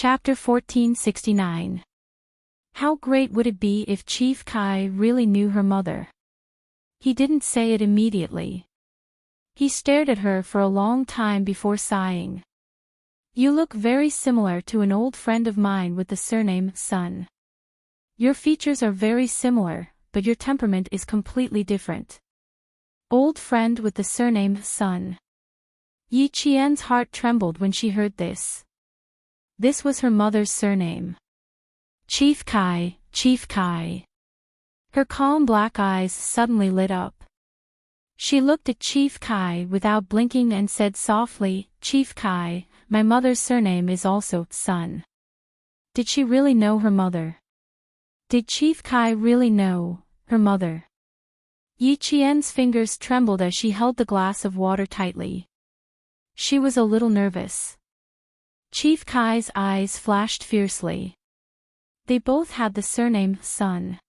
Chapter 1469. How great would it be if Chief Kai really knew her mother? He didn't say it immediately. He stared at her for a long time before sighing. You look very similar to an old friend of mine with the surname Sun. Your features are very similar, but your temperament is completely different. Old friend with the surname Sun. Yi Qian's heart trembled when she heard this. This was her mother's surname. Chief Kai, Chief Kai. Her calm black eyes suddenly lit up. She looked at Chief Kai without blinking and said softly, Chief Kai, my mother's surname is also Sun. Did she really know her mother? Did Chief Kai really know her mother? Yi Qian's fingers trembled as she held the glass of water tightly. She was a little nervous. Chief Kai's eyes flashed fiercely. They both had the surname Sun.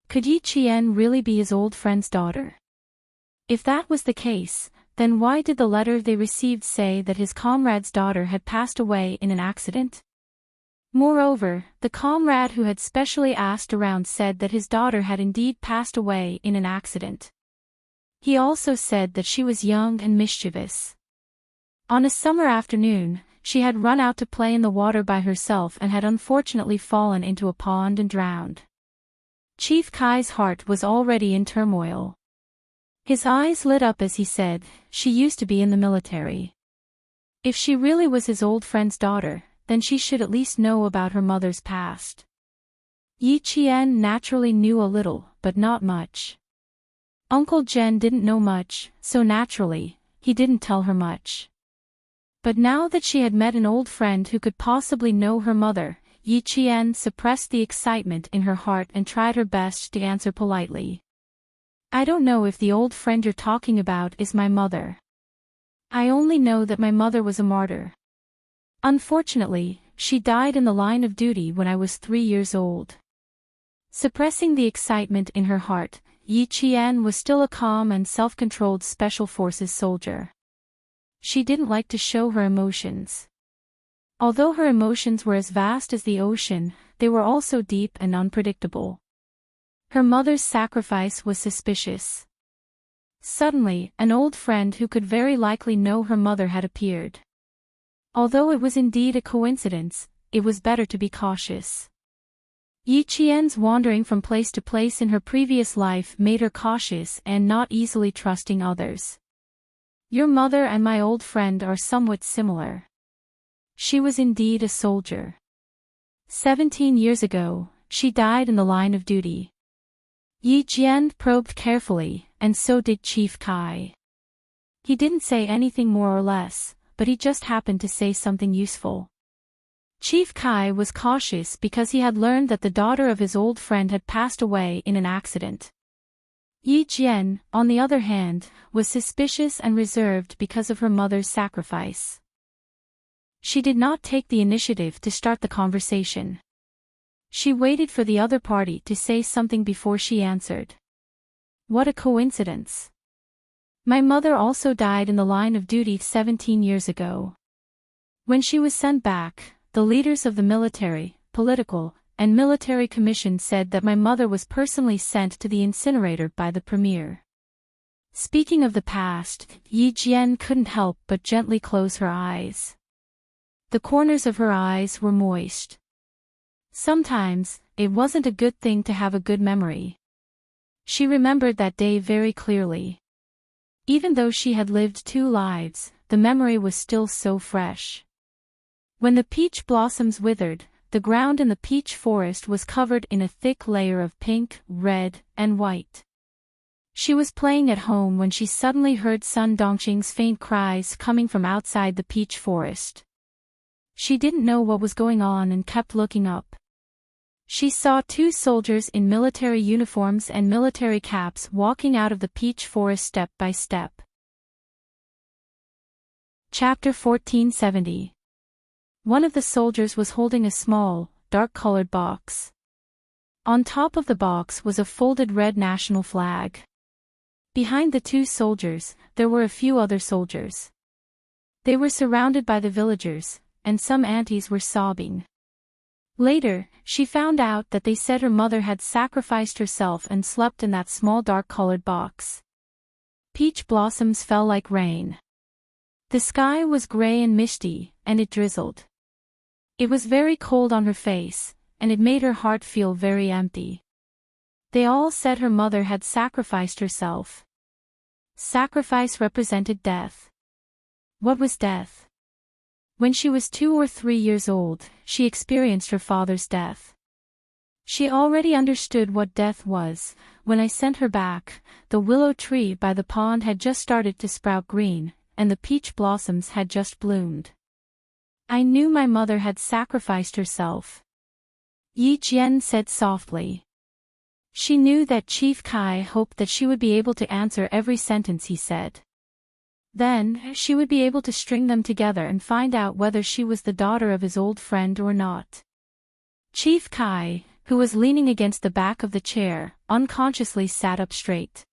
Could Yi Qian really be his old friend's daughter? If that was the case, then why did the letter they received say that his comrade's daughter had passed away in an accident? Moreover, the comrade who had specially asked around said that his daughter had indeed passed away in an accident. He also said that she was young and mischievous. On a summer afternoon, she had run out to play in the water by herself and had unfortunately fallen into a pond and drowned. Chief Kai's heart was already in turmoil. His eyes lit up as he said, she used to be in the military. If she really was his old friend's daughter, then she should at least know about her mother's past. Yi Qian naturally knew a little, but not much. Uncle Zhen didn't know much, so naturally, he didn't tell her much. But now that she had met an old friend who could possibly know her mother, Yi Qian suppressed the excitement in her heart and tried her best to answer politely. I don't know if the old friend you're talking about is my mother. I only know that my mother was a martyr. Unfortunately, she died in the line of duty when I was 3 years old. Suppressing the excitement in her heart, Yi Qian was still a calm and self-controlled Special Forces soldier. She didn't like to show her emotions. Although her emotions were as vast as the ocean, they were also deep and unpredictable. Her mother's sacrifice was suspicious. Suddenly, an old friend who could very likely know her mother had appeared. Although it was indeed a coincidence, it was better to be cautious. Yi Qian's wandering from place to place in her previous life made her cautious and not easily trusting others. Your mother and my old friend are somewhat similar. She was indeed a soldier. 17 years ago, she died in the line of duty. Yi Qian probed carefully, and so did Chief Kai. He didn't say anything more or less, but he just happened to say something useful. Chief Kai was cautious because he had learned that the daughter of his old friend had passed away in an accident. Yi Qian, on the other hand, was suspicious and reserved because of her mother's sacrifice. She did not take the initiative to start the conversation. She waited for the other party to say something before she answered. What a coincidence. My mother also died in the line of duty 17 years ago. When she was sent back, the leaders of the military, political, and military commission said that my mother was personally sent to the incinerator by the premier. Speaking of the past, Yi Qian couldn't help but gently close her eyes. The corners of her eyes were moist. Sometimes, it wasn't a good thing to have a good memory. She remembered that day very clearly. Even though she had lived 2 lives, the memory was still so fresh. When the peach blossoms withered, the ground in the peach forest was covered in a thick layer of pink, red, and white. She was playing at home when she suddenly heard Sun Dongqing's faint cries coming from outside the peach forest. She didn't know what was going on and kept looking up. She saw 2 soldiers in military uniforms and military caps walking out of the peach forest step by step. Chapter 1470. One of the soldiers was holding a small, dark-colored box. On top of the box was a folded red national flag. Behind the 2 soldiers, there were a few other soldiers. They were surrounded by the villagers, and some aunties were sobbing. Later, she found out that they said her mother had sacrificed herself and slept in that small dark-colored box. Peach blossoms fell like rain. The sky was gray and misty, and it drizzled. It was very cold on her face, and it made her heart feel very empty. They all said her mother had sacrificed herself. Sacrifice represented death. What was death? When she was 2 or 3 years old, she experienced her father's death. She already understood what death was. When I sent her back, the willow tree by the pond had just started to sprout green, and the peach blossoms had just bloomed. I knew my mother had sacrificed herself. Yi Jian said softly. She knew that Chief Kai hoped that she would be able to answer every sentence he said. Then, she would be able to string them together and find out whether she was the daughter of his old friend or not. Chief Kai, who was leaning against the back of the chair, unconsciously sat up straight.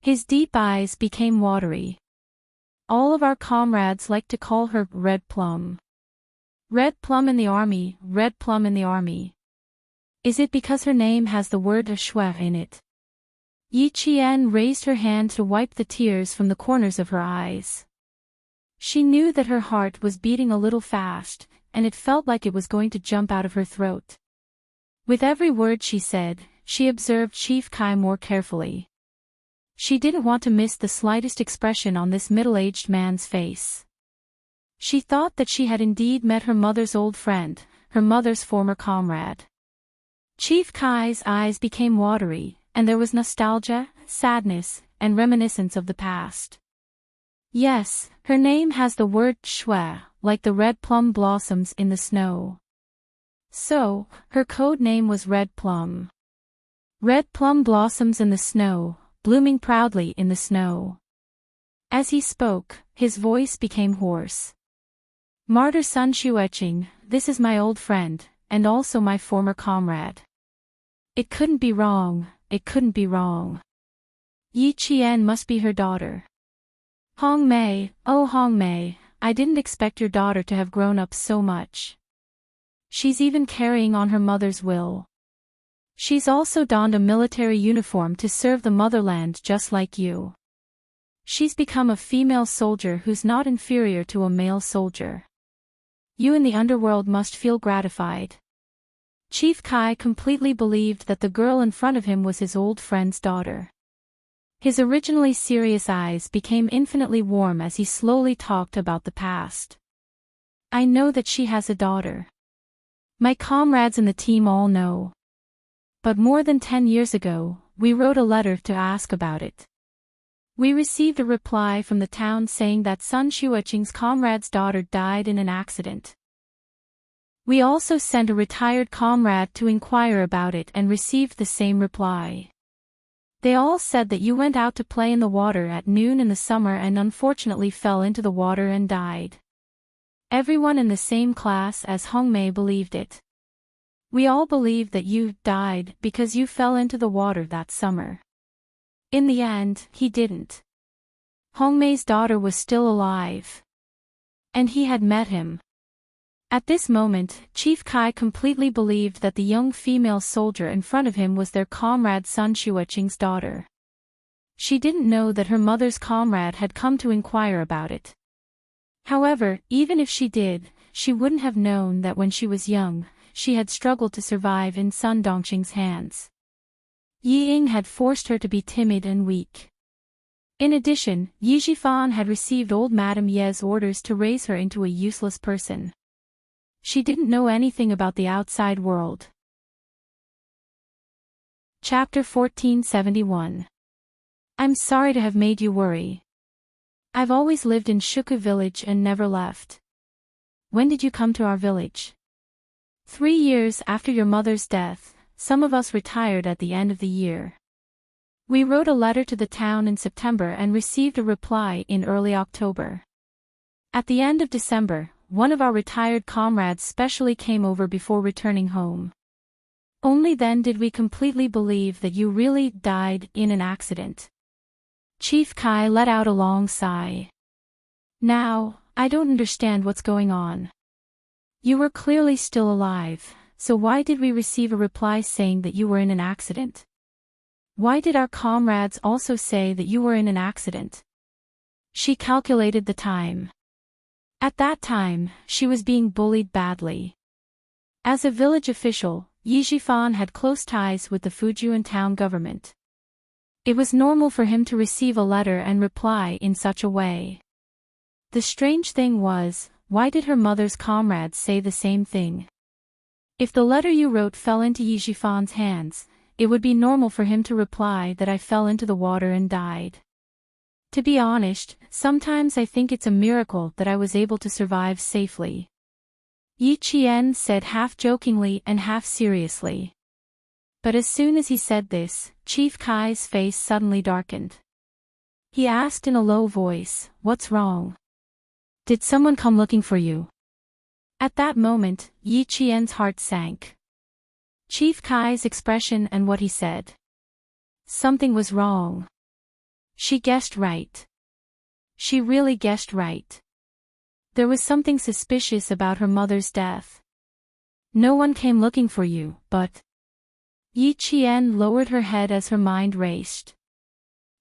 His deep eyes became watery. All of our comrades like to call her Red Plum. Red Plum in the army, Red Plum in the army. Is it because her name has the word shui in it? Yi Qian raised her hand to wipe the tears from the corners of her eyes. She knew that her heart was beating a little fast, and it felt like it was going to jump out of her throat. With every word she said, she observed Chief Kai more carefully. She didn't want to miss the slightest expression on this middle-aged man's face. She thought that she had indeed met her mother's old friend, her mother's former comrade. Chief Kai's eyes became watery, and there was nostalgia, sadness, and reminiscence of the past. Yes, her name has the word shui, like the red plum blossoms in the snow. So, her code name was Red Plum. Red plum blossoms in the snow, blooming proudly in the snow. As he spoke, his voice became hoarse. Martyr Sun Xueqing, this is my old friend, and also my former comrade. It couldn't be wrong, it couldn't be wrong. Yi Qian must be her daughter. Hong Mei, oh Hong Mei, I didn't expect your daughter to have grown up so much. She's even carrying on her mother's will. She's also donned a military uniform to serve the motherland just like you. She's become a female soldier who's not inferior to a male soldier. You in the underworld must feel gratified. Chief Kai completely believed that the girl in front of him was his old friend's daughter. His originally serious eyes became infinitely warm as he slowly talked about the past. I know that she has a daughter. My comrades in the team all know. But more than 10 years ago, we wrote a letter to ask about it. We received a reply from the town saying that Sun Xueqing's comrade's daughter died in an accident. We also sent a retired comrade to inquire about it and received the same reply. They all said that you went out to play in the water at noon in the summer and unfortunately fell into the water and died. Everyone in the same class as Hong Mei believed it. We all believed that you died because you fell into the water that summer. In the end, he didn't. Hong Mei's daughter was still alive. And he had met him. At this moment, Chief Kai completely believed that the young female soldier in front of him was their comrade Sun Xueqing's daughter. She didn't know that her mother's comrade had come to inquire about it. However, even if she did, she wouldn't have known that when she was young, she had struggled to survive in Sun Dongqing's hands. Yi Ying had forced her to be timid and weak. In addition, Yi Jifan had received old Madame Ye's orders to raise her into a useless person. She didn't know anything about the outside world. Chapter 1471. I'm sorry to have made you worry. I've always lived in Shuku village and never left. When did you come to our village? 3 years after your mother's death, some of us retired at the end of the year. We wrote a letter to the town in September and received a reply in early October. At the end of December, one of our retired comrades specially came over before returning home. Only then did we completely believe that you really died in an accident. Chief Kai let out a long sigh. Now, I don't understand what's going on. You were clearly still alive, so why did we receive a reply saying that you were in an accident? Why did our comrades also say that you were in an accident? She calculated the time. At that time, she was being bullied badly. As a village official, Yi Jifan had close ties with the Fujian town government. It was normal for him to receive a letter and reply in such a way. The strange thing was, why did her mother's comrades say the same thing? If the letter you wrote fell into Yi Jifan's hands, it would be normal for him to reply that I fell into the water and died. To be honest, sometimes I think it's a miracle that I was able to survive safely. Yi Qian said half jokingly and half seriously. But as soon as he said this, Chief Kai's face suddenly darkened. He asked in a low voice, "What's wrong? Did someone come looking for you?" At that moment, Yi Qian's heart sank. Chief Kai's expression and what he said. Something was wrong. She guessed right. She really guessed right. There was something suspicious about her mother's death. No one came looking for you, but... Yi Qian lowered her head as her mind raced.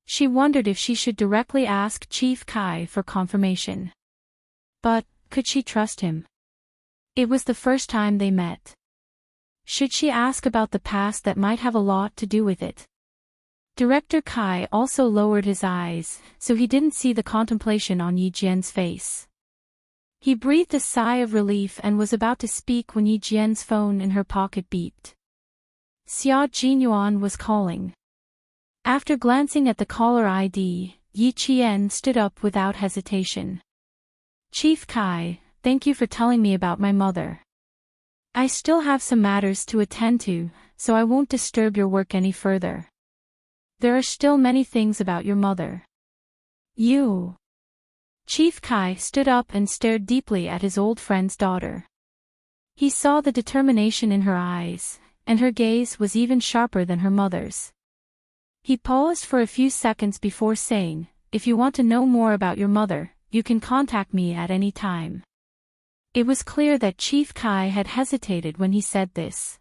She wondered if she should directly ask Chief Kai for confirmation. But, could she trust him? It was the first time they met. Should she ask about the past that might have a lot to do with it? Director Kai also lowered his eyes, so he didn't see the contemplation on Yi Jian's face. He breathed a sigh of relief and was about to speak when Yi Jian's phone in her pocket beeped. Xia Jinyuan was calling. After glancing at the caller ID, Yi Qian stood up without hesitation. Chief Kai, thank you for telling me about my mother. I still have some matters to attend to, so I won't disturb your work any further. There are still many things about your mother. You. Chief Kai stood up and stared deeply at his old friend's daughter. He saw the determination in her eyes, and her gaze was even sharper than her mother's. He paused for a few seconds before saying, "If you want to know more about your mother, you can contact me at any time." It was clear that Chief Kai had hesitated when he said this.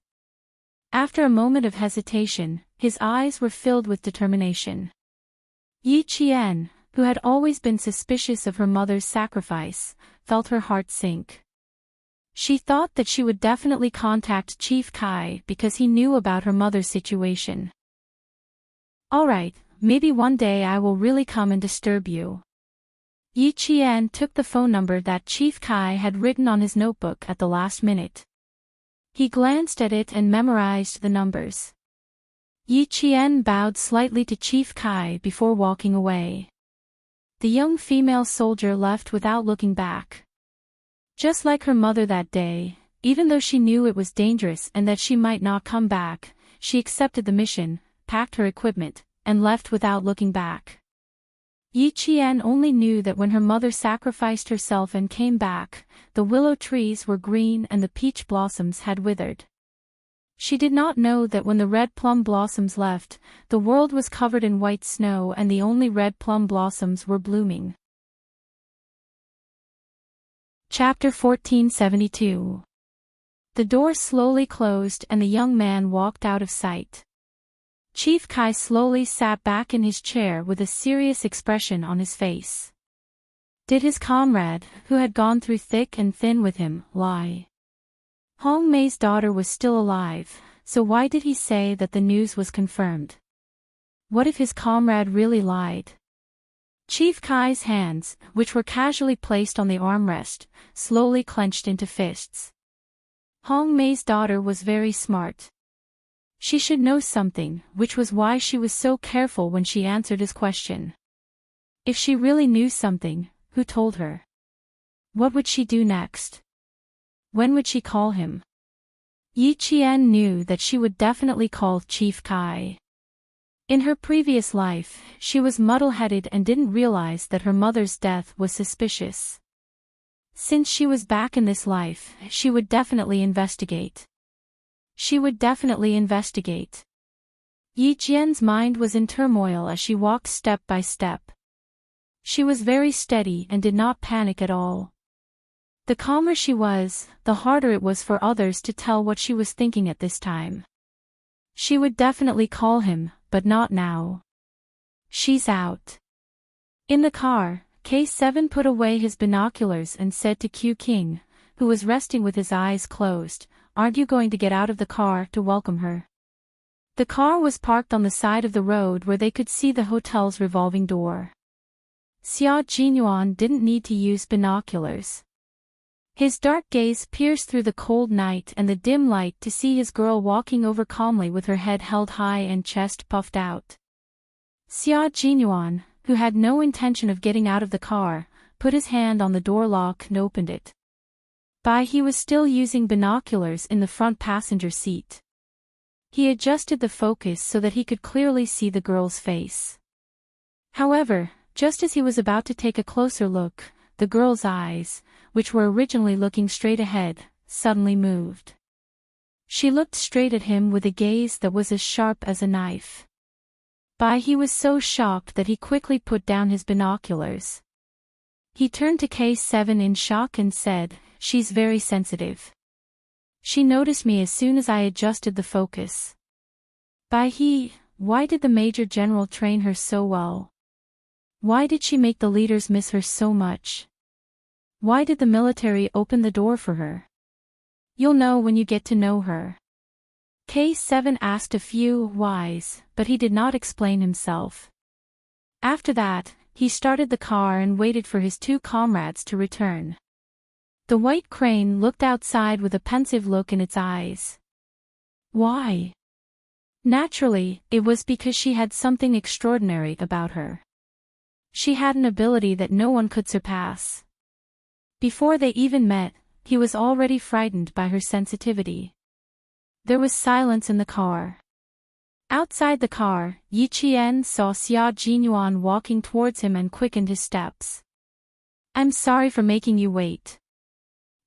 After a moment of hesitation, his eyes were filled with determination. Yi Qian, who had always been suspicious of her mother's sacrifice, felt her heart sink. She thought that she would definitely contact Chief Kai because he knew about her mother's situation. All right, maybe one day I will really come and disturb you. Yi Qian took the phone number that Chief Kai had written on his notebook at the last minute. He glanced at it and memorized the numbers. Yi Qian bowed slightly to Chief Kai before walking away. The young female soldier left without looking back. Just like her mother that day, even though she knew it was dangerous and that she might not come back, she accepted the mission, packed her equipment, and left without looking back. Yi Qian only knew that when her mother sacrificed herself and came back, the willow trees were green and the peach blossoms had withered. She did not know that when the red plum blossoms left, the world was covered in white snow and the only red plum blossoms were blooming. Chapter 1472. The door slowly closed and the young man walked out of sight. Chief Kai slowly sat back in his chair with a serious expression on his face. Did his comrade, who had gone through thick and thin with him, lie? Hong Mei's daughter was still alive, so why did he say that the news was confirmed? What if his comrade really lied? Chief Kai's hands, which were casually placed on the armrest, slowly clenched into fists. Hong Mei's daughter was very smart. She should know something, which was why she was so careful when she answered his question. If she really knew something, who told her? What would she do next? When would she call him? Yi Qian knew that she would definitely call Chief Kai. In her previous life, she was muddle-headed and didn't realize that her mother's death was suspicious. Since she was back in this life, she would definitely investigate. She would definitely investigate. Yi Jian's mind was in turmoil as she walked step by step. She was very steady and did not panic at all. The calmer she was, the harder it was for others to tell what she was thinking at this time. She would definitely call him, but not now. She's out. In the car, K7 put away his binoculars and said to Q King, who was resting with his eyes closed, "Aren't you going to get out of the car to welcome her?" The car was parked on the side of the road where they could see the hotel's revolving door. Xia Jinyuan didn't need to use binoculars. His dark gaze pierced through the cold night and the dim light to see his girl walking over calmly with her head held high and chest puffed out. Xia Jinyuan, who had no intention of getting out of the car, put his hand on the door lock and opened it. He was still using binoculars in the front passenger seat. He adjusted the focus so that he could clearly see the girl's face. However, just as he was about to take a closer look, the girl's eyes, which were originally looking straight ahead, suddenly moved. She looked straight at him with a gaze that was as sharp as a knife. He was so shocked that he quickly put down his binoculars. He turned to K7 in shock and said, "She's very sensitive. She noticed me as soon as I adjusted the focus." Why did the Major General train her so well? Why did she make the leaders miss her so much? Why did the military open the door for her? You'll know when you get to know her. K7 asked a few whys, but he did not explain himself. After that, he started the car and waited for his two comrades to return. The white crane looked outside with a pensive look in its eyes. Why? Naturally, it was because she had something extraordinary about her. She had an ability that no one could surpass. Before they even met, he was already frightened by her sensitivity. There was silence in the car. Outside the car, Yi Qian saw Xia Jinyuan walking towards him and quickened his steps. "I'm sorry for making you wait."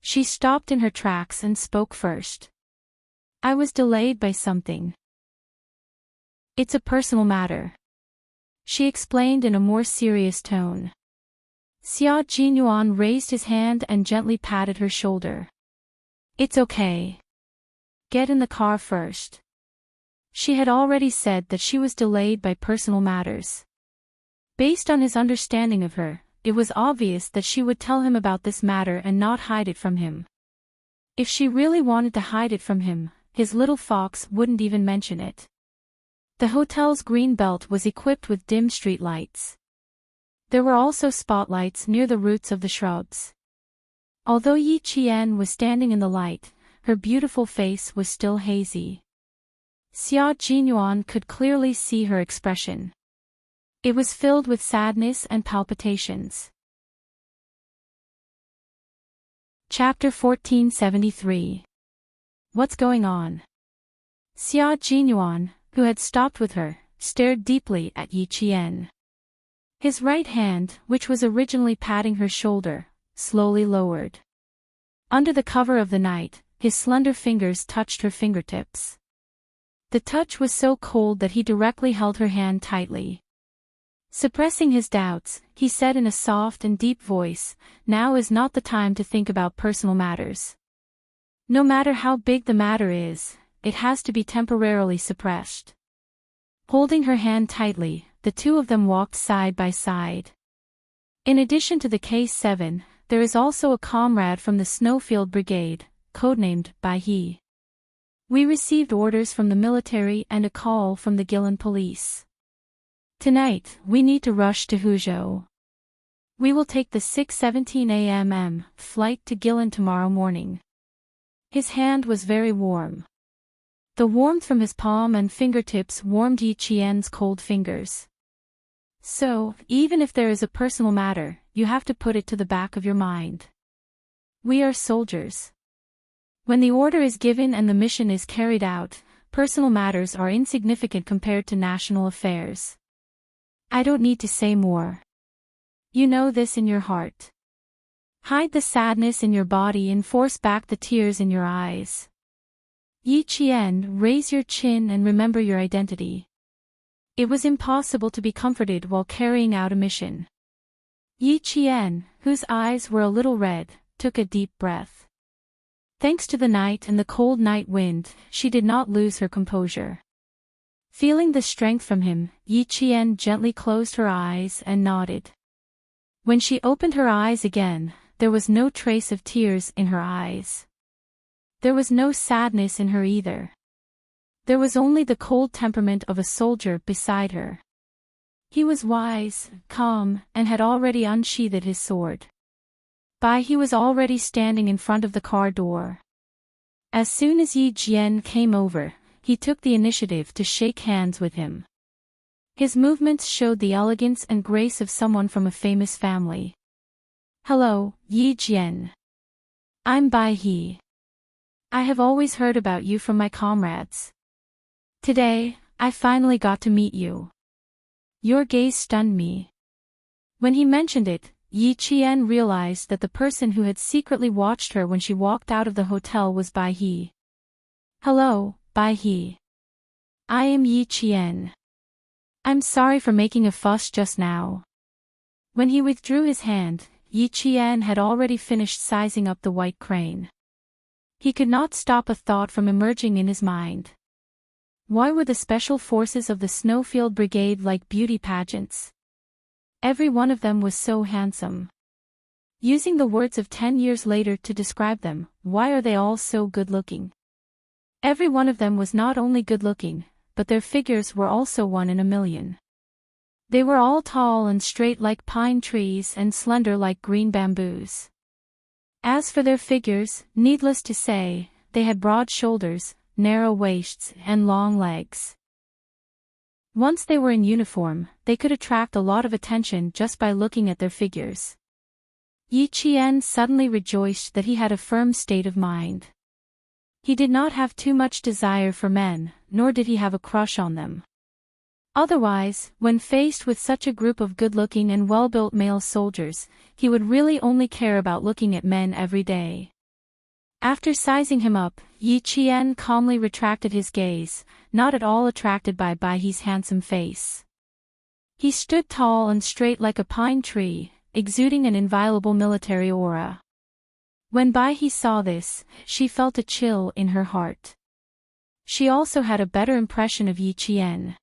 She stopped in her tracks and spoke first. "I was delayed by something. It's a personal matter," she explained in a more serious tone. Xia Jinyuan raised his hand and gently patted her shoulder. "It's okay. Get in the car first." She had already said that she was delayed by personal matters. Based on his understanding of her, it was obvious that she would tell him about this matter and not hide it from him. If she really wanted to hide it from him, his little fox wouldn't even mention it. The hotel's green belt was equipped with dim street lights. There were also spotlights near the roots of the shrubs. Although Yi Qian was standing in the light, her beautiful face was still hazy. Xia Jinyuan could clearly see her expression. It was filled with sadness and palpitations. Chapter 1473. What's going on? Xia Jinyuan, who had stopped with her, stared deeply at Yi Qian. His right hand, which was originally patting her shoulder, slowly lowered. Under the cover of the night, his slender fingers touched her fingertips. The touch was so cold that he directly held her hand tightly. Suppressing his doubts, he said in a soft and deep voice, "Now is not the time to think about personal matters. No matter how big the matter is, it has to be temporarily suppressed." Holding her hand tightly, the two of them walked side by side. In addition to the K7, there is also a comrade from the Snowfield Brigade, codenamed Bai He. We received orders from the military and a call from the Guilin police. Tonight, we need to rush to Huzhou. We will take the 6:17 a.m. flight to Guilin tomorrow morning. His hand was very warm. The warmth from his palm and fingertips warmed Yi Qian's cold fingers. "So, even if there is a personal matter, you have to put it to the back of your mind. We are soldiers. When the order is given and the mission is carried out, personal matters are insignificant compared to national affairs. I don't need to say more. You know this in your heart. Hide the sadness in your body and force back the tears in your eyes. Yi Qian, raise your chin and remember your identity." It was impossible to be comforted while carrying out a mission. Yi Qian, whose eyes were a little red, took a deep breath. Thanks to the night and the cold night wind, she did not lose her composure. Feeling the strength from him, Yi Qian gently closed her eyes and nodded. When she opened her eyes again, there was no trace of tears in her eyes. There was no sadness in her either. There was only the cold temperament of a soldier beside her. He was wise, calm, and had already unsheathed his sword. He was already standing in front of the car door. As soon as Yi Jian came over, he took the initiative to shake hands with him. His movements showed the elegance and grace of someone from a famous family. Hello, Yi Jian. I'm Bai He. I have always heard about you from my comrades. Today, I finally got to meet you. Your gaze stunned me. When he mentioned it, Yi Qian realized that the person who had secretly watched her when she walked out of the hotel was Bai He. Hello, Bai He. I am Yi Qian. I'm sorry for making a fuss just now. When he withdrew his hand, Yi Qian had already finished sizing up the white crane. He could not stop a thought from emerging in his mind. Why were the special forces of the Snowfield Brigade like beauty pageants? Every one of them was so handsome. Using the words of 10 years later to describe them, why are they all so good-looking? Every one of them was not only good-looking, but their figures were also 1 in a million. They were all tall and straight like pine trees and slender like green bamboos. As for their figures, needless to say, they had broad shoulders, narrow waists, and long legs. Once they were in uniform, they could attract a lot of attention just by looking at their figures. Yi Qian suddenly rejoiced that he had a firm state of mind. He did not have too much desire for men, nor did he have a crush on them. Otherwise, when faced with such a group of good-looking and well-built male soldiers, he would really only care about looking at men every day. After sizing him up, Yi Qian calmly retracted his gaze, not at all attracted by Bai He's handsome face. He stood tall and straight like a pine tree, exuding an inviolable military aura. When Bai He saw this, she felt a chill in her heart. She also had a better impression of Yi Qian.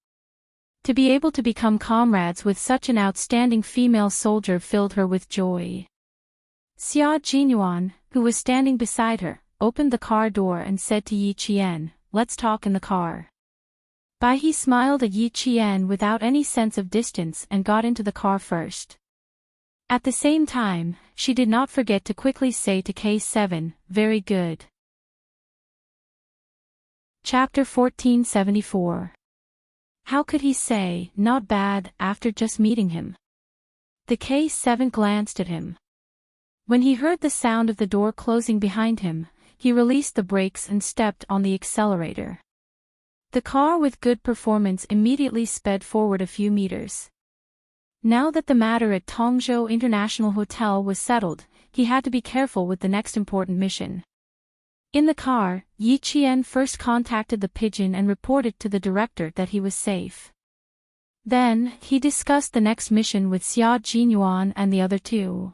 To be able to become comrades with such an outstanding female soldier filled her with joy. Xia Jinyuan, who was standing beside her, opened the car door and said to Yi Qian, "Let's talk in the car." Bai He smiled at Yi Qian without any sense of distance and got into the car first. At the same time, she did not forget to quickly say to K7, "Very good." Chapter 1474. How could he say, "Not bad," after just meeting him? The K7 glanced at him. When he heard the sound of the door closing behind him, he released the brakes and stepped on the accelerator. The car with good performance immediately sped forward a few meters. Now that the matter at Tongzhou International Hotel was settled, he had to be careful with the next important mission. In the car, Yi Qian first contacted the pigeon and reported to the director that he was safe. Then, he discussed the next mission with Xia Jinyuan and the other two.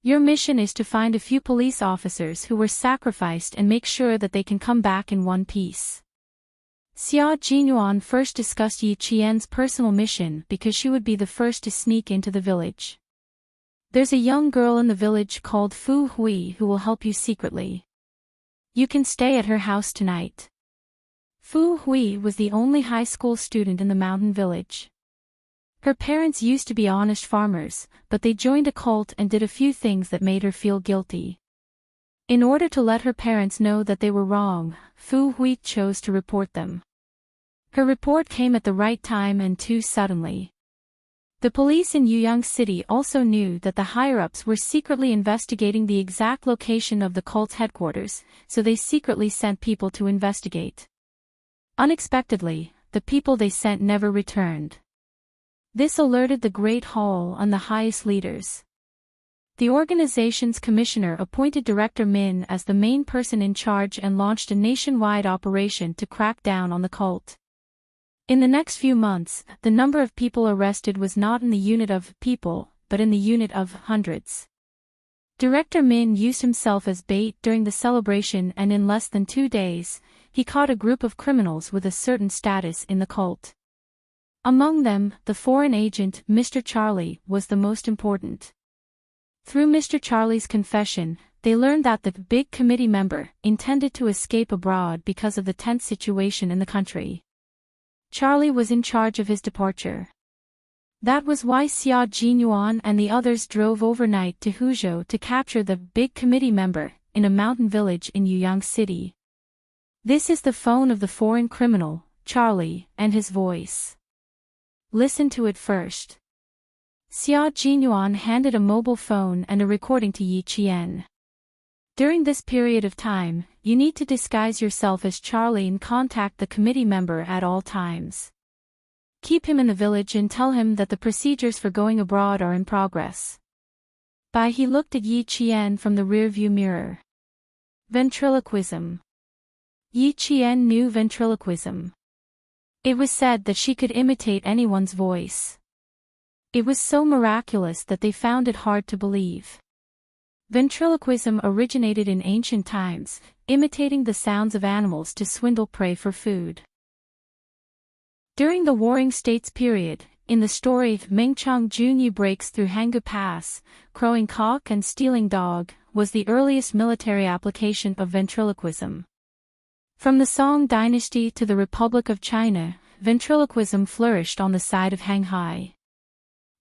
Your mission is to find a few police officers who were sacrificed and make sure that they can come back in one piece. Xia Jinyuan first discussed Yi Qian's personal mission because she would be the first to sneak into the village. There's a young girl in the village called Fu Hui who will help you secretly. You can stay at her house tonight. Fu Hui was the only high school student in the mountain village. Her parents used to be honest farmers, but they joined a cult and did a few things that made her feel guilty. In order to let her parents know that they were wrong, Fu Hui chose to report them. Her report came at the right time and too suddenly. The police in Yuyang City also knew that the higher-ups were secretly investigating the exact location of the cult's headquarters, so they secretly sent people to investigate. Unexpectedly, the people they sent never returned. This alerted the Great Hall and the highest leaders. The organization's commissioner appointed Director Min as the main person in charge and launched a nationwide operation to crack down on the cult. In the next few months, the number of people arrested was not in the unit of people, but in the unit of hundreds. Director Min used himself as bait during the celebration, and in less than 2 days, he caught a group of criminals with a certain status in the cult. Among them, the foreign agent, Mr. Charlie, was the most important. Through Mr. Charlie's confession, they learned that the big committee member intended to escape abroad because of the tense situation in the country. Charlie was in charge of his departure. That was why Xia Jinyuan and the others drove overnight to Huzhou to capture the big committee member in a mountain village in Yuyang City. This is the phone of the foreign criminal, Charlie, and his voice. Listen to it first. Xia Jinyuan handed a mobile phone and a recording to Yi Qian. During this period of time, you need to disguise yourself as Charlie and contact the committee member at all times. Keep him in the village and tell him that the procedures for going abroad are in progress. He looked at Yi Qian from the rearview mirror. Ventriloquism. Yi Qian knew ventriloquism. It was said that she could imitate anyone's voice. It was so miraculous that they found it hard to believe. Ventriloquism originated in ancient times, imitating the sounds of animals to swindle prey for food. During the Warring States period, in the story Mengchang Junyi breaks through Hanggu Pass, crowing cock and stealing dog, was the earliest military application of ventriloquism. From the Song Dynasty to the Republic of China, ventriloquism flourished on the side of Hanghai.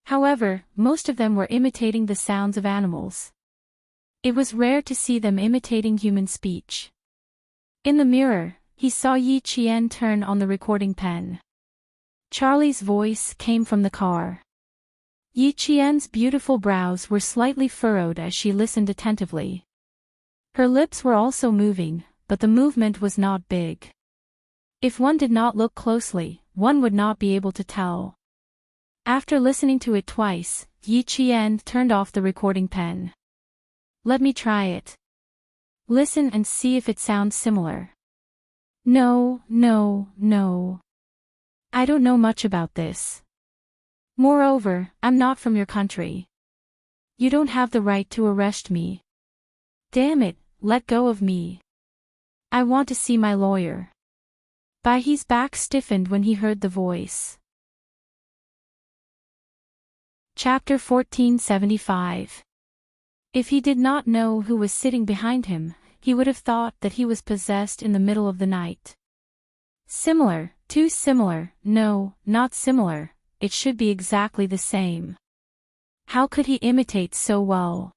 However, most of them were imitating the sounds of animals. It was rare to see them imitating human speech. In the mirror, he saw Yi Qian turn on the recording pen. Charlie's voice came from the car. Yi Qian's beautiful brows were slightly furrowed as she listened attentively. Her lips were also moving, but the movement was not big. If one did not look closely, one would not be able to tell. After listening to it twice, Yi Qian turned off the recording pen. Let me try it. Listen and see if it sounds similar. No. I don't know much about this. Moreover, I'm not from your country. You don't have the right to arrest me. Damn it, let go of me. I want to see my lawyer. His back stiffened when he heard the voice. Chapter 1475. If he did not know who was sitting behind him, he would have thought that he was possessed in the middle of the night. Similar, too similar, no, not similar, it should be exactly the same. How could he imitate so well?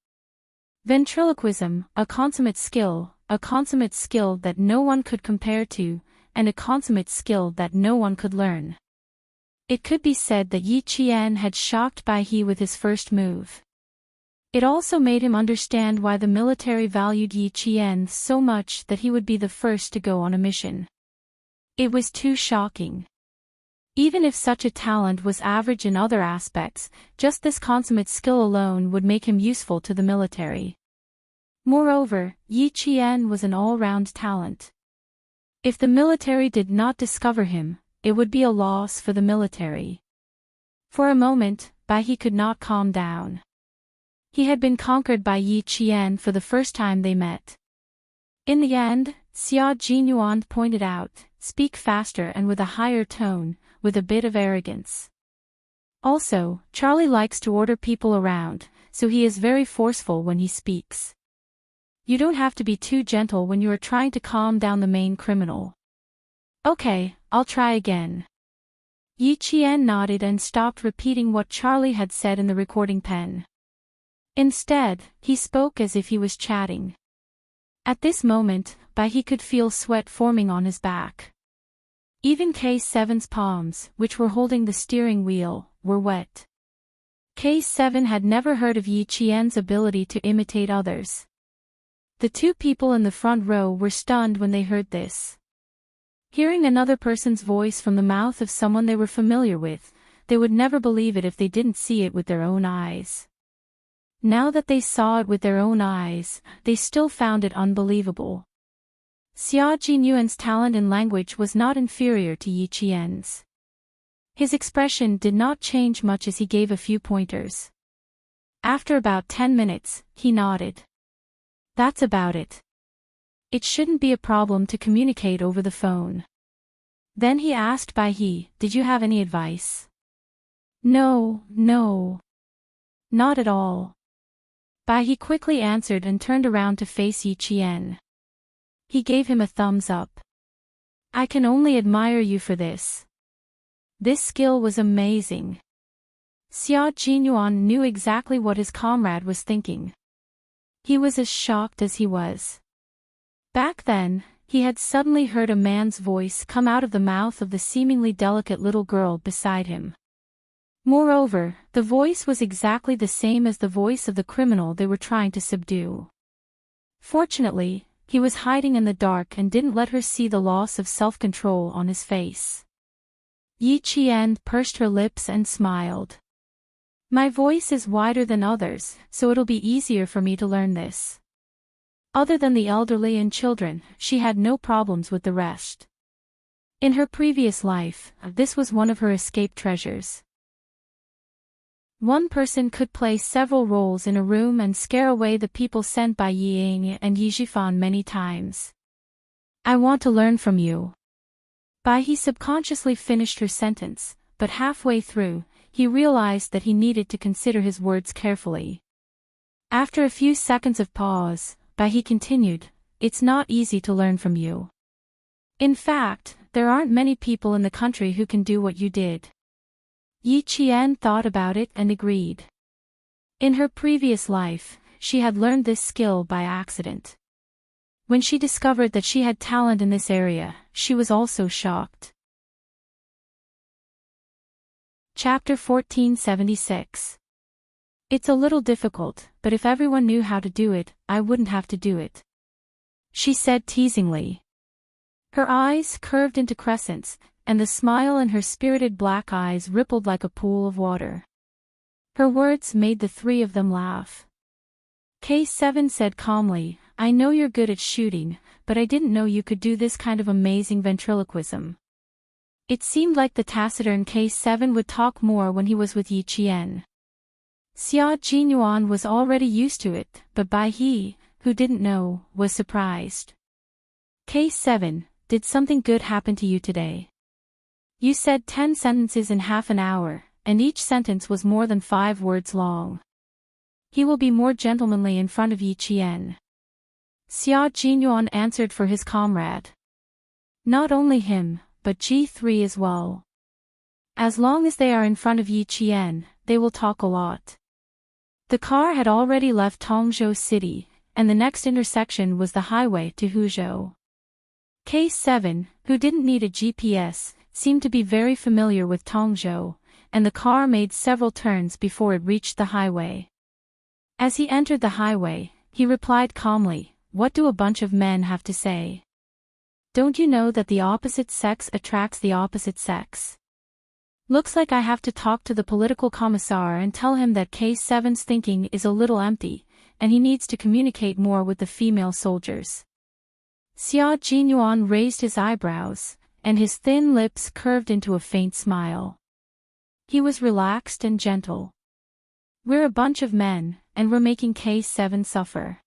Ventriloquism, a consummate skill that no one could compare to, and a consummate skill that no one could learn. It could be said that Yi Qian had shocked Bai He with his first move. It also made him understand why the military valued Yi Qian so much that he would be the first to go on a mission. It was too shocking. Even if such a talent was average in other aspects, just this consummate skill alone would make him useful to the military. Moreover, Yi Qian was an all-round talent. If the military did not discover him, it would be a loss for the military. For a moment, Bai He could not calm down. He had been conquered by Yi Qian for the first time they met. In the end, Xia Jinyuan pointed out, speak faster and with a higher tone, with a bit of arrogance. Also, Charlie likes to order people around, so he is very forceful when he speaks. You don't have to be too gentle when you are trying to calm down the main criminal. Okay, I'll try again. Yi Qian nodded and stopped repeating what Charlie had said in the recording pen. Instead, he spoke as if he was chatting. At this moment, Bai He could feel sweat forming on his back. Even K7's palms, which were holding the steering wheel, were wet. K7 had never heard of Yi Qian's ability to imitate others. The two people in the front row were stunned when they heard this. Hearing another person's voice from the mouth of someone they were familiar with, they would never believe it if they didn't see it with their own eyes. Now that they saw it with their own eyes, they still found it unbelievable. Xia Jinyuan's talent in language was not inferior to Yi Qian's. His expression did not change much as he gave a few pointers. After about 10 minutes, he nodded. That's about it. It shouldn't be a problem to communicate over the phone. Then he asked Bai, did you have any advice? No. Not at all. Bai quickly answered and turned around to face Yi Qian. He gave him a thumbs up. I can only admire you for this. This skill was amazing. Xia Jinyuan knew exactly what his comrade was thinking. He was as shocked as he was. Back then, he had suddenly heard a man's voice come out of the mouth of the seemingly delicate little girl beside him. Moreover, the voice was exactly the same as the voice of the criminal they were trying to subdue. Fortunately, he was hiding in the dark and didn't let her see the loss of self-control on his face. Yi Qian pursed her lips and smiled. My voice is wider than others, so it'll be easier for me to learn this. Other than the elderly and children, she had no problems with the rest. In her previous life, this was one of her escape treasures. One person could play several roles in a room and scare away the people sent by Yi Ying and Yi Zhifan many times. I want to learn from you. Bai He subconsciously finished her sentence, but halfway through, he realized that he needed to consider his words carefully. After a few seconds of pause, Bai He continued, it's not easy to learn from you. In fact, there aren't many people in the country who can do what you did. Yi Qian thought about it and agreed. In her previous life, she had learned this skill by accident. When she discovered that she had talent in this area, she was also shocked. Chapter 1476. It's a little difficult, but if everyone knew how to do it, I wouldn't have to do it. She said teasingly. Her eyes curved into crescents, and the smile in her spirited black eyes rippled like a pool of water. Her words made the three of them laugh. K7 said calmly, I know you're good at shooting, but I didn't know you could do this kind of amazing ventriloquism. It seemed like the taciturn K7 would talk more when he was with Yi Qian. Xia Jinyuan was already used to it, but Bai He, who didn't know, was surprised. K7, did something good happen to you today? You said 10 sentences in half an hour, and each sentence was more than 5 words long. He will be more gentlemanly in front of Yi Qian. Xia Jinyuan answered for his comrade. Not only him, but G3 as well. As long as they are in front of Yi Qian, they will talk a lot. The car had already left Tongzhou City, and the next intersection was the highway to Huzhou. K7, who didn't need a GPS, seemed to be very familiar with Tongzhou, and the car made several turns before it reached the highway. As he entered the highway, he replied calmly, what do a bunch of men have to say? Don't you know that the opposite sex attracts the opposite sex? Looks like I have to talk to the political commissar and tell him that K7's thinking is a little empty, and he needs to communicate more with the female soldiers. Xia Jinyuan raised his eyebrows, and his thin lips curved into a faint smile. He was relaxed and gentle. We're a bunch of men, and we're making K7 suffer.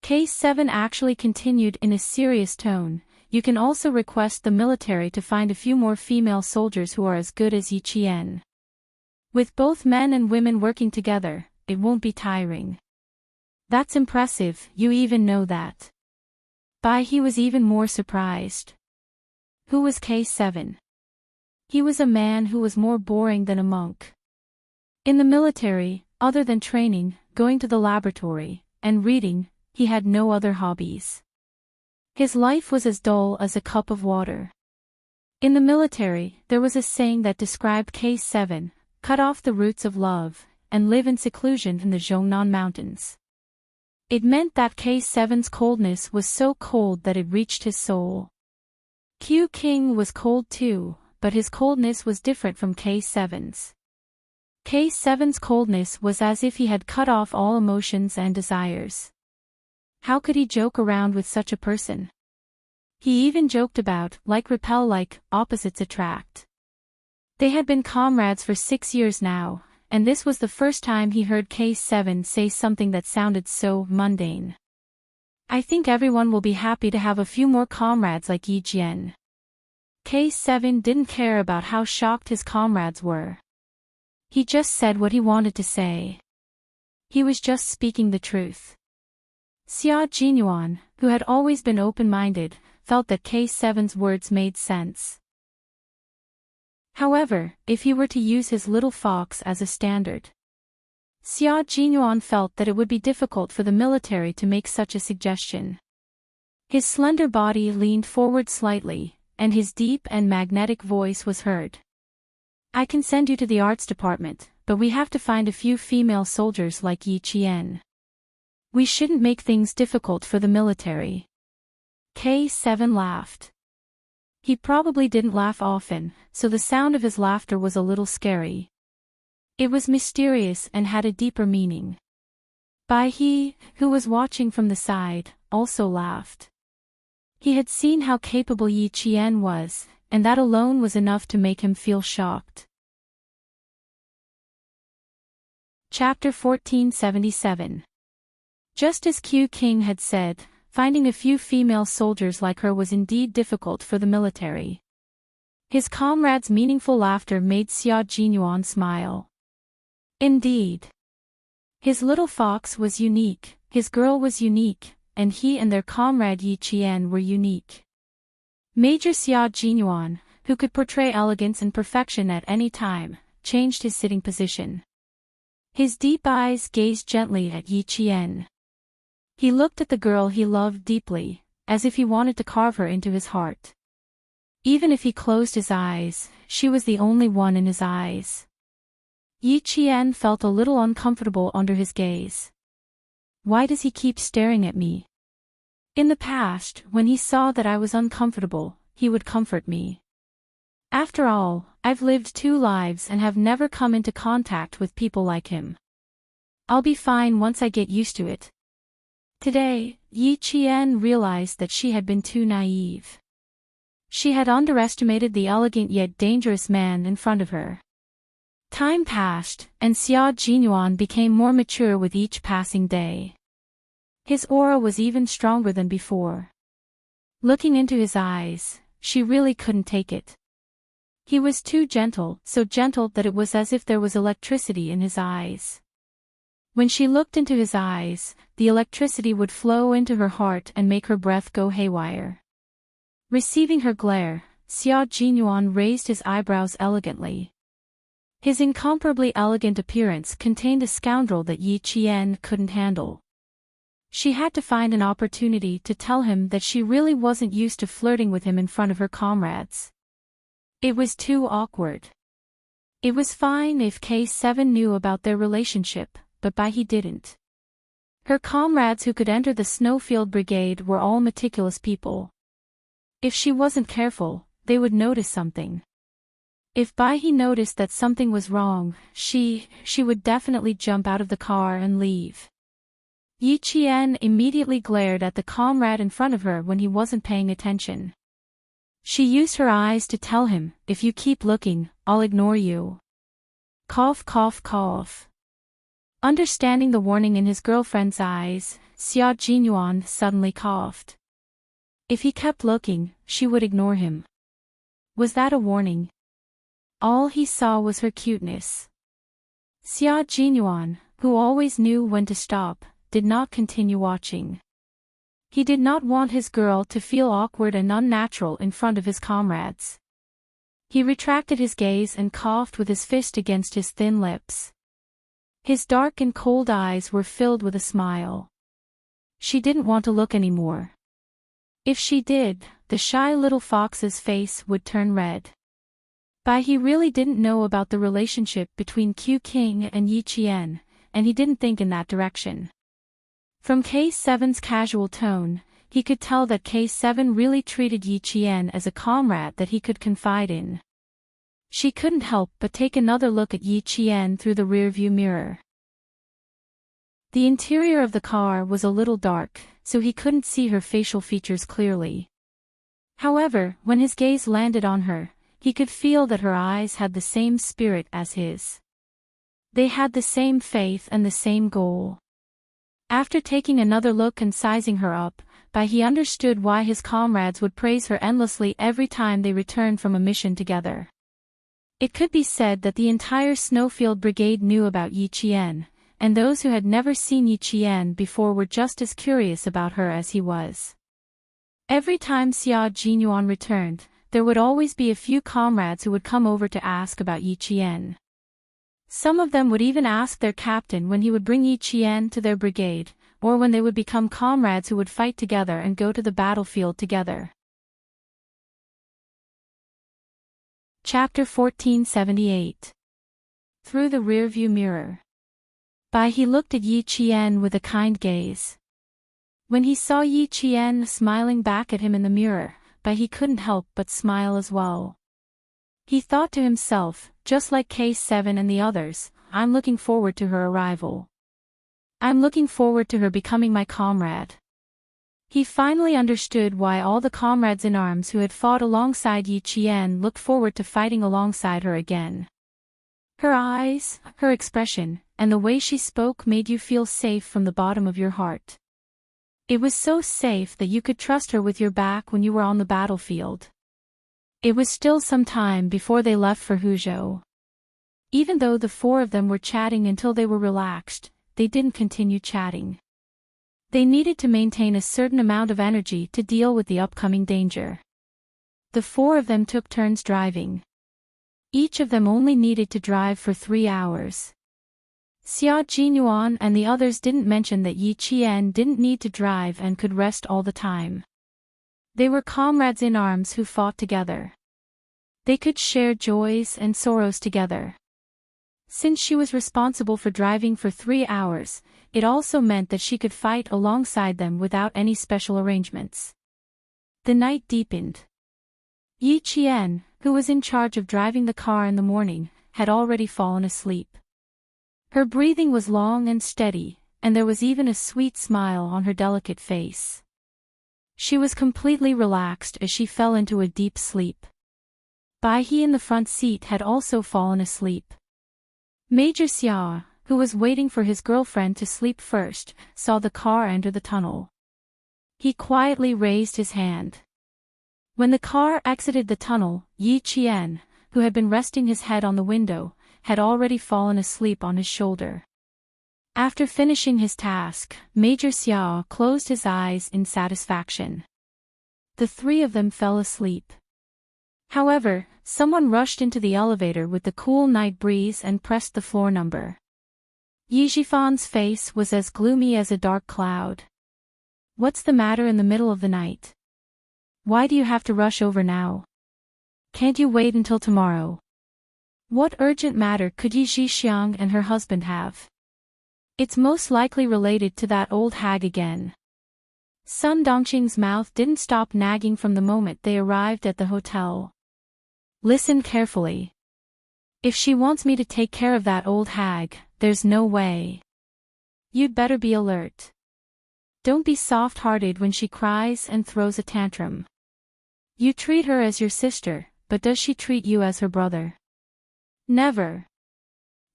K7 actually continued in a serious tone, you can also request the military to find a few more female soldiers who are as good as Yi Qian. With both men and women working together, it won't be tiring. That's impressive, you even know that. Bai He was even more surprised. Who was K7? He was a man who was more boring than a monk. In the military, other than training, going to the laboratory, and reading, he had no other hobbies. His life was as dull as a cup of water. In the military, there was a saying that described K7, cut off the roots of love, and live in seclusion in the Zhongnan Mountains. It meant that K7's coldness was so cold that it reached his soul. Q King was cold too, but his coldness was different from K7's. K7's coldness was as if he had cut off all emotions and desires. How could he joke around with such a person? He even joked about, like repel, like opposites attract. They had been comrades for 6 years now, and this was the first time he heard K7 say something that sounded so mundane. I think everyone will be happy to have a few more comrades like Yi Jian. K7 didn't care about how shocked his comrades were. He just said what he wanted to say. He was just speaking the truth. Xia Jinyuan, who had always been open-minded, felt that K7's words made sense. However, if he were to use his little fox as a standard, Xia Jinyuan felt that it would be difficult for the military to make such a suggestion. His slender body leaned forward slightly, and his deep and magnetic voice was heard. I can send you to the arts department, but we have to find a few female soldiers like Yi Qian. We shouldn't make things difficult for the military. K7 laughed. He probably didn't laugh often, so the sound of his laughter was a little scary. It was mysterious and had a deeper meaning. Bai He, who was watching from the side, also laughed. He had seen how capable Yi Qian was, and that alone was enough to make him feel shocked. Chapter 1477. Just as Q King had said, finding a few female soldiers like her was indeed difficult for the military. His comrade's meaningful laughter made Xia Jinyuan smile. Indeed. His little fox was unique, his girl was unique, and he and their comrade Yi Qian were unique. Major Xia Jinyuan, who could portray elegance and perfection at any time, changed his sitting position. His deep eyes gazed gently at Yi Qian. He looked at the girl he loved deeply, as if he wanted to carve her into his heart. Even if he closed his eyes, she was the only one in his eyes. Yi Qian felt a little uncomfortable under his gaze. Why does he keep staring at me? In the past, when he saw that I was uncomfortable, he would comfort me. After all, I've lived 2 lives and have never come into contact with people like him. I'll be fine once I get used to it. Today, Yi Qian realized that she had been too naive. She had underestimated the elegant yet dangerous man in front of her. Time passed, and Xia Jinyuan became more mature with each passing day. His aura was even stronger than before. Looking into his eyes, she really couldn't take it. He was too gentle, so gentle that it was as if there was electricity in his eyes. When she looked into his eyes, the electricity would flow into her heart and make her breath go haywire. Receiving her glare, Xia Jinyuan raised his eyebrows elegantly. His incomparably elegant appearance contained a scoundrel that Yi Qian couldn't handle. She had to find an opportunity to tell him that she really wasn't used to flirting with him in front of her comrades. It was too awkward. It was fine if K7 knew about their relationship, but Bai He didn't. Her comrades who could enter the Snowfield Brigade were all meticulous people. If she wasn't careful, they would notice something. If Bai He noticed that something was wrong, she would definitely jump out of the car and leave. Yi Qian immediately glared at the comrade in front of her when he wasn't paying attention. She used her eyes to tell him, if you keep looking, I'll ignore you. Cough cough cough. Understanding the warning in his girlfriend's eyes, Xia Jinyuan suddenly coughed. If he kept looking, she would ignore him. Was that a warning? All he saw was her cuteness. Xia Jinyuan, who always knew when to stop, did not continue watching. He did not want his girl to feel awkward and unnatural in front of his comrades. He retracted his gaze and coughed with his fist against his thin lips. His dark and cold eyes were filled with a smile. She didn't want to look anymore. If she did, the shy little fox's face would turn red. Bai He really didn't know about the relationship between Q King and Yi Qian, and he didn't think in that direction. From K7's casual tone, he could tell that K7 really treated Yi Qian as a comrade that he could confide in. She couldn't help but take another look at Yi Qian through the rearview mirror. The interior of the car was a little dark, so he couldn't see her facial features clearly. However, when his gaze landed on her, he could feel that her eyes had the same spirit as his. They had the same faith and the same goal. After taking another look and sizing her up, he understood why his comrades would praise her endlessly every time they returned from a mission together. It could be said that the entire Snowfield Brigade knew about Yi Qian, and those who had never seen Yi Qian before were just as curious about her as he was. Every time Xia Jinyuan returned, there would always be a few comrades who would come over to ask about Yi Qian. Some of them would even ask their captain when he would bring Yi Qian to their brigade, or when they would become comrades who would fight together and go to the battlefield together. Chapter 1478. Through the Rearview Mirror. He looked at Yi Qian with a kind gaze. When he saw Yi Qian smiling back at him in the mirror, he couldn't help but smile as well. He thought to himself, just like K7 and the others, I'm looking forward to her arrival. I'm looking forward to her becoming my comrade. He finally understood why all the comrades in arms who had fought alongside Yi Qian looked forward to fighting alongside her again. Her eyes, her expression, and the way she spoke made you feel safe from the bottom of your heart. It was so safe that you could trust her with your back when you were on the battlefield. It was still some time before they left for Huzhou. Even though the four of them were chatting until they were relaxed, they didn't continue chatting. They needed to maintain a certain amount of energy to deal with the upcoming danger. The four of them took turns driving. Each of them only needed to drive for 3 hours. Xia Jinyuan and the others didn't mention that Yi Qian didn't need to drive and could rest all the time. They were comrades in arms who fought together. They could share joys and sorrows together. Since she was responsible for driving for 3 hours, it also meant that she could fight alongside them without any special arrangements. The night deepened. Yi Qian, who was in charge of driving the car in the morning, had already fallen asleep. Her breathing was long and steady, and there was even a sweet smile on her delicate face. She was completely relaxed as she fell into a deep sleep. He in the front seat had also fallen asleep. Major Xia, who was waiting for his girlfriend to sleep first, saw the car enter the tunnel. He quietly raised his hand. When the car exited the tunnel, Yi Qian, who had been resting his head on the window, had already fallen asleep on his shoulder. After finishing his task, Major Xia closed his eyes in satisfaction. The three of them fell asleep. However, someone rushed into the elevator with the cool night breeze and pressed the floor number. Yi Jifan's face was as gloomy as a dark cloud. What's the matter in the middle of the night? Why do you have to rush over now? Can't you wait until tomorrow? What urgent matter could Yi Jixiang and her husband have? It's most likely related to that old hag again. Sun Dongqing's mouth didn't stop nagging from the moment they arrived at the hotel. Listen carefully. If she wants me to take care of that old hag, there's no way. You'd better be alert. Don't be soft-hearted when she cries and throws a tantrum. You treat her as your sister, but does she treat you as her brother? Never.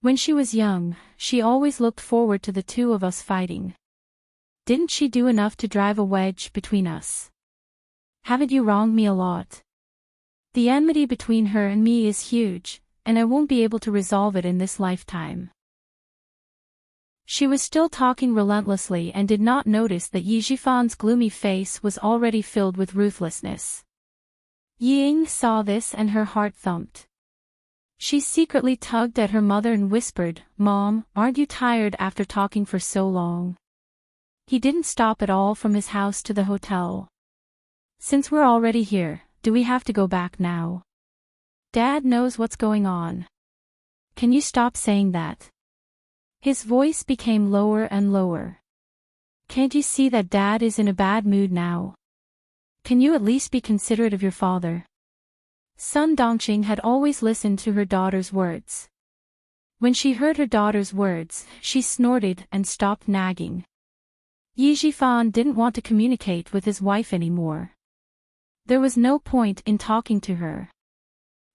When she was young, she always looked forward to the two of us fighting. Didn't she do enough to drive a wedge between us? Haven't you wronged me a lot? The enmity between her and me is huge, and I won't be able to resolve it in this lifetime. She was still talking relentlessly and did not notice that Yi Jifan's gloomy face was already filled with ruthlessness. Ying saw this and her heart thumped. She secretly tugged at her mother and whispered, "Mom, aren't you tired after talking for so long?" He didn't stop at all from his house to the hotel. "Since we're already here, do we have to go back now? Dad knows what's going on. Can you stop saying that?" His voice became lower and lower. "Can't you see that Dad is in a bad mood now? Can you at least be considerate of your father?" Sun Dongqing had always listened to her daughter's words. When she heard her daughter's words, she snorted and stopped nagging. Yi Jifan didn't want to communicate with his wife anymore. There was no point in talking to her.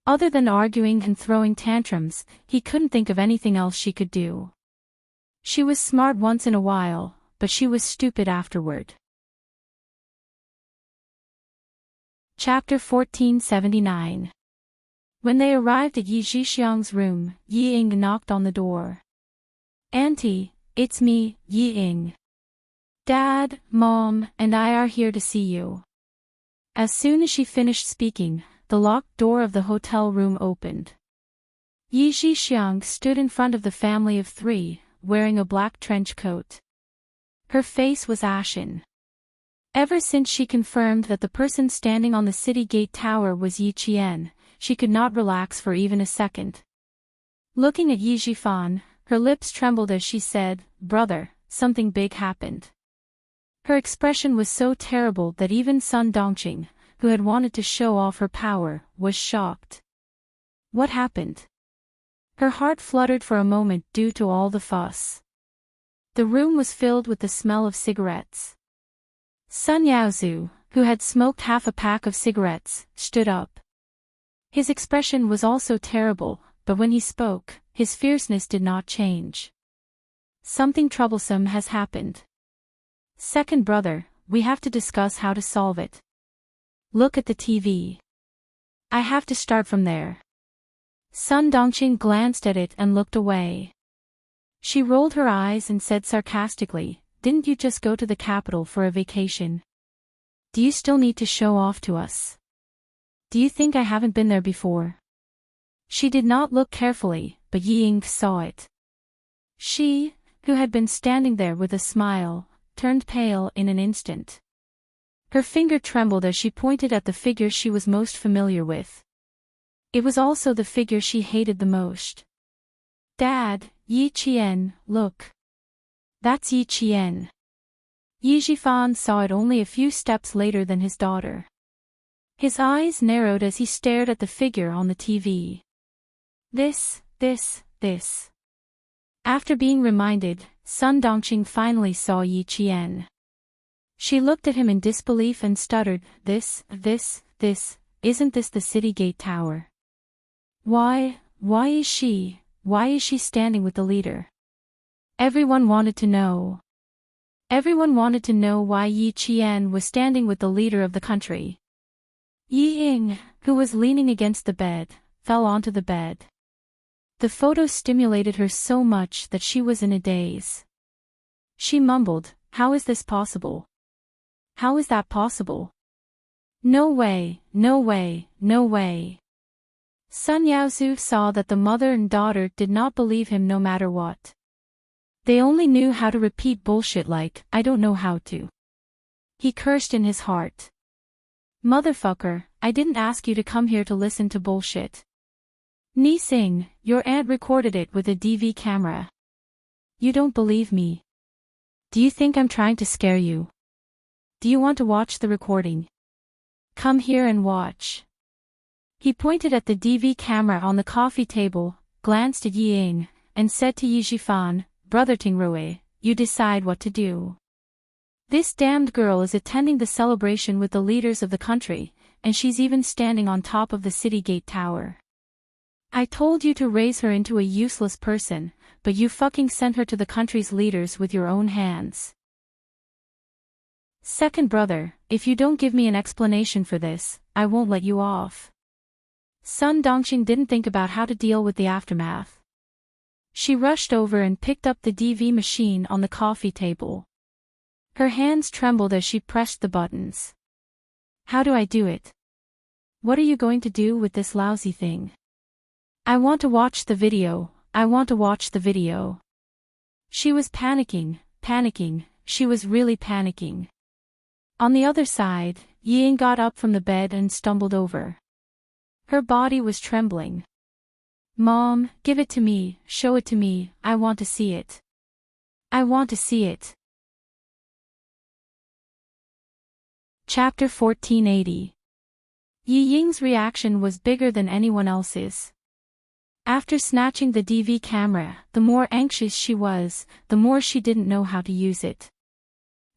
Other than arguing and throwing tantrums, he couldn't think of anything else she could do. She was smart once in a while, but she was stupid afterward. Chapter 1479. When they arrived at Yi Zhixiang's room, Yi Ying knocked on the door. "Auntie, it's me, Yi Ying. Dad, Mom, and I are here to see you." As soon as she finished speaking, the locked door of the hotel room opened. Yi Zhixiang stood in front of the family of three, wearing a black trench coat. Her face was ashen. Ever since she confirmed that the person standing on the city gate tower was Yi Qian, she could not relax for even a second. Looking at Yi Zhifan, her lips trembled as she said, "Brother, something big happened." Her expression was so terrible that even Sun Dongqing, who had wanted to show off her power, was shocked. What happened? Her heart fluttered for a moment due to all the fuss. The room was filled with the smell of cigarettes. Sun Yaozu, who had smoked half a pack of cigarettes, stood up. His expression was also terrible, but when he spoke, his fierceness did not change. "Something troublesome has happened. Second brother, we have to discuss how to solve it. Look at the TV. I have to start from there." Sun Dongqing glanced at it and looked away. She rolled her eyes and said sarcastically, "Didn't you just go to the capital for a vacation? Do you still need to show off to us? Do you think I haven't been there before?" She did not look carefully, but Yi Ying saw it. She, who had been standing there with a smile, turned pale in an instant. Her finger trembled as she pointed at the figure she was most familiar with. It was also the figure she hated the most. "Dad, Yi Qian, look. That's Yi Qian." Yi Zhifan saw it only a few steps later than his daughter. His eyes narrowed as he stared at the figure on the TV. This. After being reminded, Sun Dongqing finally saw Yi Qian. She looked at him in disbelief and stuttered, This, isn't this the city gate tower? Why is she standing with the leader?" Everyone wanted to know. Everyone wanted to know why Yi Qian was standing with the leader of the country. Yi Ying, who was leaning against the bed, fell onto the bed. The photo stimulated her so much that she was in a daze. She mumbled, "How is this possible? How is that possible? No way, no way, no way." Sun Yaozu saw that the mother and daughter did not believe him no matter what. They only knew how to repeat bullshit like, "I don't know how to." He cursed in his heart. "Motherfucker, I didn't ask you to come here to listen to bullshit. Ni Sing, your aunt recorded it with a DV camera. You don't believe me. Do you think I'm trying to scare you? Do you want to watch the recording? Come here and watch." He pointed at the DV camera on the coffee table, glanced at Yi Ying, and said to Yi Zhifan, "Brother Tingrui, you decide what to do. This damned girl is attending the celebration with the leaders of the country, and she's even standing on top of the city gate tower. I told you to raise her into a useless person, but you fucking sent her to the country's leaders with your own hands. Second brother, if you don't give me an explanation for this, I won't let you off." Sun Dongqing didn't think about how to deal with the aftermath. She rushed over and picked up the DV machine on the coffee table. Her hands trembled as she pressed the buttons. "How do I do it? What are you going to do with this lousy thing? I want to watch the video, I want to watch the video." She was panicking, she was really panicking. On the other side, Yi Ying got up from the bed and stumbled over. Her body was trembling. "Mom, give it to me, show it to me, I want to see it. I want to see it." Chapter 1480. Yi Ying's reaction was bigger than anyone else's. After snatching the DV camera, the more anxious she was, the more she didn't know how to use it.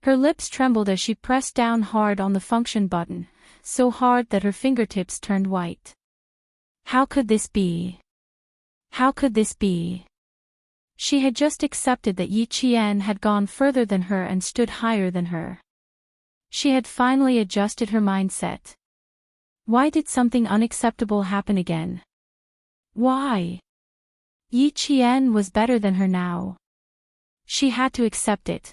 Her lips trembled as she pressed down hard on the function button, so hard that her fingertips turned white. How could this be? How could this be? She had just accepted that Yi Qian had gone further than her and stood higher than her. She had finally adjusted her mindset. Why did something unacceptable happen again? Why? Yi Qian was better than her now. She had to accept it.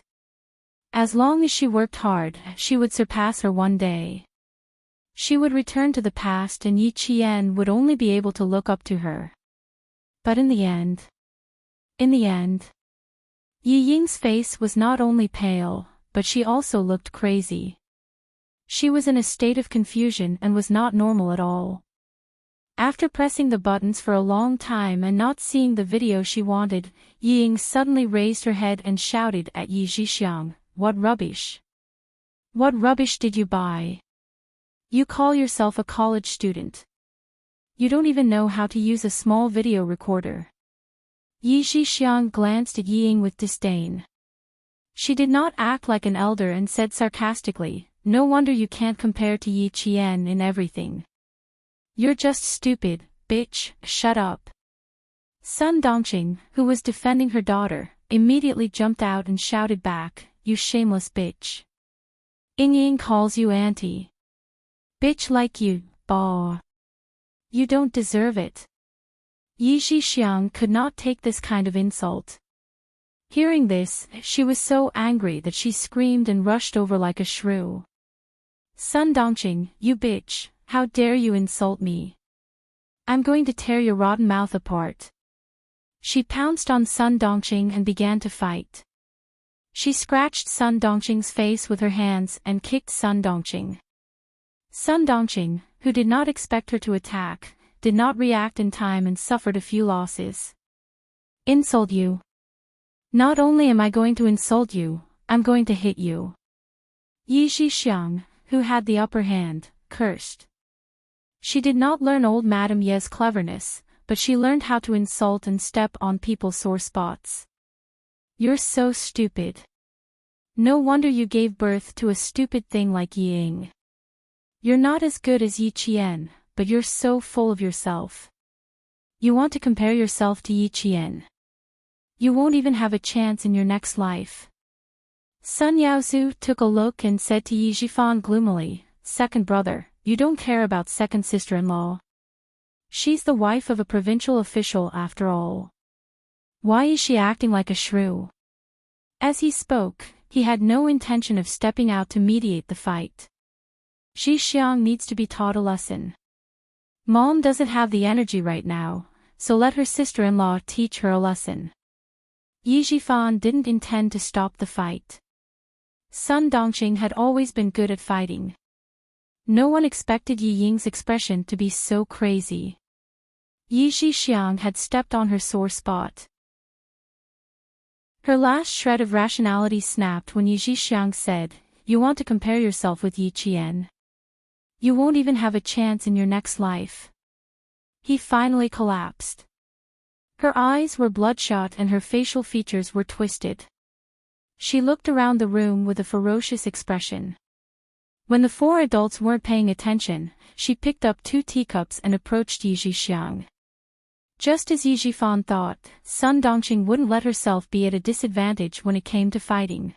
As long as she worked hard, she would surpass her one day. She would return to the past and Yi Qian would only be able to look up to her. But in the end, Yi Ying's face was not only pale, but she also looked crazy. She was in a state of confusion and was not normal at all. After pressing the buttons for a long time and not seeing the video she wanted, Yi Ying suddenly raised her head and shouted at Yi Zhixiang, "What rubbish? What rubbish did you buy? You call yourself a college student. You don't even know how to use a small video recorder." Yi Zhixiang glanced at Yi Ying with disdain. She did not act like an elder and said sarcastically, "No wonder you can't compare to Yi Qian in everything. You're just stupid, bitch, shut up." Sun Dongqing, who was defending her daughter, immediately jumped out and shouted back, "You shameless bitch. Ying Ying calls you auntie. Bitch like you, bah. You don't deserve it." Yi Zhixiang could not take this kind of insult. Hearing this, she was so angry that she screamed and rushed over like a shrew. "Sun Dongqing, you bitch, how dare you insult me? I'm going to tear your rotten mouth apart." She pounced on Sun Dongqing and began to fight. She scratched Sun Dongqing's face with her hands and kicked Sun Dongqing. Sun Dongqing, who did not expect her to attack, did not react in time and suffered a few losses. "Insult you? Not only am I going to insult you, I'm going to hit you." Yi Zhixiang, who had the upper hand, cursed. She did not learn old Madame Ye's cleverness, but she learned how to insult and step on people's sore spots. "You're so stupid. No wonder you gave birth to a stupid thing like Yi Ying. You're not as good as Yi Qian, but you're so full of yourself. You want to compare yourself to Yi Qian. You won't even have a chance in your next life." Sun Yaozu took a look and said to Yi Zhifan gloomily, "Second brother, you don't care about second sister-in-law. She's the wife of a provincial official after all. Why is she acting like a shrew?" As he spoke, he had no intention of stepping out to mediate the fight. Zhixiang needs to be taught a lesson. Mom doesn't have the energy right now, so let her sister-in-law teach her a lesson. Yi Zhifan didn't intend to stop the fight. Sun Dongqing had always been good at fighting. No one expected Yi Ying's expression to be so crazy. Yi Zhixiang had stepped on her sore spot. Her last shred of rationality snapped when Yi Zhixiang said, "You want to compare yourself with Yi Qian? You won't even have a chance in your next life." He finally collapsed. Her eyes were bloodshot and her facial features were twisted. She looked around the room with a ferocious expression. When the four adults weren't paying attention, she picked up 2 teacups and approached Yi Zhixiang. Just as Yi Zhifan thought, Sun Dongqing wouldn't let herself be at a disadvantage when it came to fighting.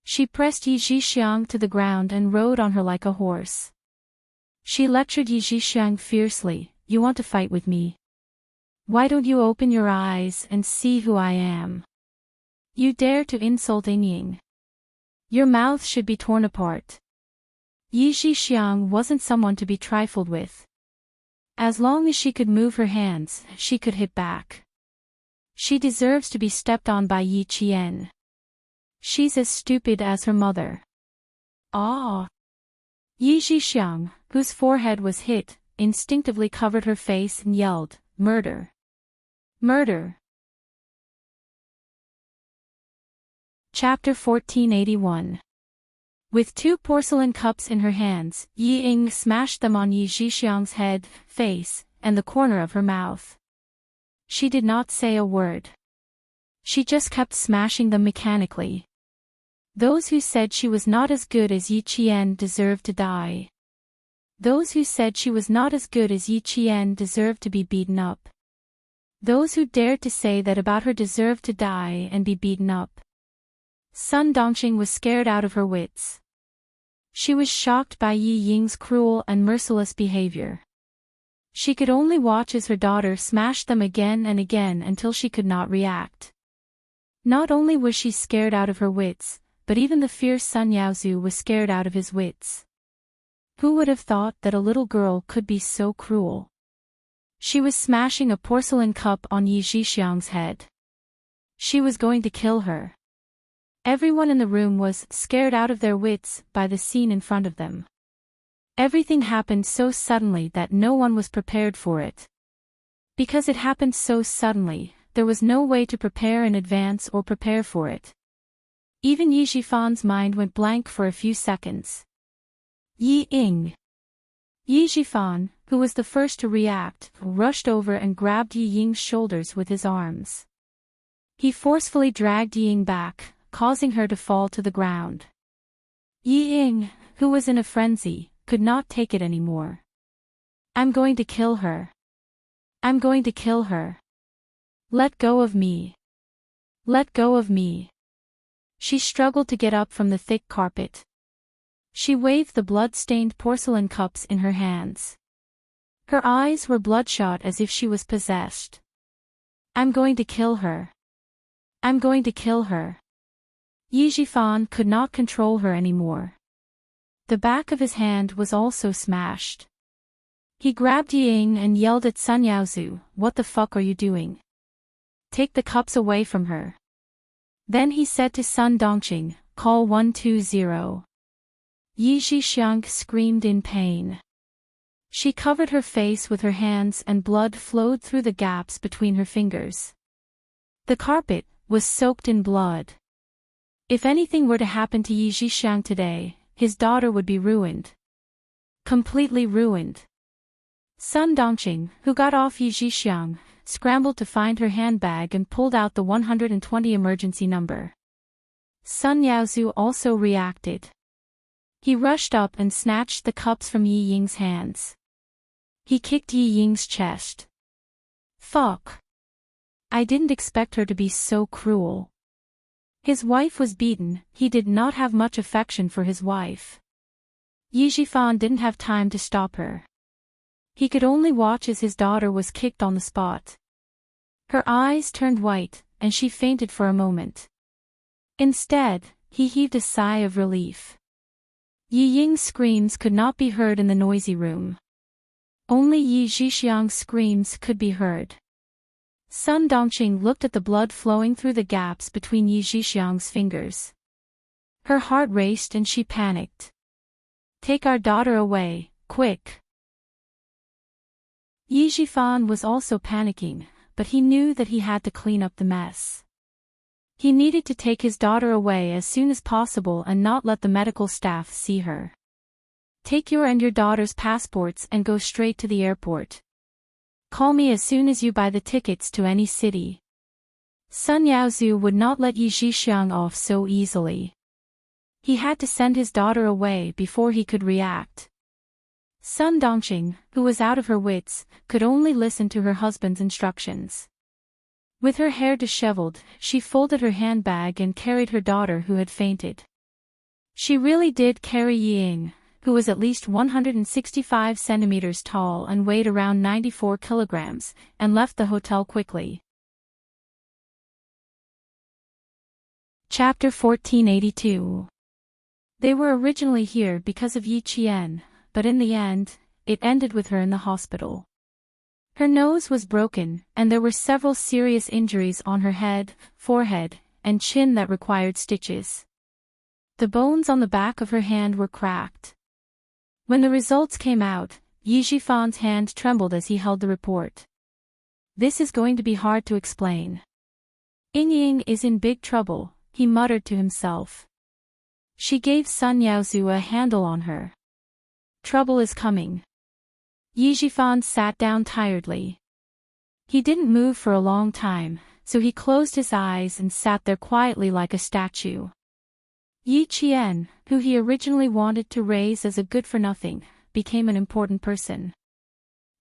She pressed Yi Zhixiang to the ground and rode on her like a horse. She lectured Yi Zhixiang fiercely, "You want to fight with me? Why don't you open your eyes and see who I am? You dare to insult Ying Ying? Your mouth should be torn apart." Yi Zhixiang wasn't someone to be trifled with. As long as she could move her hands, she could hit back. She deserves to be stepped on by Yi Qian. She's as stupid as her mother. Ah! Yi Zhixiang, whose forehead was hit, instinctively covered her face and yelled, "Murder! Murder!" Chapter 1481. With 2 porcelain cups in her hands, Yi Ying smashed them on Yi Zhixiang's head, face, and the corner of her mouth. She did not say a word. She just kept smashing them mechanically. Those who said she was not as good as Yi Qian deserved to die. Those who said she was not as good as Yi Qian deserved to be beaten up. Those who dared to say that about her deserved to die and be beaten up. Sun Dongxing was scared out of her wits. She was shocked by Yi Ying's cruel and merciless behavior. She could only watch as her daughter smashed them again and again until she could not react. Not only was she scared out of her wits, but even the fierce Sun Yaozu was scared out of his wits. Who would have thought that a little girl could be so cruel? She was smashing a porcelain cup on Yi Zhixiang's head. She was going to kill her. Everyone in the room was scared out of their wits by the scene in front of them. Everything happened so suddenly that no one was prepared for it. Because it happened so suddenly, there was no way to prepare in advance or prepare for it. Even Yi Zhifan's mind went blank for a few seconds. Yi Ying. Yi Zhifan, who was the first to react, rushed over and grabbed Yi Ying's shoulders with his arms. He forcefully dragged Yi Ying back, causing her to fall to the ground. Yi Ying, who was in a frenzy, could not take it anymore. I'm going to kill her. I'm going to kill her. Let go of me. Let go of me. She struggled to get up from the thick carpet. She waved the blood-stained porcelain cups in her hands. Her eyes were bloodshot as if she was possessed. I'm going to kill her. I'm going to kill her. Yi Zhifan could not control her anymore. The back of his hand was also smashed. He grabbed Yi Ying and yelled at Sun Yaozu, "What the fuck are you doing? Take the cups away from her." Then he said to Sun Dongxing, "Call 120. Yi Zhixiang screamed in pain. She covered her face with her hands and blood flowed through the gaps between her fingers. The carpet was soaked in blood. If anything were to happen to Yi Zhixiang today, his daughter would be ruined. Completely ruined. Sun Dongxing, who got off Yi Zhixiang, scrambled to find her handbag and pulled out the 120 emergency number. Sun Yaozu also reacted. He rushed up and snatched the cups from Yi Ying's hands. He kicked Yi Ying's chest. Fuck. I didn't expect her to be so cruel. His wife was beaten, he did not have much affection for his wife. Yi Zhifan didn't have time to stop her. He could only watch as his daughter was kicked on the spot. Her eyes turned white, and she fainted for a moment. Instead, he heaved a sigh of relief. Yi Ying's screams could not be heard in the noisy room. Only Yi Zhixiang's screams could be heard. Sun Dongxing looked at the blood flowing through the gaps between Yi Zhixiang's fingers. Her heart raced and she panicked. Take our daughter away, quick. Yi Zhifan was also panicking, but he knew that he had to clean up the mess. He needed to take his daughter away as soon as possible and not let the medical staff see her. Take your and your daughter's passports and go straight to the airport. Call me as soon as you buy the tickets to any city. Sun Yaozu would not let Yi Zhixiang off so easily. He had to send his daughter away before he could react. Sun Dongxing, who was out of her wits, could only listen to her husband's instructions. With her hair disheveled, she folded her handbag and carried her daughter who had fainted. She really did carry Yi Ying, who was at least 165 centimeters tall and weighed around 94 kilograms, and left the hotel quickly. Chapter 1482. They were originally here because of Yi Qian, but in the end, it ended with her in the hospital. Her nose was broken, and there were several serious injuries on her head, forehead, and chin that required stitches. The bones on the back of her hand were cracked. When the results came out, Yi Zhifan's hand trembled as he held the report. This is going to be hard to explain. Ying is in big trouble, he muttered to himself. She gave Sun Yaozu a handle on her. Trouble is coming. Yi Zhifan sat down tiredly. He didn't move for a long time, so he closed his eyes and sat there quietly like a statue. Yi Qian, who he originally wanted to raise as a good-for-nothing, became an important person.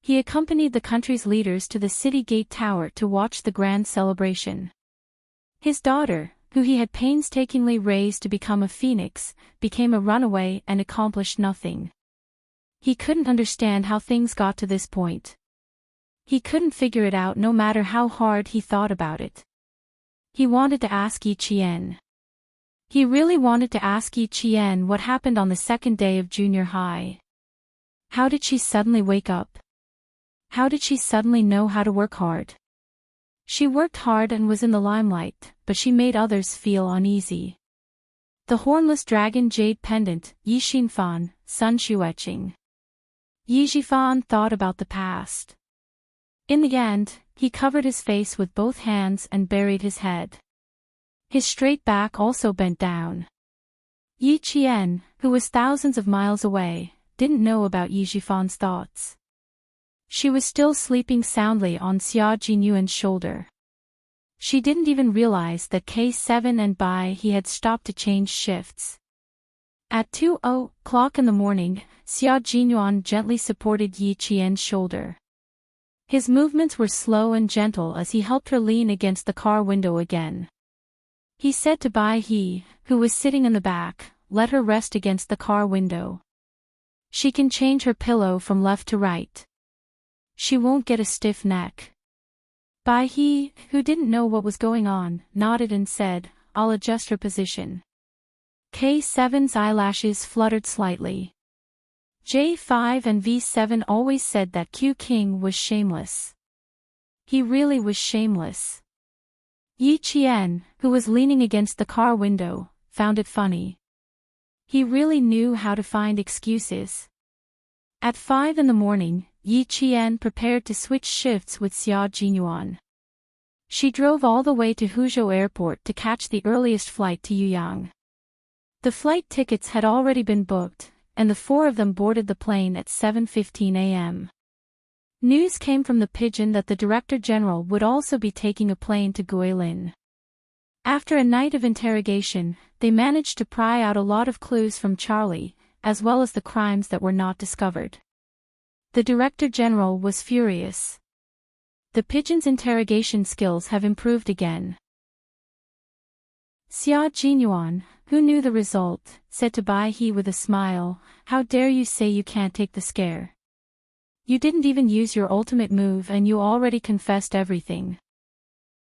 He accompanied the country's leaders to the city gate tower to watch the grand celebration. His daughter, who he had painstakingly raised to become a phoenix, became a runaway and accomplished nothing. He couldn't understand how things got to this point. He couldn't figure it out no matter how hard he thought about it. He wanted to ask Yi Qian. He really wanted to ask Yi Qian what happened on the second day of junior high. How did she suddenly wake up? How did she suddenly know how to work hard? She worked hard and was in the limelight, but she made others feel uneasy. The hornless dragon jade pendant, Yi Xinfan, Sun Xueqing. Yi Xifan thought about the past. In the end, he covered his face with both hands and buried his head. His straight back also bent down. Yi Qian, who was thousands of miles away, didn't know about Yi Xifan's thoughts. She was still sleeping soundly on Xia Jinyuan's shoulder. She didn't even realize that K7 and Bai He had stopped to change shifts. At 2:00 in the morning, Xia Jinyuan gently supported Yi Qian's shoulder. His movements were slow and gentle as he helped her lean against the car window again. He said to Bai He, who was sitting in the back, "Let her rest against the car window. She can change her pillow from left to right. She won't get a stiff neck." Bai He, who didn't know what was going on, nodded and said, "I'll adjust her position." K7's eyelashes fluttered slightly. J5 and V7 always said that Q King was shameless. He really was shameless. Yi Qian, who was leaning against the car window, found it funny. He really knew how to find excuses. At 5 in the morning, Yi Qian prepared to switch shifts with Xia Jinyuan. She drove all the way to Huzhou Airport to catch the earliest flight to Yuyang. The flight tickets had already been booked, and the four of them boarded the plane at 7:15 a.m. News came from the Pigeon that the Director General would also be taking a plane to Guilin. After a night of interrogation, they managed to pry out a lot of clues from Charlie, as well as the crimes that were not discovered. The Director General was furious. The Pigeon's interrogation skills have improved again. Xia Jinyuan, who knew the result, said to Bai He with a smile, "How dare you say you can't take the scare? You didn't even use your ultimate move and you already confessed everything."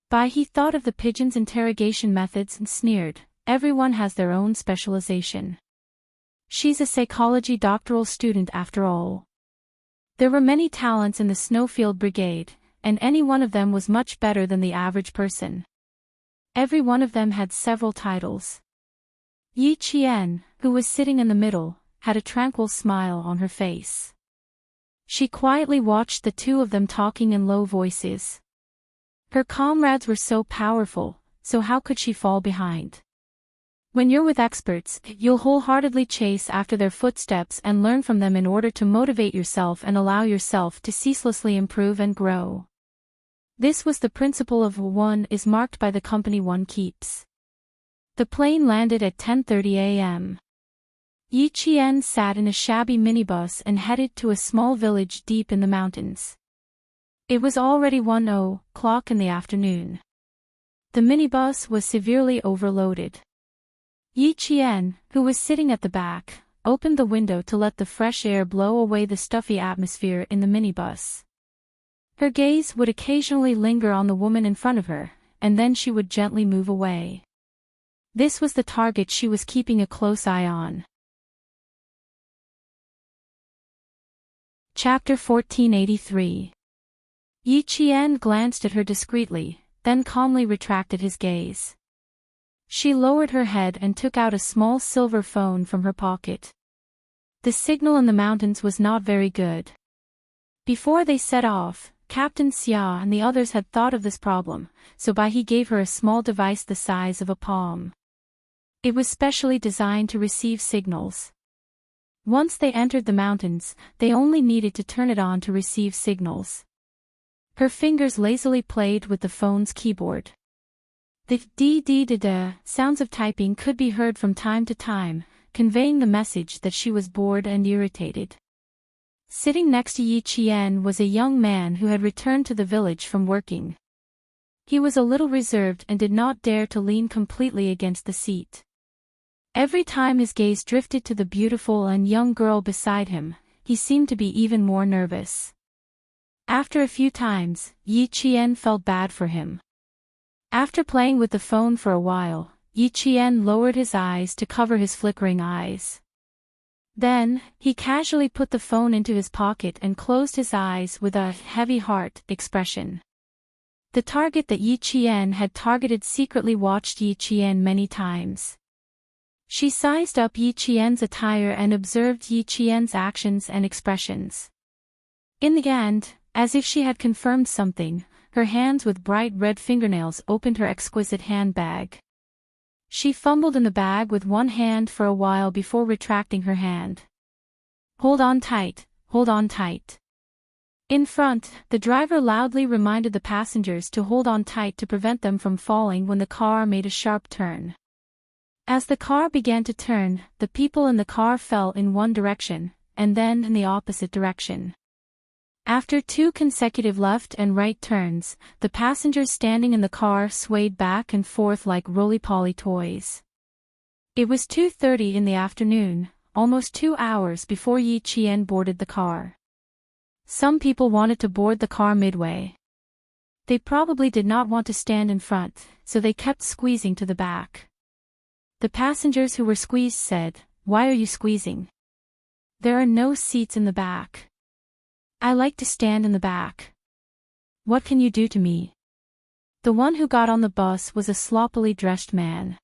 Bai He thought of the Pigeon's interrogation methods and sneered, "Everyone has their own specialization. She's a psychology doctoral student after all." There were many talents in the Snowfield Brigade, and any one of them was much better than the average person. Every one of them had several titles. Yi Qian, who was sitting in the middle, had a tranquil smile on her face. She quietly watched the two of them talking in low voices. Her comrades were so powerful, so how could she fall behind? When you're with experts, you'll wholeheartedly chase after their footsteps and learn from them in order to motivate yourself and allow yourself to ceaselessly improve and grow. This was the principle of one is marked by the company one keeps. The plane landed at 10:30 a.m. Yi Qian sat in a shabby minibus and headed to a small village deep in the mountains. It was already 1:00 in the afternoon. The minibus was severely overloaded. Yi Qian, who was sitting at the back, opened the window to let the fresh air blow away the stuffy atmosphere in the minibus. Her gaze would occasionally linger on the woman in front of her, and then she would gently move away. This was the target she was keeping a close eye on. Chapter 1483. Yi Qian glanced at her discreetly, then calmly retracted his gaze. She lowered her head and took out a small silver phone from her pocket. The signal in the mountains was not very good. Before they set off, Captain Xia and the others had thought of this problem, so Bai He gave her a small device the size of a palm. It was specially designed to receive signals. Once they entered the mountains, they only needed to turn it on to receive signals. Her fingers lazily played with the phone's keyboard. The d-d-d-d sounds of typing could be heard from time to time, conveying the message that she was bored and irritated. Sitting next to Yi Qian was a young man who had returned to the village from working. He was a little reserved and did not dare to lean completely against the seat. Every time his gaze drifted to the beautiful and young girl beside him, he seemed to be even more nervous. After a few times, Yi Qian felt bad for him. After playing with the phone for a while, Yi Qian lowered his eyes to cover his flickering eyes. Then, he casually put the phone into his pocket and closed his eyes with a heavy heart expression. The target that Yi Qian had targeted secretly watched Yi Qian many times. She sized up Yi Qian's attire and observed Yi Qian's actions and expressions. In the end, as if she had confirmed something, her hands with bright red fingernails opened her exquisite handbag. She fumbled in the bag with one hand for a while before retracting her hand. "Hold on tight, hold on tight." In front, the driver loudly reminded the passengers to hold on tight to prevent them from falling when the car made a sharp turn. As the car began to turn, the people in the car fell in one direction, and then in the opposite direction. After 2 consecutive left and right turns, the passengers standing in the car swayed back and forth like roly-poly toys. It was 2:30 in the afternoon, almost 2 hours before Yi Qian boarded the car. Some people wanted to board the car midway. They probably did not want to stand in front, so they kept squeezing to the back. The passengers who were squeezed said, "Why are you squeezing? There are no seats in the back. I like to stand in the back. What can you do to me?" The one who got on the bus was a sloppily dressed man.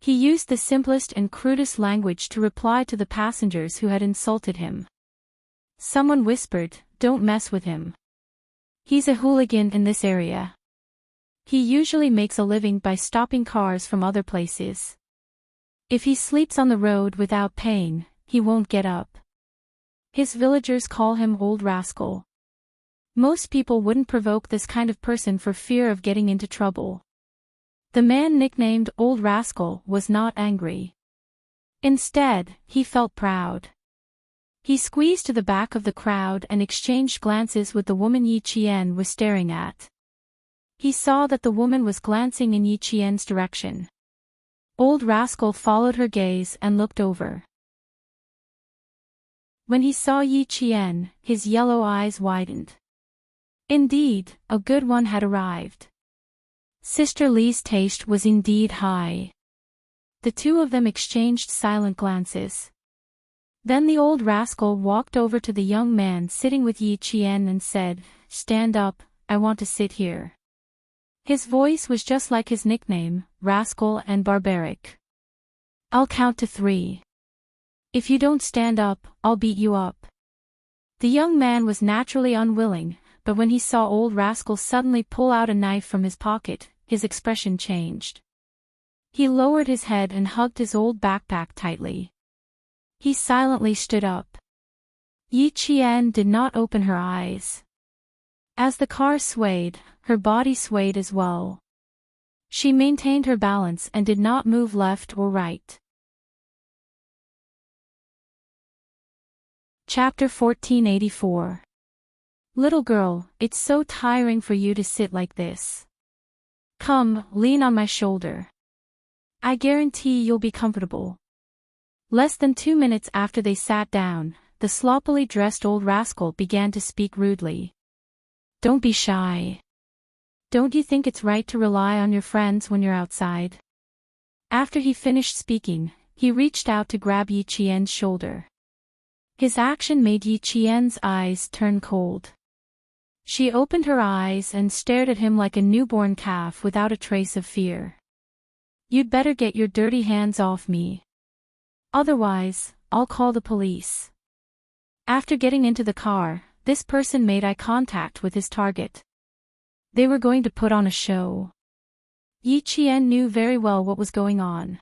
He used the simplest and crudest language to reply to the passengers who had insulted him. Someone whispered, "Don't mess with him. He's a hooligan in this area. He usually makes a living by stopping cars from other places. If he sleeps on the road without paying, he won't get up. His villagers call him Old Rascal." Most people wouldn't provoke this kind of person for fear of getting into trouble. The man nicknamed Old Rascal was not angry. Instead, he felt proud. He squeezed to the back of the crowd and exchanged glances with the woman Yi Qian was staring at. He saw that the woman was glancing in Yi Qian's direction. Old Rascal followed her gaze and looked over. When he saw Yi Qian, his yellow eyes widened. Indeed, a good one had arrived. Sister Li's taste was indeed high. The two of them exchanged silent glances. Then the old rascal walked over to the young man sitting with Yi Qian and said, "Stand up, I want to sit here." His voice was just like his nickname, rascal and barbaric. "I'll count to 3. If you don't stand up, I'll beat you up." The young man was naturally unwilling, but when he saw Old Rascal suddenly pull out a knife from his pocket, his expression changed. He lowered his head and hugged his old backpack tightly. He silently stood up. Yi Qian did not open her eyes. As the car swayed, her body swayed as well. She maintained her balance and did not move left or right. Chapter 1484. Little girl, it's so tiring for you to sit like this. Come, lean on my shoulder. I guarantee you'll be comfortable. Less than 2 minutes after they sat down, the sloppily dressed old rascal began to speak rudely. Don't be shy. Don't you think it's right to rely on your friends when you're outside? After he finished speaking, he reached out to grab Yi Qian's shoulder. His action made Yi Qian's eyes turn cold. She opened her eyes and stared at him like a newborn calf without a trace of fear. You'd better get your dirty hands off me. Otherwise, I'll call the police. After getting into the car, this person made eye contact with his target. They were going to put on a show. Yi Qian knew very well what was going on.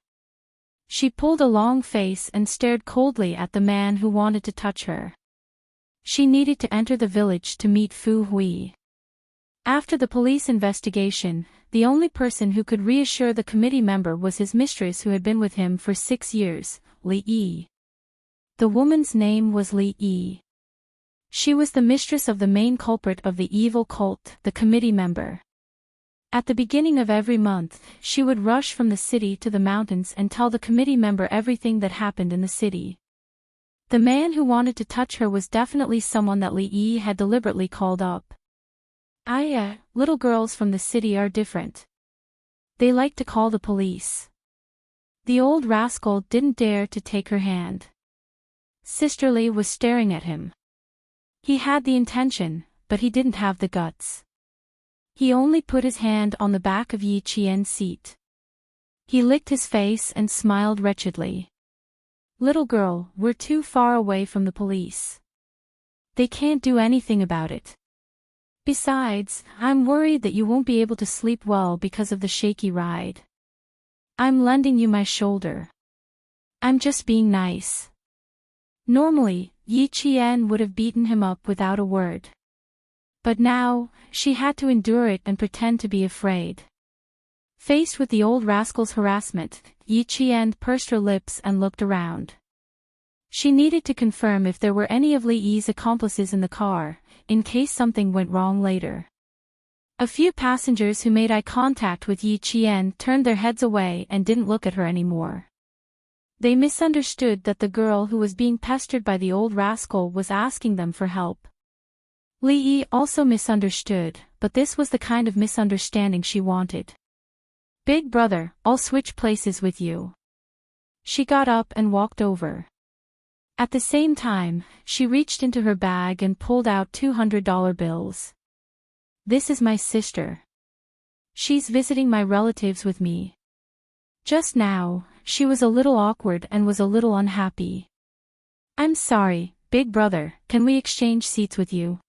She pulled a long face and stared coldly at the man who wanted to touch her. She needed to enter the village to meet Fu Hui. After the police investigation, the only person who could reassure the committee member was his mistress who had been with him for 6 years, Li Yi. The woman's name was Li Yi. She was the mistress of the main culprit of the evil cult, the committee member. At the beginning of every month, she would rush from the city to the mountains and tell the committee member everything that happened in the city. The man who wanted to touch her was definitely someone that Li Yi had deliberately called up. Little girls from the city are different. They like to call the police. The old rascal didn't dare to take her hand. Sister Li was staring at him. He had the intention, but he didn't have the guts. He only put his hand on the back of Yi Qian's seat. He licked his face and smiled wretchedly. Little girl, we're too far away from the police. They can't do anything about it. Besides, I'm worried that you won't be able to sleep well because of the shaky ride. I'm lending you my shoulder. I'm just being nice. Normally, Yi Qian would have beaten him up without a word. But now, she had to endure it and pretend to be afraid. Faced with the old rascal's harassment, Yi Qian pursed her lips and looked around. She needed to confirm if there were any of Li Yi's accomplices in the car, in case something went wrong later. A few passengers who made eye contact with Yi Qian turned their heads away and didn't look at her anymore. They misunderstood that the girl who was being pestered by the old rascal was asking them for help. Li Yi also misunderstood, but this was the kind of misunderstanding she wanted. Big brother, I'll switch places with you. She got up and walked over. At the same time, she reached into her bag and pulled out $200 bills. This is my sister. She's visiting my relatives with me. Just now, she was a little awkward and was a little unhappy. I'm sorry, big brother, can we exchange seats with you?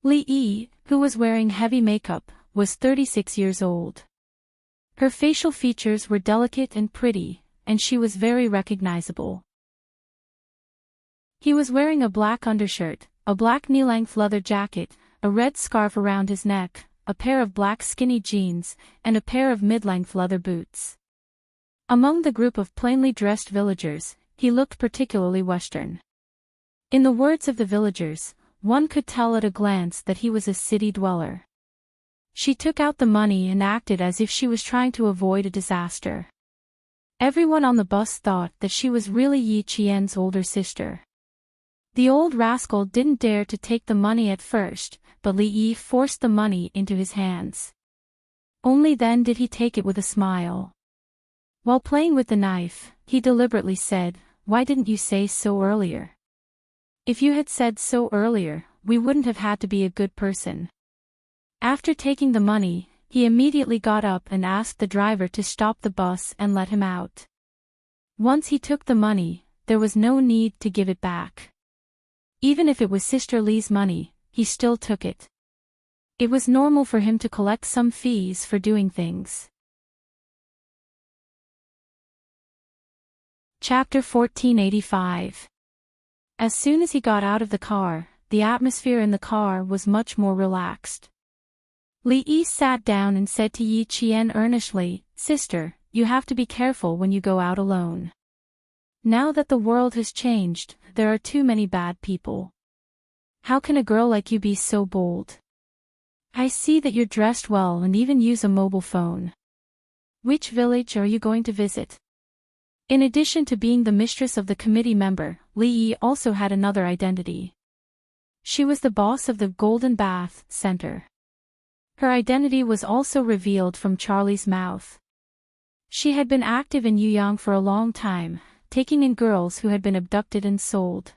Li Yi, who was wearing heavy makeup, was 36 years old. Her facial features were delicate and pretty, and she was very recognizable. He was wearing a black undershirt, a black knee-length leather jacket, a red scarf around his neck, a pair of black skinny jeans, and a pair of mid-length leather boots. Among the group of plainly dressed villagers, he looked particularly Western. In the words of the villagers, one could tell at a glance that he was a city dweller. She took out the money and acted as if she was trying to avoid a disaster. Everyone on the bus thought that she was really Yi Qian's older sister. The old rascal didn't dare to take the money at first, but Li Yi forced the money into his hands. Only then did he take it with a smile. While playing with the knife, he deliberately said, "Why didn't you say so earlier? If you had said so earlier, we wouldn't have had to be a good person." After taking the money, he immediately got up and asked the driver to stop the bus and let him out. Once he took the money, there was no need to give it back. Even if it was Sister Li's money, he still took it. It was normal for him to collect some fees for doing things. Chapter 1485. As soon as he got out of the car, the atmosphere in the car was much more relaxed. Li Yi sat down and said to Yi Qian earnestly, "Sister, you have to be careful when you go out alone. Now that the world has changed, there are too many bad people. How can a girl like you be so bold? I see that you're dressed well and even use a mobile phone. Which village are you going to visit?" In addition to being the mistress of the committee member, Li Yi also had another identity. She was the boss of the Golden Bath Center. Her identity was also revealed from Charlie's mouth. She had been active in Yuyang for a long time, taking in girls who had been abducted and sold.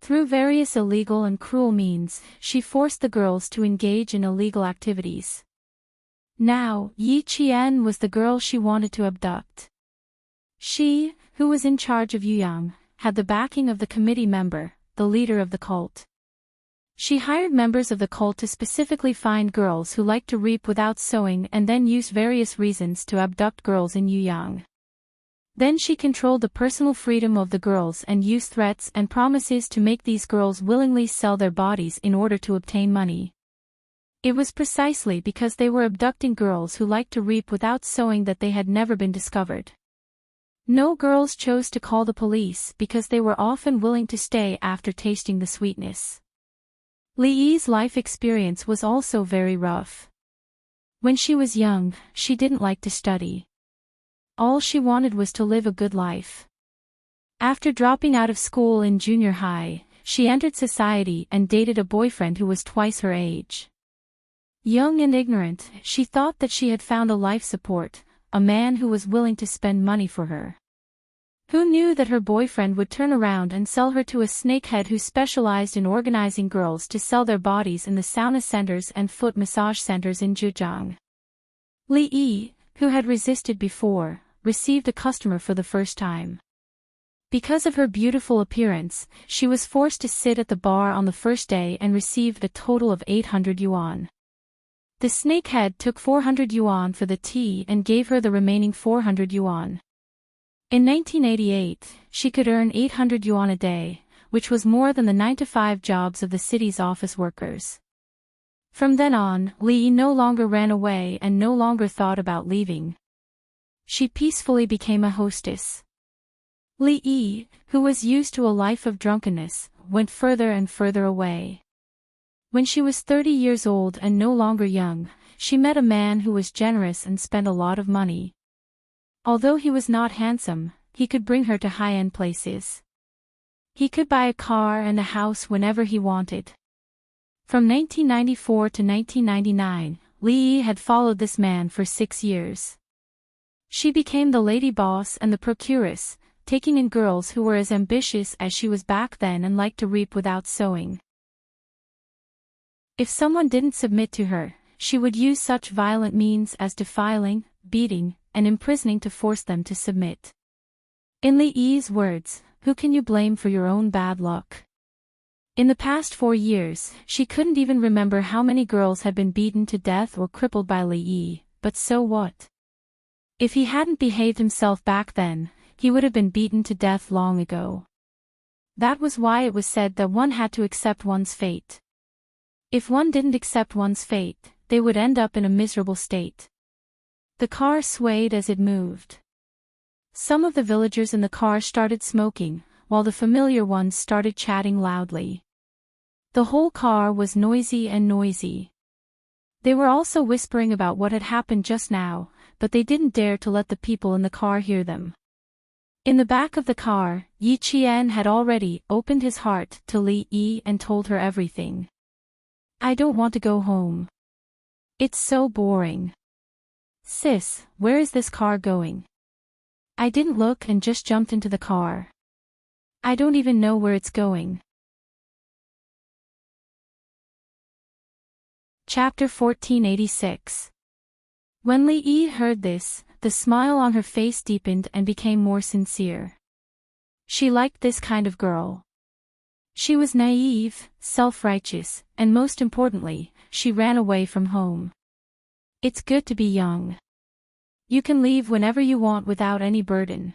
Through various illegal and cruel means, she forced the girls to engage in illegal activities. Now, Yi Qian was the girl she wanted to abduct. She, who was in charge of Yuyang, had the backing of the committee member, the leader of the cult. She hired members of the cult to specifically find girls who liked to reap without sowing and then used various reasons to abduct girls in Yuyang. Then she controlled the personal freedom of the girls and used threats and promises to make these girls willingly sell their bodies in order to obtain money. It was precisely because they were abducting girls who liked to reap without sowing that they had never been discovered. No girls chose to call the police because they were often willing to stay after tasting the sweetness. Li Yi's life experience was also very rough. When she was young, she didn't like to study. All she wanted was to live a good life. After dropping out of school in junior high, she entered society and dated a boyfriend who was twice her age. Young and ignorant, she thought that she had found a life support, a man who was willing to spend money for her. Who knew that her boyfriend would turn around and sell her to a snakehead who specialized in organizing girls to sell their bodies in the sauna centers and foot massage centers in Zhejiang. Li Yi, who had resisted before, received a customer for the first time. Because of her beautiful appearance, she was forced to sit at the bar on the first day and received a total of 800 yuan. The snakehead took 400 yuan for the tea and gave her the remaining 400 yuan. In 1988, she could earn 800 yuan a day, which was more than the 9-to-5 jobs of the city's office workers. From then on, Li Yi no longer ran away and no longer thought about leaving. She peacefully became a hostess. Li Yi, who was used to a life of drunkenness, went further and further away. When she was 30 years old and no longer young, she met a man who was generous and spent a lot of money. Although he was not handsome, he could bring her to high-end places. He could buy a car and a house whenever he wanted. From 1994 to 1999, Li Yi had followed this man for 6 years. She became the lady boss and the procuress, taking in girls who were as ambitious as she was back then and liked to reap without sowing. If someone didn't submit to her, she would use such violent means as defiling, beating, and imprisoning to force them to submit. In Li Yi's words, "Who can you blame for your own bad luck?" In the past 4 years, she couldn't even remember how many girls had been beaten to death or crippled by Li Yi, but so what? If he hadn't behaved himself back then, he would have been beaten to death long ago. That was why it was said that one had to accept one's fate. If one didn't accept one's fate, they would end up in a miserable state. The car swayed as it moved. Some of the villagers in the car started smoking, while the familiar ones started chatting loudly. The whole car was noisy and noisy. They were also whispering about what had happened just now, but they didn't dare to let the people in the car hear them. In the back of the car, Yi Qian had already opened his heart to Li Yi and told her everything. "I don't want to go home. It's so boring. Sis, where is this car going? I didn't look and just jumped into the car. I don't even know where it's going." Chapter 1486. When Li Yi heard this, the smile on her face deepened and became more sincere. She liked this kind of girl. She was naive, self-righteous, and most importantly, she ran away from home. It's good to be young. You can leave whenever you want without any burden.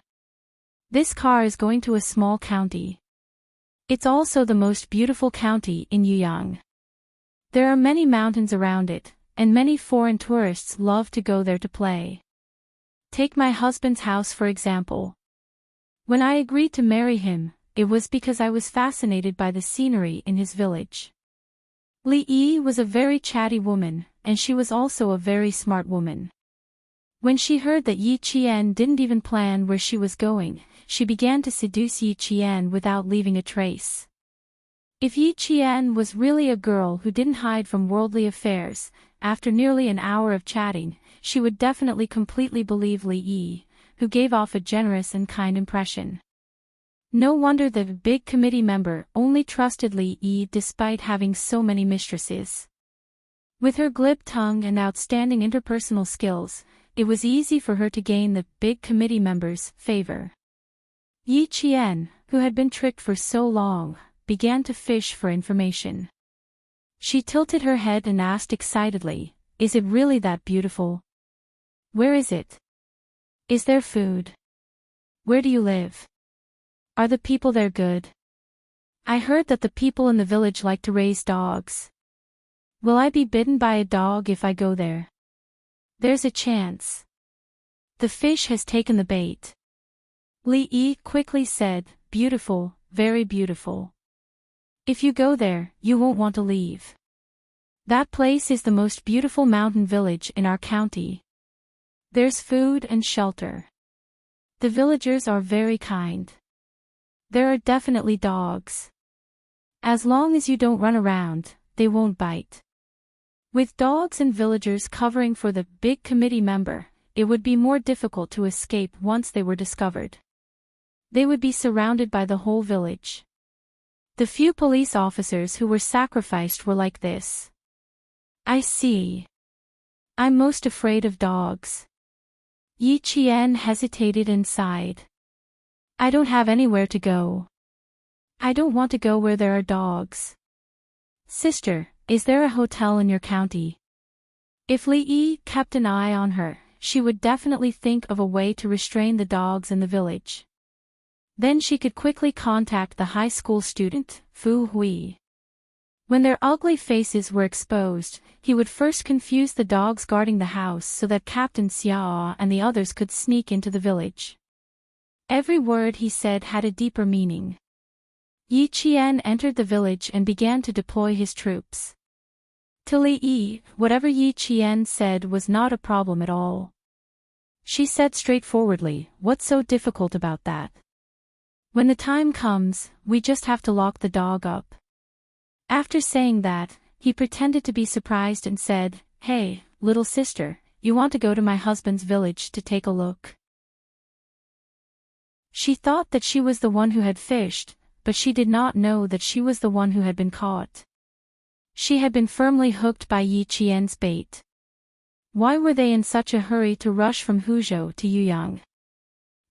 This car is going to a small county. It's also the most beautiful county in Yuyang. There are many mountains around it, and many foreign tourists love to go there to play. Take my husband's house for example. When I agreed to marry him, it was because I was fascinated by the scenery in his village. Li Yi was a very chatty woman, and she was also a very smart woman. When she heard that Yi Qian didn't even plan where she was going, she began to seduce Yi Qian without leaving a trace. If Yi Qian was really a girl who didn't hide from worldly affairs, after nearly an hour of chatting, she would definitely completely believe Li Yi, who gave off a generous and kind impression. No wonder the big committee member only trusted Li Yi despite having so many mistresses. With her glib tongue and outstanding interpersonal skills, it was easy for her to gain the big committee member's favor. Yi Qian, who had been tricked for so long, began to fish for information. She tilted her head and asked excitedly, "Is it really that beautiful? Where is it? Is there food? Where do you live? Are the people there good? I heard that the people in the village like to raise dogs. Will I be bitten by a dog if I go there? There's a chance. The fish has taken the bait." Li Yi quickly said, "Beautiful, very beautiful. If you go there, you won't want to leave. That place is the most beautiful mountain village in our county. There's food and shelter. The villagers are very kind. There are definitely dogs. As long as you don't run around, they won't bite. With dogs and villagers covering for the big committee member, it would be more difficult to escape once they were discovered. They would be surrounded by the whole village. The few police officers who were sacrificed were like this. I see. I'm most afraid of dogs. Yi Qian hesitated and sighed. I don't have anywhere to go. I don't want to go where there are dogs. Sister, is there a hotel in your county? If Li Yi kept an eye on her, she would definitely think of a way to restrain the dogs in the village. Then she could quickly contact the high school student, Fu Hui. When their ugly faces were exposed, he would first confuse the dogs guarding the house so that Captain Xiao and the others could sneak into the village. Every word he said had a deeper meaning. Yi Qian entered the village and began to deploy his troops. To Li Yi, whatever Yi Qian said was not a problem at all. She said straightforwardly, what's so difficult about that? When the time comes, we just have to lock the dog up. After saying that, he pretended to be surprised and said, Hey, little sister, you want to go to my husband's village to take a look? She thought that she was the one who had fished, but she did not know that she was the one who had been caught. She had been firmly hooked by Yi Qian's bait. Why were they in such a hurry to rush from Huzhou to Yuyang?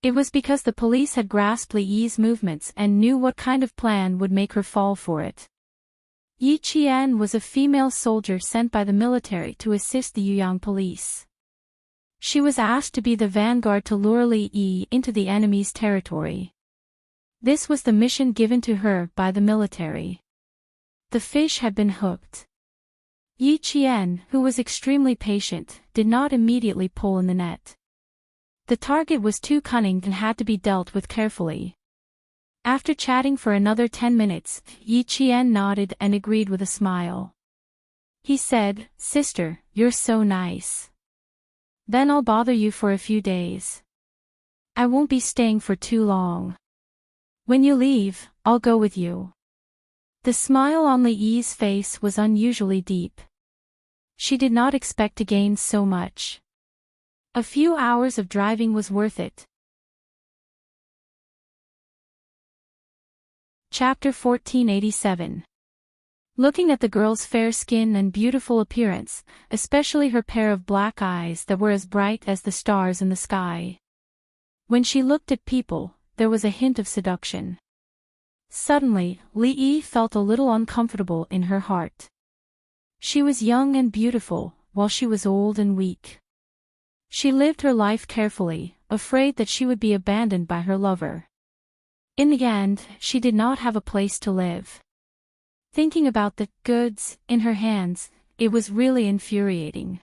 It was because the police had grasped Li Yi's movements and knew what kind of plan would make her fall for it. Yi Qian was a female soldier sent by the military to assist the Yuyang police. She was asked to be the vanguard to lure Li Yi into the enemy's territory. This was the mission given to her by the military. The fish had been hooked. Yi Qian, who was extremely patient, did not immediately pull in the net. The target was too cunning and had to be dealt with carefully. After chatting for another 10 minutes, Yi Qian nodded and agreed with a smile. He said, Sister, you're so nice. Then I'll bother you for a few days. I won't be staying for too long. When you leave, I'll go with you. The smile on Li Yi's face was unusually deep. She did not expect to gain so much. A few hours of driving was worth it. Chapter 1487. Looking at the girl's fair skin and beautiful appearance, especially her pair of black eyes that were as bright as the stars in the sky. When she looked at people, there was a hint of seduction. Suddenly, Li Yi felt a little uncomfortable in her heart. She was young and beautiful, while she was old and weak. She lived her life carefully, afraid that she would be abandoned by her lover. In the end, she did not have a place to live. Thinking about the goods in her hands, it was really infuriating.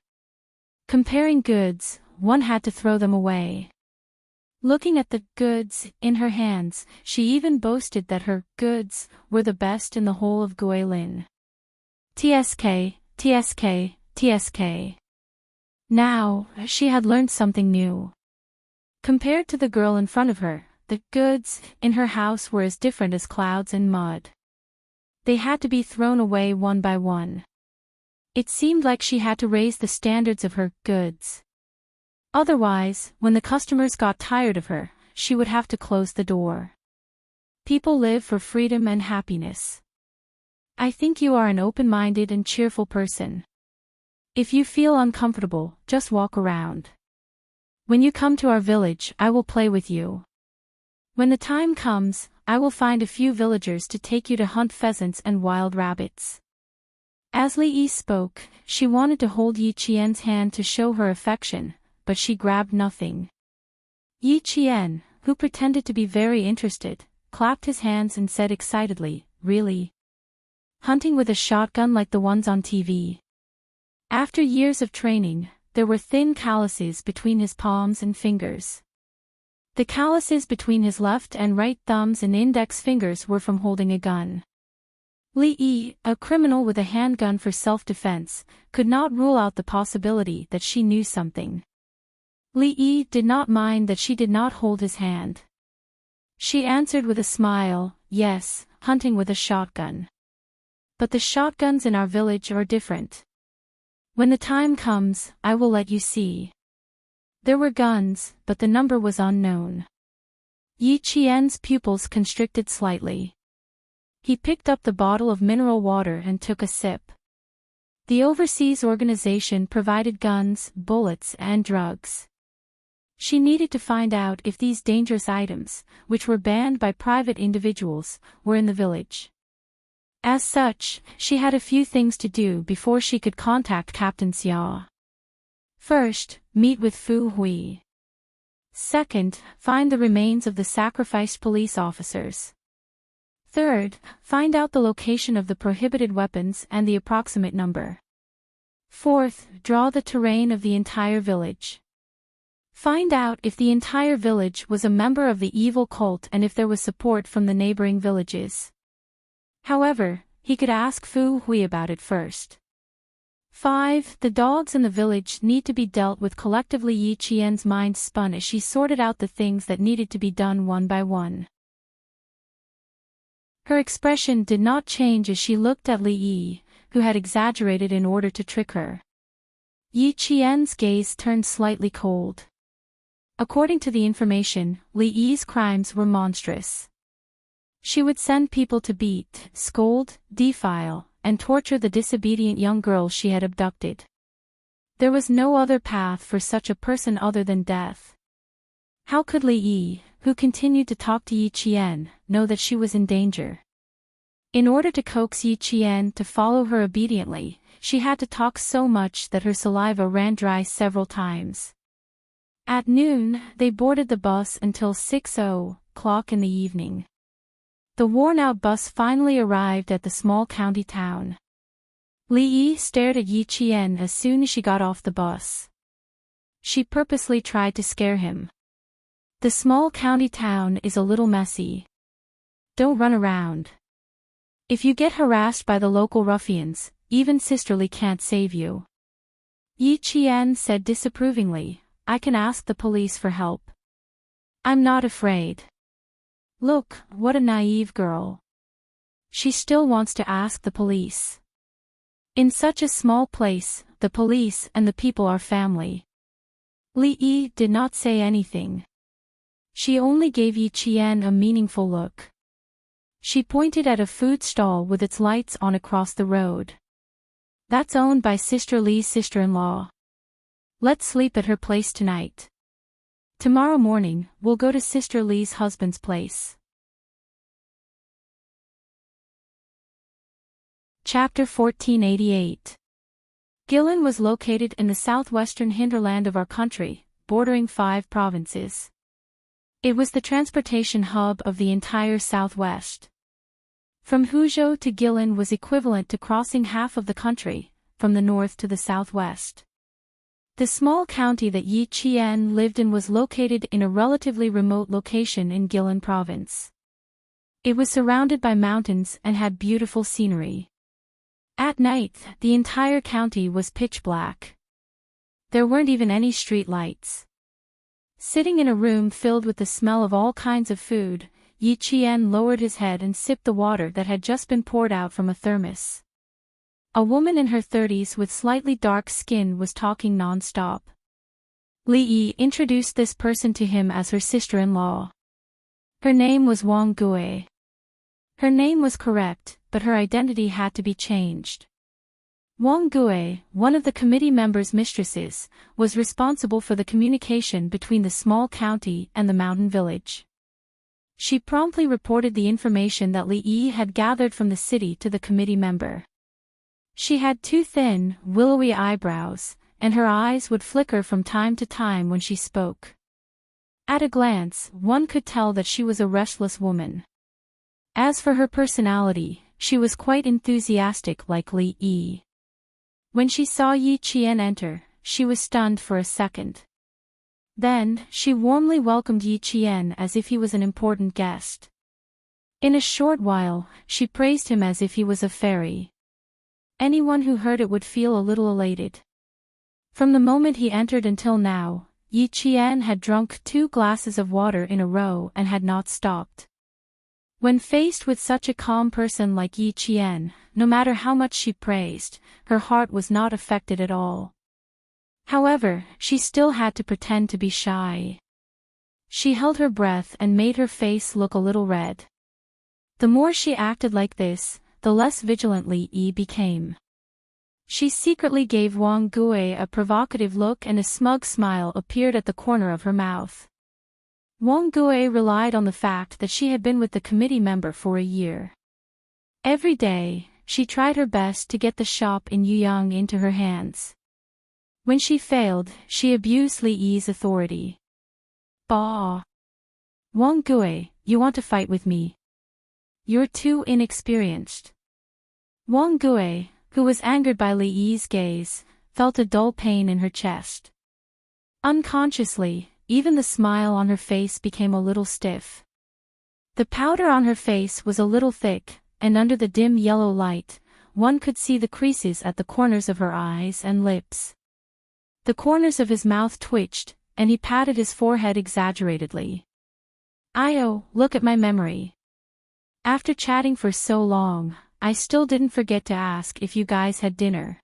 Comparing goods, one had to throw them away. Looking at the goods in her hands, she even boasted that her goods were the best in the whole of Guilin. TSK, TSK, TSK. Now, she had learned something new. Compared to the girl in front of her, the goods in her house were as different as clouds and mud. They had to be thrown away one by one. It seemed like she had to raise the standards of her goods. Otherwise, when the customers got tired of her, she would have to close the door. People live for freedom and happiness. I think you are an open-minded and cheerful person. If you feel uncomfortable, just walk around. When you come to our village, I will play with you. When the time comes, I will find a few villagers to take you to hunt pheasants and wild rabbits. As Li Yi spoke, she wanted to hold Yi Qian's hand to show her affection, but she grabbed nothing. Yi Qian, who pretended to be very interested, clapped his hands and said excitedly, Really? Hunting with a shotgun like the ones on TV? After years of training, there were thin calluses between his palms and fingers. The calluses between his left and right thumbs and index fingers were from holding a gun. Li Yi, a criminal with a handgun for self-defense, could not rule out the possibility that she knew something. Li Yi did not mind that she did not hold his hand. She answered with a smile, "Yes, hunting with a shotgun. But the shotguns in our village are different. When the time comes, I will let you see." There were guns, but the number was unknown. Yi Qian's pupils constricted slightly. He picked up the bottle of mineral water and took a sip. The overseas organization provided guns, bullets, and drugs. She needed to find out if these dangerous items, which were banned by private individuals, were in the village. As such, she had a few things to do before she could contact Captain Xia. First, meet with Fu Hui. Second, find the remains of the sacrificed police officers. Third, find out the location of the prohibited weapons and the approximate number. Fourth, draw the terrain of the entire village. Find out if the entire village was a member of the evil cult and if there was support from the neighboring villages. However, he could ask Fu Hui about it first. 5. The dogs in the village need to be dealt with collectively. Yi Qian's mind spun as she sorted out the things that needed to be done one by one. Her expression did not change as she looked at Li Yi, who had exaggerated in order to trick her. Yi Qian's gaze turned slightly cold. According to the information, Li Yi's crimes were monstrous. She would send people to beat, scold, defile, and torture the disobedient young girls she had abducted. There was no other path for such a person other than death. How could Li Yi, who continued to talk to Yi Qian, know that she was in danger? In order to coax Yi Qian to follow her obediently, she had to talk so much that her saliva ran dry several times. At noon, they boarded the bus until 6:00 in the evening. The worn-out bus finally arrived at the small county town. Li Yi stared at Yi Qian as soon as she got off the bus. She purposely tried to scare him. "The small county town is a little messy. Don't run around. If you get harassed by the local ruffians, even Sister Li can't save you." Yi Qian said disapprovingly, "I can ask the police for help. I'm not afraid." Look, what a naive girl. She still wants to ask the police. In such a small place, the police and the people are family. Li Yi did not say anything. She only gave Yi Qian a meaningful look. She pointed at a food stall with its lights on across the road. "That's owned by Sister Li's sister-in-law. Let's sleep at her place tonight. Tomorrow morning, we'll go to Sister Li's husband's place." Chapter 1488. Guilin was located in the southwestern hinterland of our country, bordering 5 provinces. It was the transportation hub of the entire southwest. From Huzhou to Guilin was equivalent to crossing half of the country, from the north to the southwest. The small county that Yi Qian lived in was located in a relatively remote location in Guilin province. It was surrounded by mountains and had beautiful scenery. At night, the entire county was pitch black. There weren't even any street lights. Sitting in a room filled with the smell of all kinds of food, Yi Qian lowered his head and sipped the water that had just been poured out from a thermos. A woman in her 30s with slightly dark skin was talking non-stop. Li Yi introduced this person to him as her sister-in-law. Her name was Wang Gui. Her name was correct, but her identity had to be changed. Wang Gui, one of the committee members' mistresses, was responsible for the communication between the small county and the mountain village. She promptly reported the information that Li Yi had gathered from the city to the committee member. She had 2 thin, willowy eyebrows, and her eyes would flicker from time to time when she spoke. At a glance, one could tell that she was a restless woman. As for her personality, she was quite enthusiastic like Li Yi. When she saw Yi Qian enter, she was stunned for a second. Then, she warmly welcomed Yi Qian as if he was an important guest. In a short while, she praised him as if he was a fairy. Anyone who heard it would feel a little elated. From the moment he entered until now, Yi Qian had drunk 2 glasses of water in a row and had not stopped. When faced with such a calm person like Yi Qian, no matter how much she praised, her heart was not affected at all. However, she still had to pretend to be shy. She held her breath and made her face look a little red. The more she acted like this, the less vigilantly Yi became. She secretly gave Wang Gui a provocative look and a smug smile appeared at the corner of her mouth. Wang Gui relied on the fact that she had been with the committee member for a year. Every day, she tried her best to get the shop in Yuyang into her hands. When she failed, she abused Li Yi's authority. Bah! Wang Gui, you want to fight with me? You're too inexperienced. Wang Gui, who was angered by Li Yi's gaze, felt a dull pain in her chest. Unconsciously, even the smile on her face became a little stiff. The powder on her face was a little thick, and under the dim yellow light, one could see the creases at the corners of her eyes and lips. The corners of his mouth twitched, and he patted his forehead exaggeratedly. "Io, look at my memory. After chatting for so long, I still didn't forget to ask if you guys had dinner.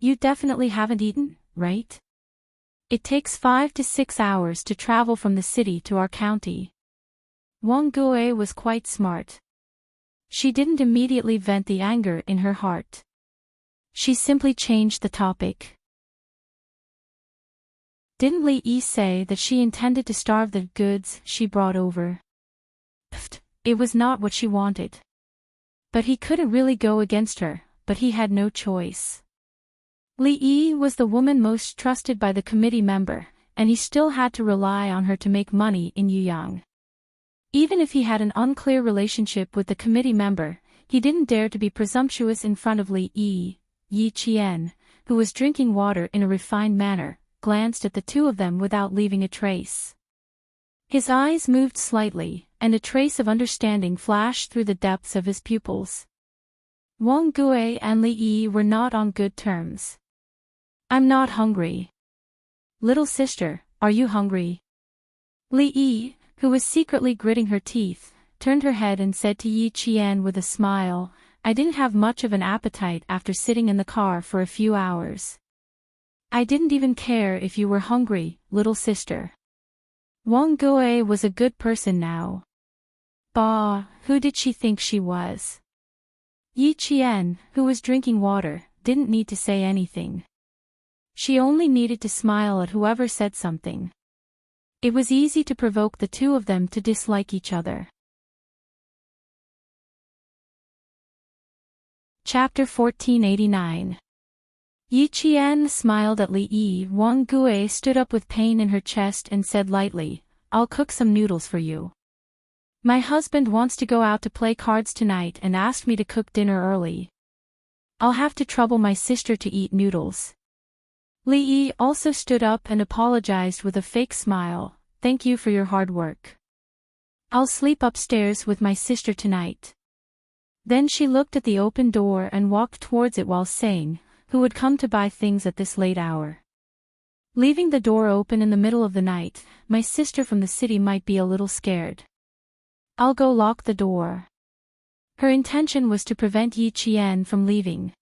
You definitely haven't eaten, right? It takes 5 to 6 hours to travel from the city to our county." Wang Gui was quite smart. She didn't immediately vent the anger in her heart. She simply changed the topic. "Didn't Li Yi say that she intended to starve the goods she brought over?" Pfft, it was not what she wanted. But he couldn't really go against her, but he had no choice. Li Yi was the woman most trusted by the committee member, and he still had to rely on her to make money in Yuyang. Even if he had an unclear relationship with the committee member, he didn't dare to be presumptuous in front of Li Yi. Yi Qian, who was drinking water in a refined manner, glanced at the two of them without leaving a trace. His eyes moved slightly, and a trace of understanding flashed through the depths of his pupils. Wang Gui and Li Yi were not on good terms. "I'm not hungry." "Little sister, are you hungry?" Li Yi, who was secretly gritting her teeth, turned her head and said to Yi Qian with a smile, "I didn't have much of an appetite after sitting in the car for a few hours. I didn't even care if you were hungry, little sister." Wang Gui was a good person now. Bah, who did she think she was? Yi Qian, who was drinking water, didn't need to say anything. She only needed to smile at whoever said something. It was easy to provoke the two of them to dislike each other. Chapter 1489. Yi Qian smiled at Li Yi. Wang Gui stood up with pain in her chest and said lightly, "I'll cook some noodles for you. My husband wants to go out to play cards tonight and asked me to cook dinner early. I'll have to trouble my sister to eat noodles." Li Yi also stood up and apologized with a fake smile, "Thank you for your hard work. I'll sleep upstairs with my sister tonight." Then she looked at the open door and walked towards it while saying, "Who would come to buy things at this late hour? Leaving the door open in the middle of the night, my sister from the city might be a little scared. I'll go lock the door." Her intention was to prevent Yi Qian from leaving.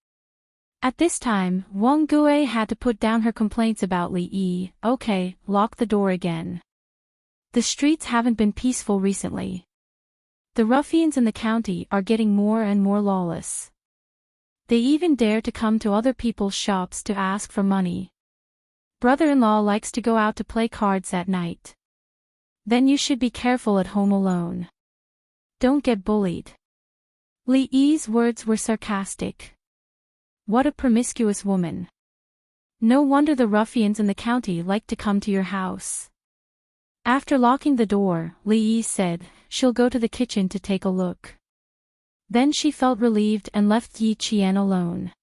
At this time, Wang Gui had to put down her complaints about Li Yi. "Okay, lock the door again. The streets haven't been peaceful recently. The ruffians in the county are getting more and more lawless. They even dare to come to other people's shops to ask for money. Brother-in-law likes to go out to play cards at night. Then you should be careful at home alone. Don't get bullied." Li Yi's words were sarcastic. What a promiscuous woman. No wonder the ruffians in the county like to come to your house. After locking the door, Li Yi said, "She'll go to the kitchen to take a look." Then she felt relieved and left Yi Qian alone.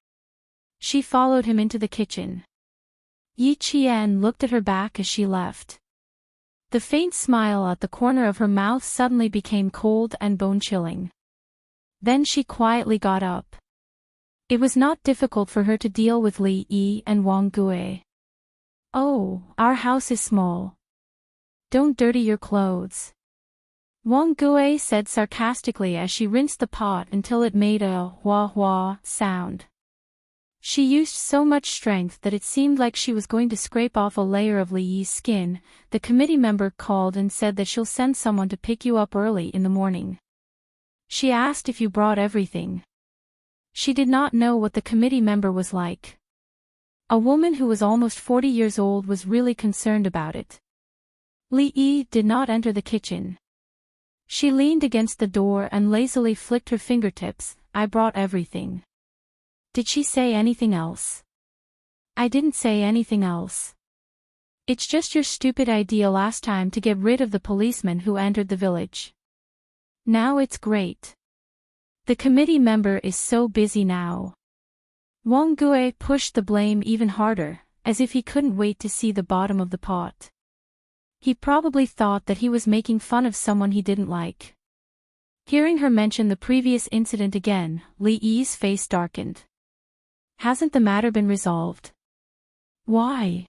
She followed him into the kitchen. Yi Qian looked at her back as she left. The faint smile at the corner of her mouth suddenly became cold and bone-chilling. Then she quietly got up. It was not difficult for her to deal with Li Yi and Wang Gue. "Oh, our house is small. Don't dirty your clothes," Wang Gue said sarcastically as she rinsed the pot until it made a wah-wah sound. She used so much strength that it seemed like she was going to scrape off a layer of Li Yi's skin. The committee member called and said that she'll send someone to pick you up early in the morning. She asked if you brought everything. She did not know what the committee member was like. A woman who was almost 40 years old was really concerned about it. Li Yi did not enter the kitchen. She leaned against the door and lazily flicked her fingertips. "I brought everything." Did she say anything else? "I didn't say anything else. It's just your stupid idea last time to get rid of the policeman who entered the village. Now it's great. The committee member is so busy now." Wang Gue pushed the blame even harder, as if he couldn't wait to see the bottom of the pot. He probably thought that he was making fun of someone he didn't like. Hearing her mention the previous incident again, Li Yi's face darkened. "Hasn't the matter been resolved? Why?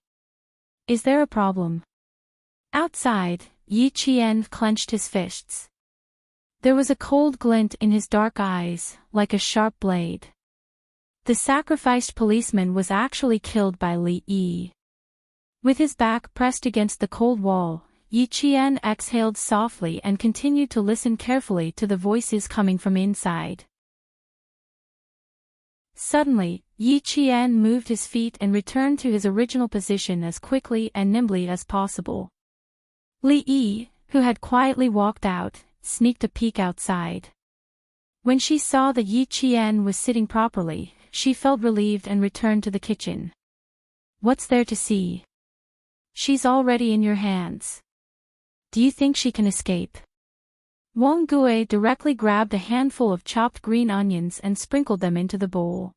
Is there a problem?" Outside, Yi Qian clenched his fists. There was a cold glint in his dark eyes, like a sharp blade. The sacrificed policeman was actually killed by Li Yi. With his back pressed against the cold wall, Yi Qian exhaled softly and continued to listen carefully to the voices coming from inside. Suddenly, Yi Qian moved his feet and returned to his original position as quickly and nimbly as possible. Li Yi, who had quietly walked out, sneaked a peek outside. When she saw that Yi Qian was sitting properly, she felt relieved and returned to the kitchen. "What's there to see? She's already in your hands. Do you think she can escape?" Wang Gue directly grabbed a handful of chopped green onions and sprinkled them into the bowl.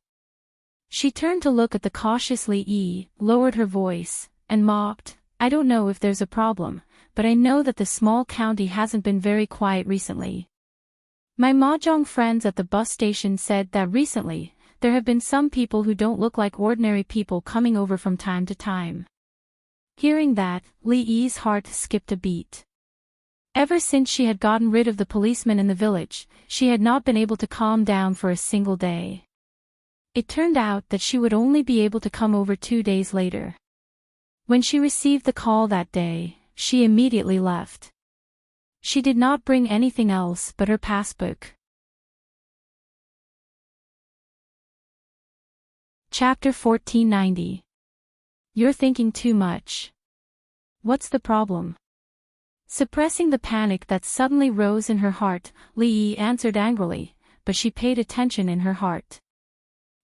She turned to look at the cautious Li Yi, lowered her voice, and mocked, "I don't know if there's a problem, but I know that the small county hasn't been very quiet recently. My mahjong friends at the bus station said that recently, there have been some people who don't look like ordinary people coming over from time to time." Hearing that, Li Yi's heart skipped a beat. Ever since she had gotten rid of the policeman in the village, she had not been able to calm down for a single day. It turned out that she would only be able to come over 2 days later. When she received the call that day, she immediately left. She did not bring anything else but her passbook. Chapter 1490. You're thinking too much. What's the problem? Suppressing the panic that suddenly rose in her heart, Li Yi answered angrily, but she paid attention in her heart.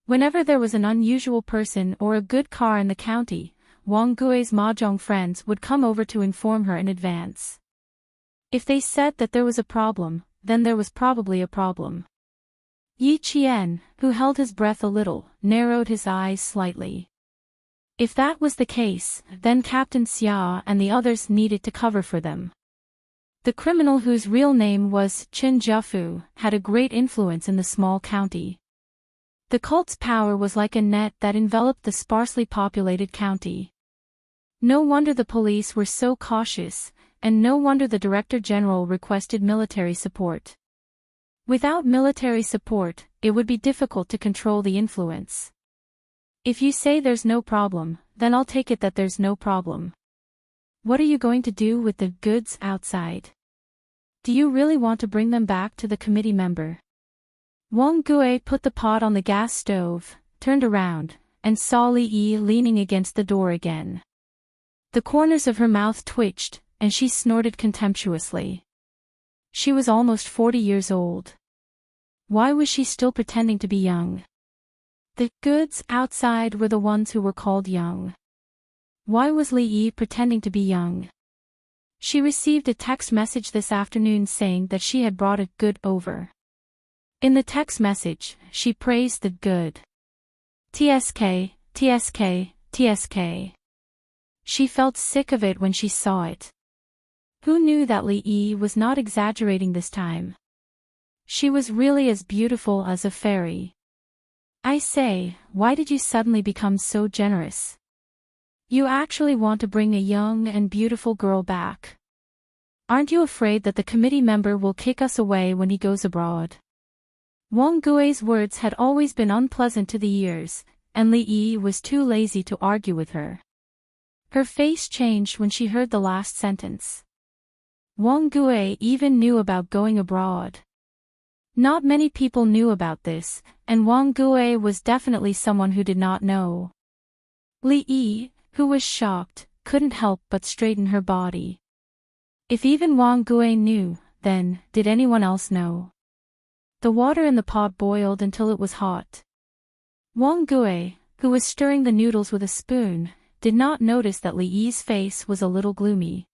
Whenever there was an unusual person or a good car in the county, Wang Gui's mahjong friends would come over to inform her in advance. If they said that there was a problem, then there was probably a problem. Yi Qian, who held his breath a little, narrowed his eyes slightly. If that was the case, then Captain Xia and the others needed to cover for them. The criminal whose real name was Chen Jiafu had a great influence in the small county. The cult's power was like a net that enveloped the sparsely populated county. No wonder the police were so cautious, and no wonder the Director General requested military support. Without military support, it would be difficult to control the influence. If you say there's no problem, then I'll take it that there's no problem. What are you going to do with the goods outside? Do you really want to bring them back to the committee member? Wang Gue put the pot on the gas stove, turned around, and saw Li Yi leaning against the door again. The corners of her mouth twitched, and she snorted contemptuously. She was almost 40 years old. Why was she still pretending to be young? The goods outside were the ones who were called young. Why was Li Yi pretending to be young? She received a text message this afternoon saying that she had brought a good over. In the text message, she praised the good. TSK, TSK, TSK. She felt sick of it when she saw it. Who knew that Li Yi was not exaggerating this time? She was really as beautiful as a fairy. I say, why did you suddenly become so generous? You actually want to bring a young and beautiful girl back. Aren't you afraid that the committee member will kick us away when he goes abroad? Wang Gui's words had always been unpleasant to the ears, and Li Yi was too lazy to argue with her. Her face changed when she heard the last sentence. Wang Gui even knew about going abroad. Not many people knew about this, and Wang Gui was definitely someone who did not know. Li Yi, who was shocked, couldn't help but straighten her body. If even Wang Gui knew, then, did anyone else know? The water in the pot boiled until it was hot. Wang Gui, who was stirring the noodles with a spoon, did not notice that Li Yi's face was a little gloomy.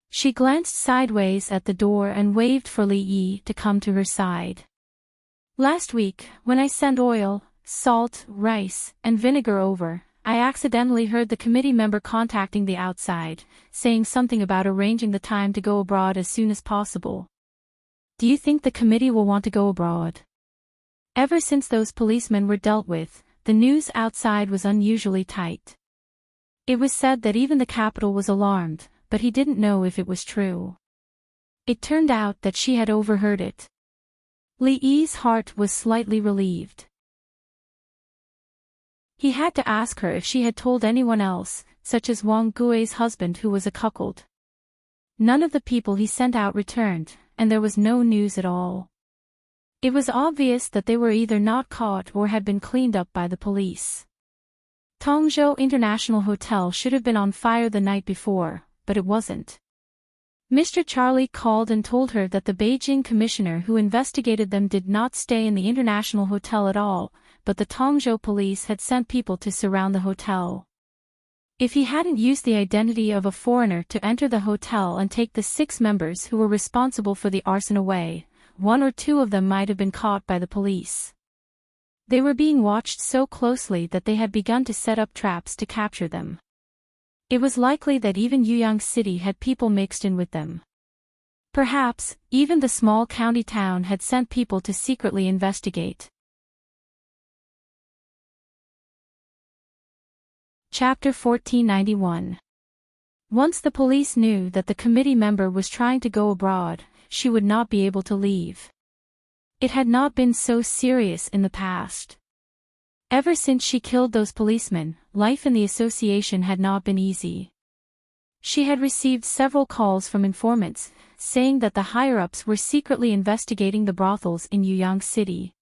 She glanced sideways at the door and waved for Li Yi to come to her side. Last week, when I sent oil, salt, rice, and vinegar over, I accidentally heard the committee member contacting the outside, saying something about arranging the time to go abroad as soon as possible. Do you think the committee will want to go abroad? Ever since those policemen were dealt with, the news outside was unusually tight. It was said that even the capital was alarmed, but he didn't know if it was true. It turned out that she had overheard it. Li Yi's heart was slightly relieved. He had to ask her if she had told anyone else, such as Wang Gui's husband who was a cuckold. None of the people he sent out returned, and there was no news at all. It was obvious that they were either not caught or had been cleaned up by the police. Tongzhou International Hotel should have been on fire the night before, but it wasn't. Mr. Charlie called and told her that the Beijing commissioner who investigated them did not stay in the International Hotel at all, but the Tongzhou police had sent people to surround the hotel. If he hadn't used the identity of a foreigner to enter the hotel and take the 6 members who were responsible for the arson away, 1 or 2 of them might have been caught by the police. They were being watched so closely that they had begun to set up traps to capture them. It was likely that even Yuyang City had people mixed in with them. Perhaps, even the small county town had sent people to secretly investigate. Chapter 1491. Once the police knew that the committee member was trying to go abroad, she would not be able to leave. It had not been so serious in the past. Ever since she killed those policemen, life in the association had not been easy. She had received several calls from informants, saying that the higher-ups were secretly investigating the brothels in Yuyang City.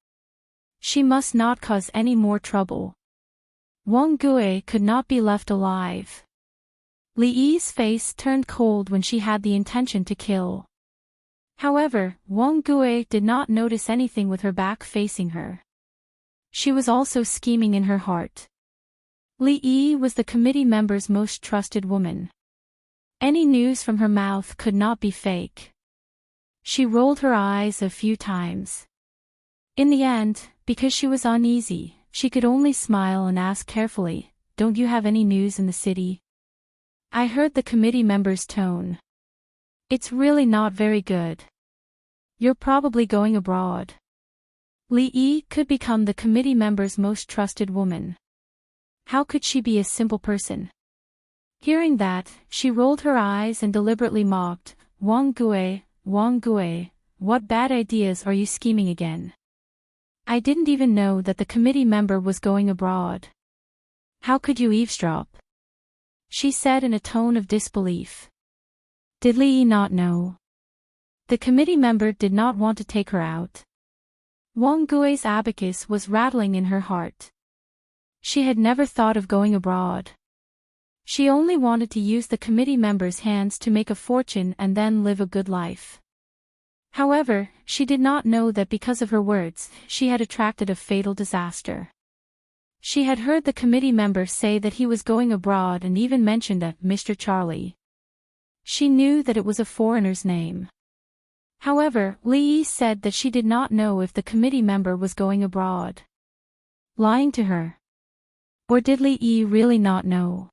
She must not cause any more trouble. Wang Gui could not be left alive. Li Yi's face turned cold when she had the intention to kill. However, Wang Gui did not notice anything with her back facing her. She was also scheming in her heart. Li Yi was the committee member's most trusted woman. Any news from her mouth could not be fake. She rolled her eyes a few times. In the end, because she was uneasy, she could only smile and ask carefully, "Don't you have any news in the city?" I heard the committee member's tone. It's really not very good. You're probably going abroad. Li Yi could become the committee member's most trusted woman. How could she be a simple person? Hearing that, she rolled her eyes and deliberately mocked, Wang Gui, what bad ideas are you scheming again? I didn't even know that the committee member was going abroad. How could you eavesdrop? She said in a tone of disbelief. Did Li Yi not know? The committee member did not want to take her out. Wang Gui's abacus was rattling in her heart. She had never thought of going abroad. She only wanted to use the committee member's hands to make a fortune and then live a good life. However, she did not know that because of her words, she had attracted a fatal disaster. She had heard the committee member say that he was going abroad and even mentioned a Mr. Charlie. She knew that it was a foreigner's name. However, Li Yi said that she did not know if the committee member was going abroad. Lying to her. Or did Li Yi really not know?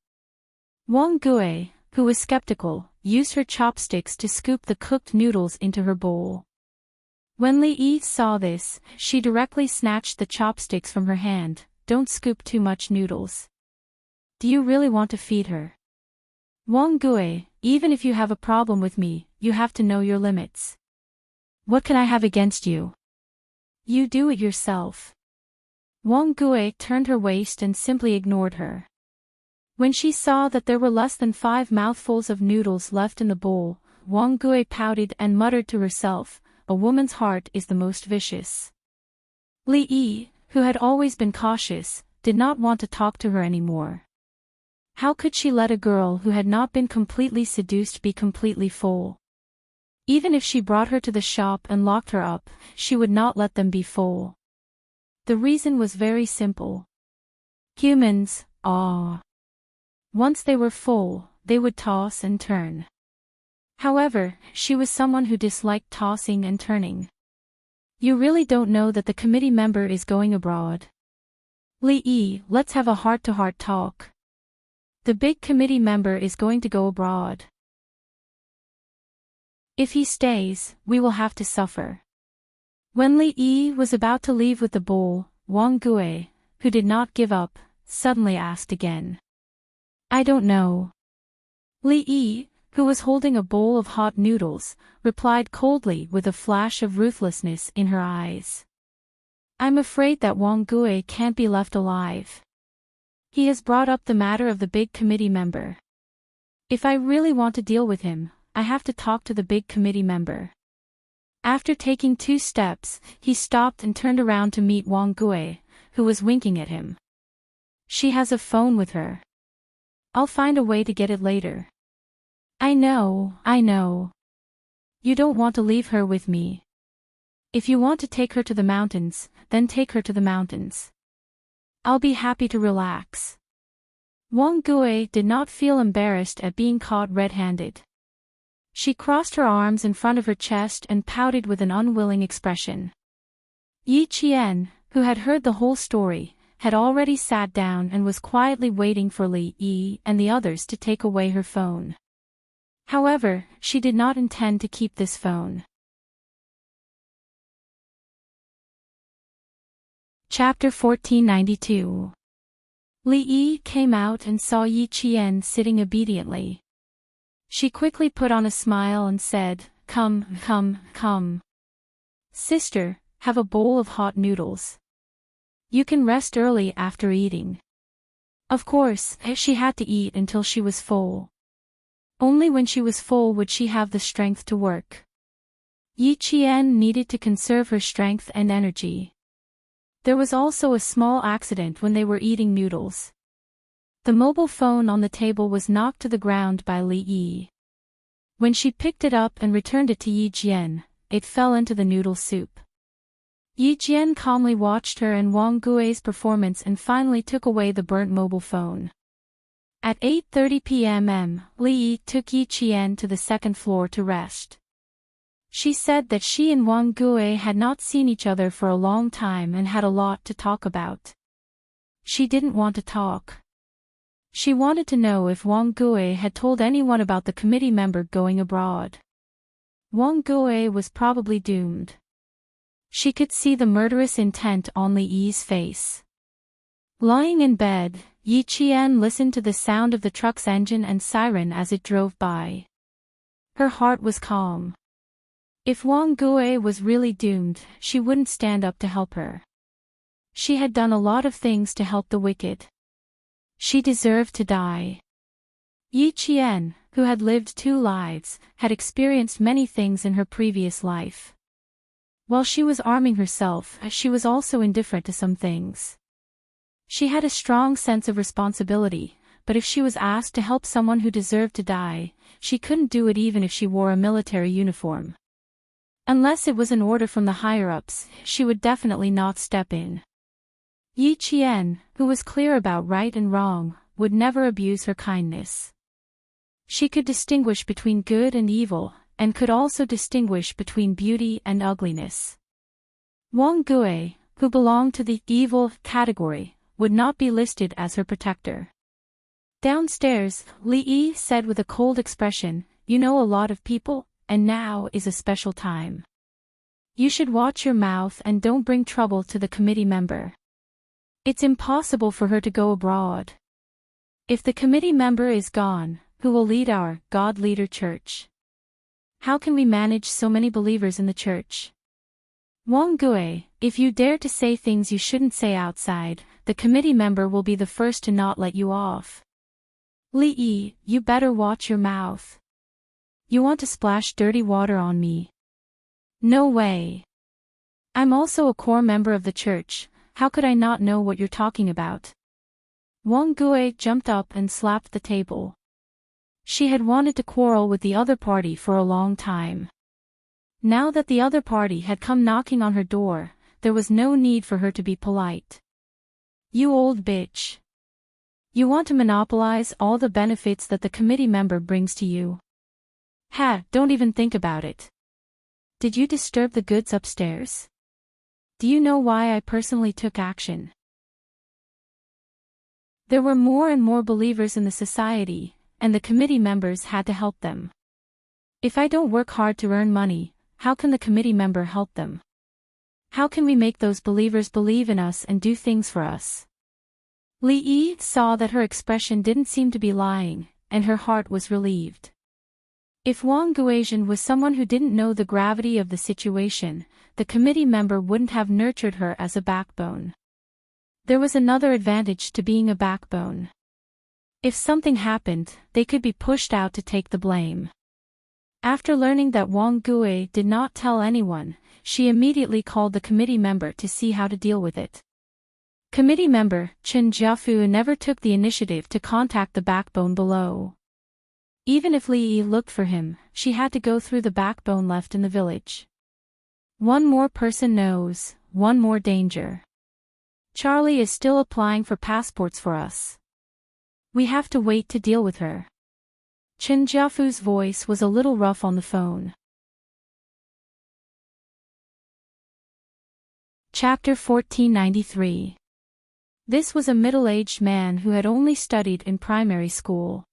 Wang Gui, who was skeptical, used her chopsticks to scoop the cooked noodles into her bowl. When Li Yi saw this, she directly snatched the chopsticks from her hand. Don't scoop too much noodles. Do you really want to feed her? Wang Gui, even if you have a problem with me, you have to know your limits. What can I have against you? You do it yourself. Wang Gui turned her waist and simply ignored her. When she saw that there were less than 5 mouthfuls of noodles left in the bowl, Wang Gui pouted and muttered to herself, a woman's heart is the most vicious. Li Yi, who had always been cautious, did not want to talk to her anymore. How could she let a girl who had not been completely seduced be completely full? Even if she brought her to the shop and locked her up, she would not let them be full. The reason was very simple. Humans, once they were full, they would toss and turn. However, she was someone who disliked tossing and turning. You really don't know that the committee member is going abroad? Li Yi, let's have a heart-to-heart talk. The big committee member is going to go abroad. If he stays, we will have to suffer. When Li Yi was about to leave with the bowl, Wang Gui, who did not give up, suddenly asked again. I don't know. Li Yi, who was holding a bowl of hot noodles, replied coldly with a flash of ruthlessness in her eyes. I'm afraid that Wang Gui can't be left alive. He has brought up the matter of the big committee member. If I really want to deal with him, I have to talk to the big committee member. After taking 2 steps, he stopped and turned around to meet Wang Gui, who was winking at him. She has a phone with her. I'll find a way to get it later. I know. You don't want to leave her with me. If you want to take her to the mountains, then take her to the mountains. I'll be happy to relax. Wang Gui did not feel embarrassed at being caught red-handed. She crossed her arms in front of her chest and pouted with an unwilling expression. Yi Qian, who had heard the whole story, had already sat down and was quietly waiting for Li Yi and the others to take away her phone. However, she did not intend to keep this phone. Chapter 1492. Li Yi came out and saw Yi Qian sitting obediently. She quickly put on a smile and said, Come. Sister, have a bowl of hot noodles. You can rest early after eating. Of course, she had to eat until she was full. Only when she was full would she have the strength to work. Yi Qian needed to conserve her strength and energy. There was also a small accident when they were eating noodles. The mobile phone on the table was knocked to the ground by Li Yi. When she picked it up and returned it to Yi Jian, it fell into the noodle soup. Yi Jian calmly watched her and Wang Gui's performance and finally took away the burnt mobile phone. At 8:30 p.m., Li Yi took Yi Qian to the second floor to rest. She said that she and Wang Gui had not seen each other for a long time and had a lot to talk about. She didn't want to talk. She wanted to know if Wang Gui had told anyone about the committee member going abroad. Wang Gui was probably doomed. She could see the murderous intent on Li Yi's face. Lying in bed, Yi Qian listened to the sound of the truck's engine and siren as it drove by. Her heart was calm. If Wang Gui was really doomed, she wouldn't stand up to help her. She had done a lot of things to help the wicked. She deserved to die. Yi Qian, who had lived 2 lives, had experienced many things in her previous life. While she was arming herself, she was also indifferent to some things. She had a strong sense of responsibility, but if she was asked to help someone who deserved to die, she couldn't do it even if she wore a military uniform. Unless it was an order from the higher-ups, she would definitely not step in. Yi Qian, who was clear about right and wrong, would never abuse her kindness. She could distinguish between good and evil, and could also distinguish between beauty and ugliness. Wang Gui, who belonged to the evil category, would not be listed as her protector. Downstairs, Li Yi said with a cold expression, you know a lot of people, and now is a special time. You should watch your mouth and don't bring trouble to the committee member. It's impossible for her to go abroad. If the committee member is gone, who will lead our God leader church? How can we manage so many believers in the church? Wang Gui, if you dare to say things you shouldn't say outside, the committee member will be the first to not let you off. Li Yi, you better watch your mouth. You want to splash dirty water on me? No way. I'm also a core member of the church, how could I not know what you're talking about? Wang Gui jumped up and slapped the table. She had wanted to quarrel with the other party for a long time. Now that the other party had come knocking on her door, there was no need for her to be polite. You old bitch. You want to monopolize all the benefits that the committee member brings to you. Ha, don't even think about it. Did you disturb the goods upstairs? Do you know why I personally took action? There were more and more believers in the society, and the committee members had to help them. If I don't work hard to earn money, how can the committee member help them? How can we make those believers believe in us and do things for us? Li Yi saw that her expression didn't seem to be lying, and her heart was relieved. If Wang Guizhen was someone who didn't know the gravity of the situation, the committee member wouldn't have nurtured her as a backbone. There was another advantage to being a backbone. If something happened, they could be pushed out to take the blame. After learning that Wang Gui did not tell anyone, she immediately called the committee member to see how to deal with it. Committee member Chen Jiafu never took the initiative to contact the backbone below. Even if Li Yi looked for him, she had to go through the backbone left in the village. One more person knows, one more danger. Charlie is still applying for passports for us. We have to wait to deal with her. Chen Jiafu's voice was a little rough on the phone. Chapter 1493. This was a middle-aged man who had only studied in primary school.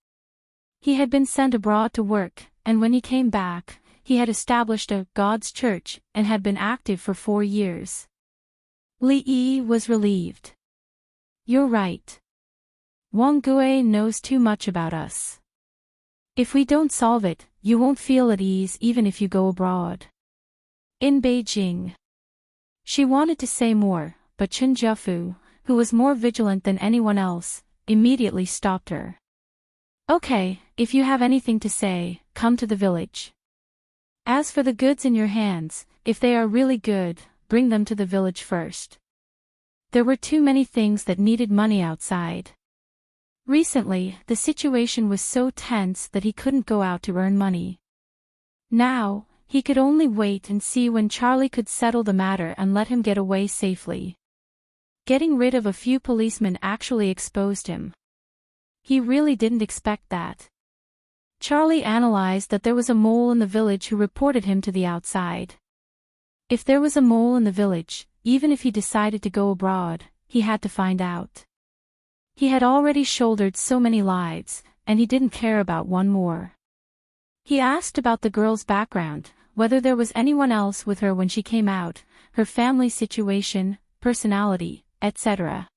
He had been sent abroad to work, and when he came back, he had established a God's church and had been active for 4 years. Li Yi was relieved. You're right. Wang Gui knows too much about us. If we don't solve it, you won't feel at ease even if you go abroad. In Beijing. She wanted to say more, but Chen Jiafu, who was more vigilant than anyone else, immediately stopped her. Okay, if you have anything to say, come to the village. As for the goods in your hands, if they are really good, bring them to the village first. There were too many things that needed money outside. Recently, the situation was so tense that he couldn't go out to earn money. Now, he could only wait and see when Charlie could settle the matter and let him get away safely. Getting rid of a few policemen actually exposed him. He really didn't expect that. Charlie analyzed that there was a mole in the village who reported him to the outside. If there was a mole in the village, even if he decided to go abroad, he had to find out. He had already shouldered so many lives, and he didn't care about one more. He asked about the girl's background, whether there was anyone else with her when she came out, her family situation, personality, etc.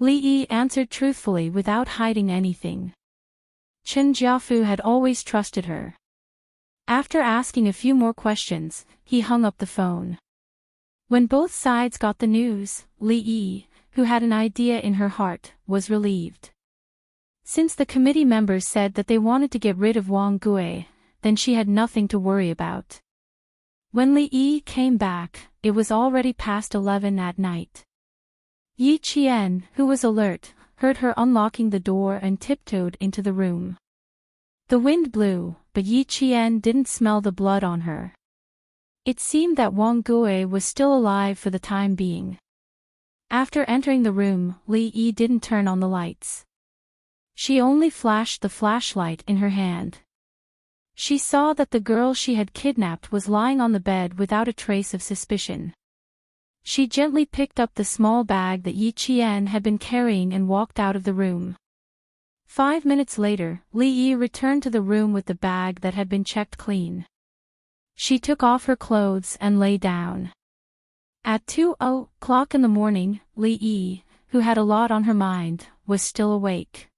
Li Yi answered truthfully without hiding anything. Chen Jiafu had always trusted her. After asking a few more questions, he hung up the phone. When both sides got the news, Li Yi, who had an idea in her heart, was relieved. Since the committee members said that they wanted to get rid of Wang Gui, then she had nothing to worry about. When Li Yi came back, it was already past 11 at night. Yi Qian, who was alert, heard her unlocking the door and tiptoed into the room. The wind blew, but Yi Qian didn't smell the blood on her. It seemed that Wang Gui was still alive for the time being. After entering the room, Li Yi didn't turn on the lights. She only flashed the flashlight in her hand. She saw that the girl she had kidnapped was lying on the bed without a trace of suspicion. She gently picked up the small bag that Yi Qian had been carrying and walked out of the room. 5 minutes later, Li Yi returned to the room with the bag that had been checked clean. She took off her clothes and lay down. At 2:00 in the morning, Li Yi, who had a lot on her mind, was still awake.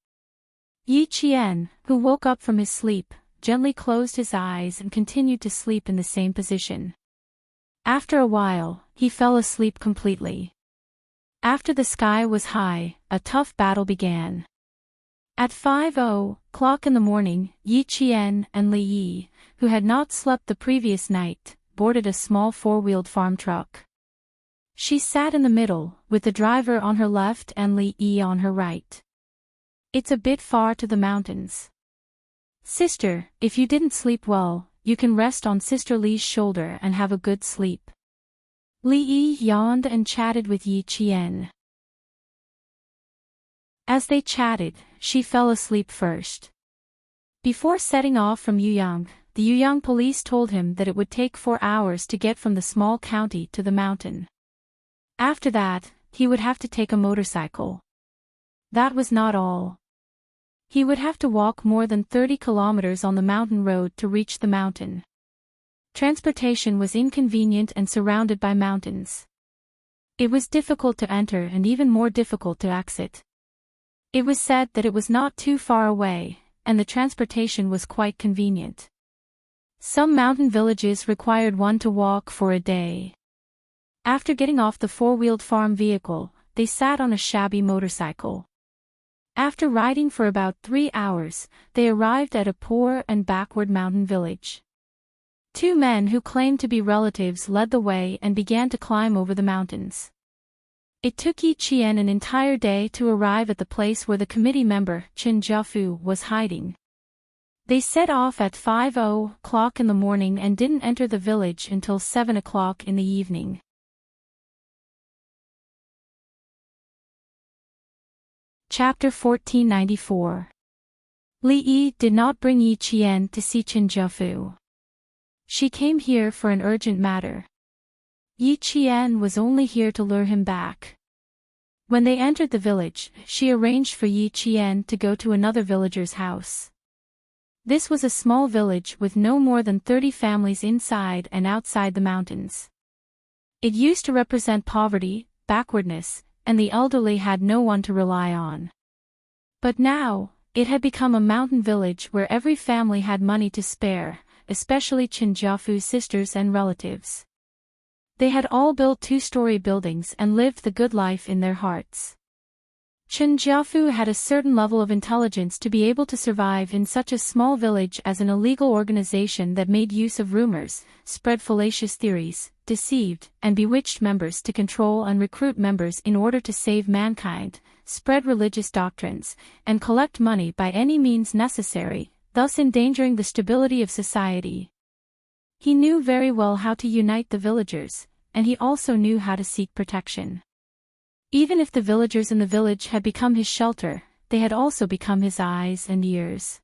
Yi Qian, who woke up from his sleep, gently closed his eyes and continued to sleep in the same position. After a while, he fell asleep completely. After the sky was high, a tough battle began. At 5:00 in the morning, Yi Qian and Li Yi, who had not slept the previous night, boarded a small four-wheeled farm truck. She sat in the middle, with the driver on her left and Li Yi on her right. "It's a bit far to the mountains. Sister, if you didn't sleep well, you can rest on Sister Li's shoulder and have a good sleep." Li Yi yawned and chatted with Yi Qian. As they chatted, she fell asleep first. Before setting off from Yuyang, the Yuyang police told him that it would take 4 hours to get from the small county to the mountain. After that, he would have to take a motorcycle. That was not all. He would have to walk more than 30 kilometers on the mountain road to reach the mountain. Transportation was inconvenient and surrounded by mountains. It was difficult to enter and even more difficult to exit. It was said that it was not too far away, and the transportation was quite convenient. Some mountain villages required one to walk for a day. After getting off the four-wheeled farm vehicle, they sat on a shabby motorcycle. After riding for about 3 hours, they arrived at a poor and backward mountain village. 2 men who claimed to be relatives led the way and began to climb over the mountains. It took Yi Qian an entire day to arrive at the place where the committee member, Chen Jiafu, was hiding. They set off at 5:00 in the morning and didn't enter the village until 7:00 in the evening. Chapter 1494. Li Yi did not bring Yi Qian to see Chen Jiafu. She came here for an urgent matter. Yi Qian was only here to lure him back. When they entered the village, she arranged for Yi Qian to go to another villager's house. This was a small village with no more than 30 families inside and outside the mountains. It used to represent poverty, backwardness, and the elderly had no one to rely on. But now, it had become a mountain village where every family had money to spare, especially Chen Jiafu's sisters and relatives. They had all built 2-story buildings and lived the good life in their hearts. Chen Jiafu had a certain level of intelligence to be able to survive in such a small village as an illegal organization that made use of rumors, spread fallacious theories, deceived and bewitched members to control and recruit members in order to save mankind, spread religious doctrines, and collect money by any means necessary, thus endangering the stability of society. He knew very well how to unite the villagers, and he also knew how to seek protection. Even if the villagers in the village had become his shelter, they had also become his eyes and ears.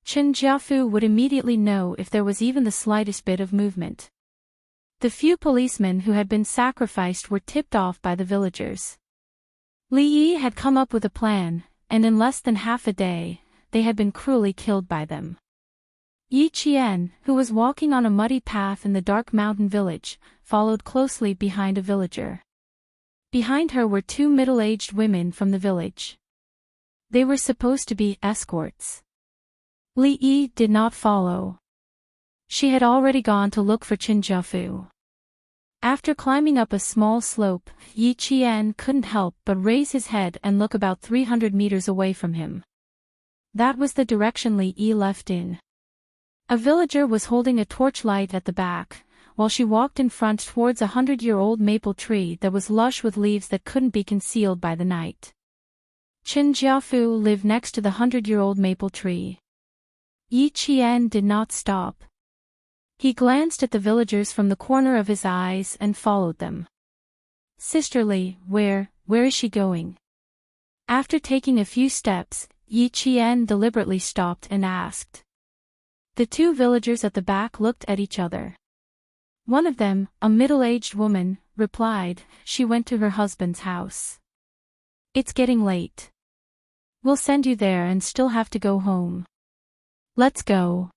Chen Jiafu would immediately know if there was even the slightest bit of movement. The few policemen who had been sacrificed were tipped off by the villagers. Li Yi had come up with a plan, and in less than half a day, they had been cruelly killed by them. Yi Qian, who was walking on a muddy path in the dark mountain village, followed closely behind a villager. Behind her were 2 middle-aged women from the village. They were supposed to be escorts. Li Yi did not follow. She had already gone to look for Chen Jiafu. After climbing up a small slope, Yi Qian couldn't help but raise his head and look about 300 meters away from him. That was the direction Li Yi left in. A villager was holding a torchlight at the back, while she walked in front towards a 100-year-old maple tree that was lush with leaves that couldn't be concealed by the night. Chen Jiafu lived next to the 100-year-old maple tree. Yi Qian did not stop. He glanced at the villagers from the corner of his eyes and followed them. "Sisterly, where is she going?" After taking a few steps, Yi Qian deliberately stopped and asked. The 2 villagers at the back looked at each other. One of them, a middle-aged woman, replied, "She went to her husband's house. It's getting late." We'll send you there and still have to go home. Let's go.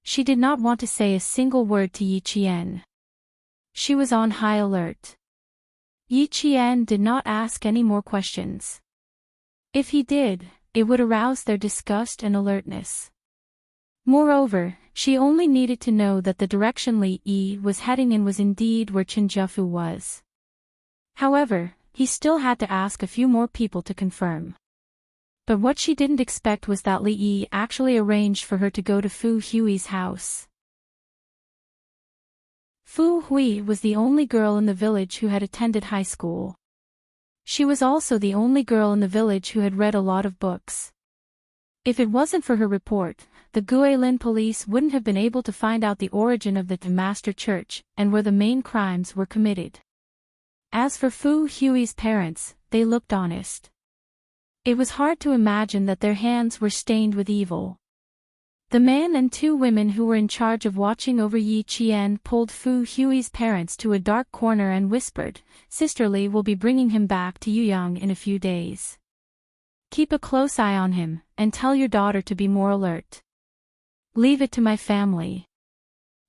She did not want to say a single word to Yi Qian. She was on high alert. Yi Qian did not ask any more questions. If he did, it would arouse their disgust and alertness. Moreover, she only needed to know that the direction Li Yi was heading in was indeed where Chen Jiafu was. However, he still had to ask a few more people to confirm. But what she didn't expect was that Li Yi actually arranged for her to go to Fu Hui's house. Fu Hui was the only girl in the village who had attended high school. She was also the only girl in the village who had read a lot of books. If it wasn't for her report, the Guilin police wouldn't have been able to find out the origin of the Master Church and where the main crimes were committed. As for Fu Hui's parents, they looked honest. It was hard to imagine that their hands were stained with evil. The man and two women who were in charge of watching over Yi Qian pulled Fu Hui's parents to a dark corner and whispered, "Sister Li will be bringing him back to Yuyang in a few days. Keep a close eye on him, and tell your daughter to be more alert. Leave it to my family.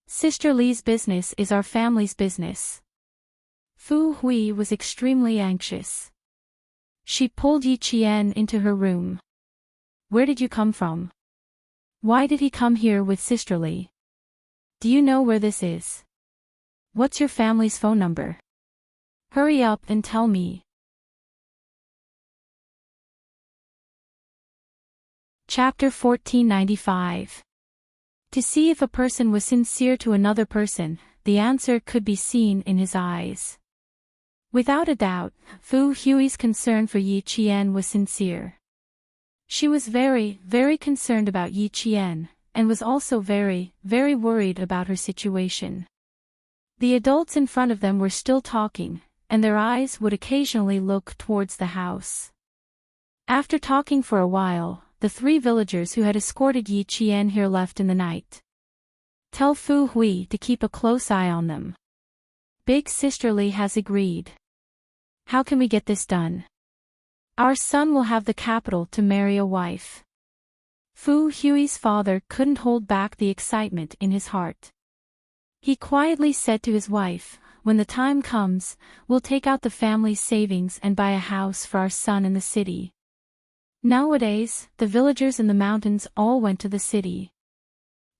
Sister Li's business is our family's business." Fu Hui was extremely anxious. She pulled Yi Qian into her room. "Where did you come from? Why did he come here with Sister Li? Do you know where this is? What's your family's phone number? Hurry up and tell me." Chapter 1495. To see if a person was sincere to another person, the answer could be seen in his eyes. Without a doubt, Fu Hui's concern for Yi Qian was sincere. She was very, very concerned about Yi Qian, and was also very, very worried about her situation. The adults in front of them were still talking, and their eyes would occasionally look towards the house. After talking for a while, the three villagers who had escorted Yi Qian here left in the night. "Tell Fu Hui to keep a close eye on them. Big Sister Li has agreed. How can we get this done? Our son will have the capital to marry a wife." Fu Hui's father couldn't hold back the excitement in his heart. He quietly said to his wife, "When the time comes, we'll take out the family's savings and buy a house for our son in the city." Nowadays, the villagers in the mountains all went to the city.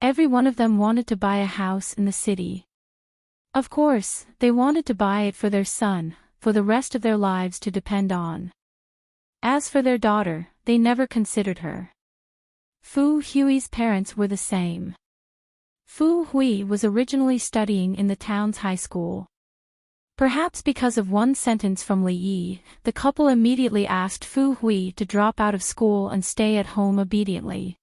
Every one of them wanted to buy a house in the city. Of course, they wanted to buy it for their son, for the rest of their lives to depend on. As for their daughter, they never considered her. Fu Hui's parents were the same. Fu Hui was originally studying in the town's high school. Perhaps because of one sentence from Li Yi, the couple immediately asked Fu Hui to drop out of school and stay at home obediently.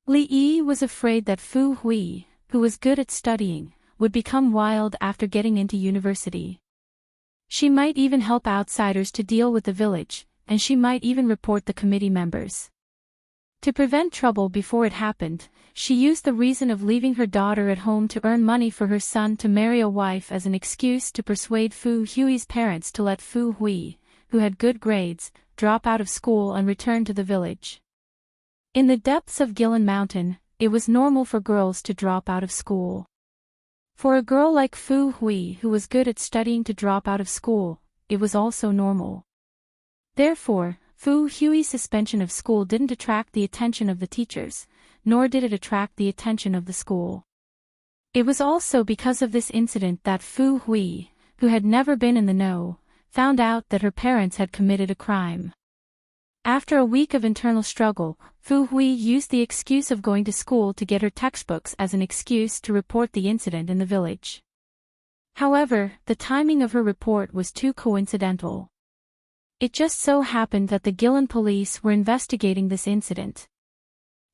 Li Yi was afraid that Fu Hui, who was good at studying, would become wild after getting into university. She might even help outsiders to deal with the village, and she might even report the committee members. To prevent trouble before it happened, she used the reason of leaving her daughter at home to earn money for her son to marry a wife as an excuse to persuade Fu Hui's parents to let Fu Hui, who had good grades, drop out of school and return to the village. In the depths of Guilin Mountain, it was normal for girls to drop out of school. For a girl like Fu Hui who was good at studying to drop out of school, it was also normal. Therefore, Fu Hui's suspension of school didn't attract the attention of the teachers, nor did it attract the attention of the school. It was also because of this incident that Fu Hui, who had never been in the know, found out that her parents had committed a crime. After a week of internal struggle, Fu Hui used the excuse of going to school to get her textbooks as an excuse to report the incident in the village. However, the timing of her report was too coincidental. It just so happened that the Guilin police were investigating this incident.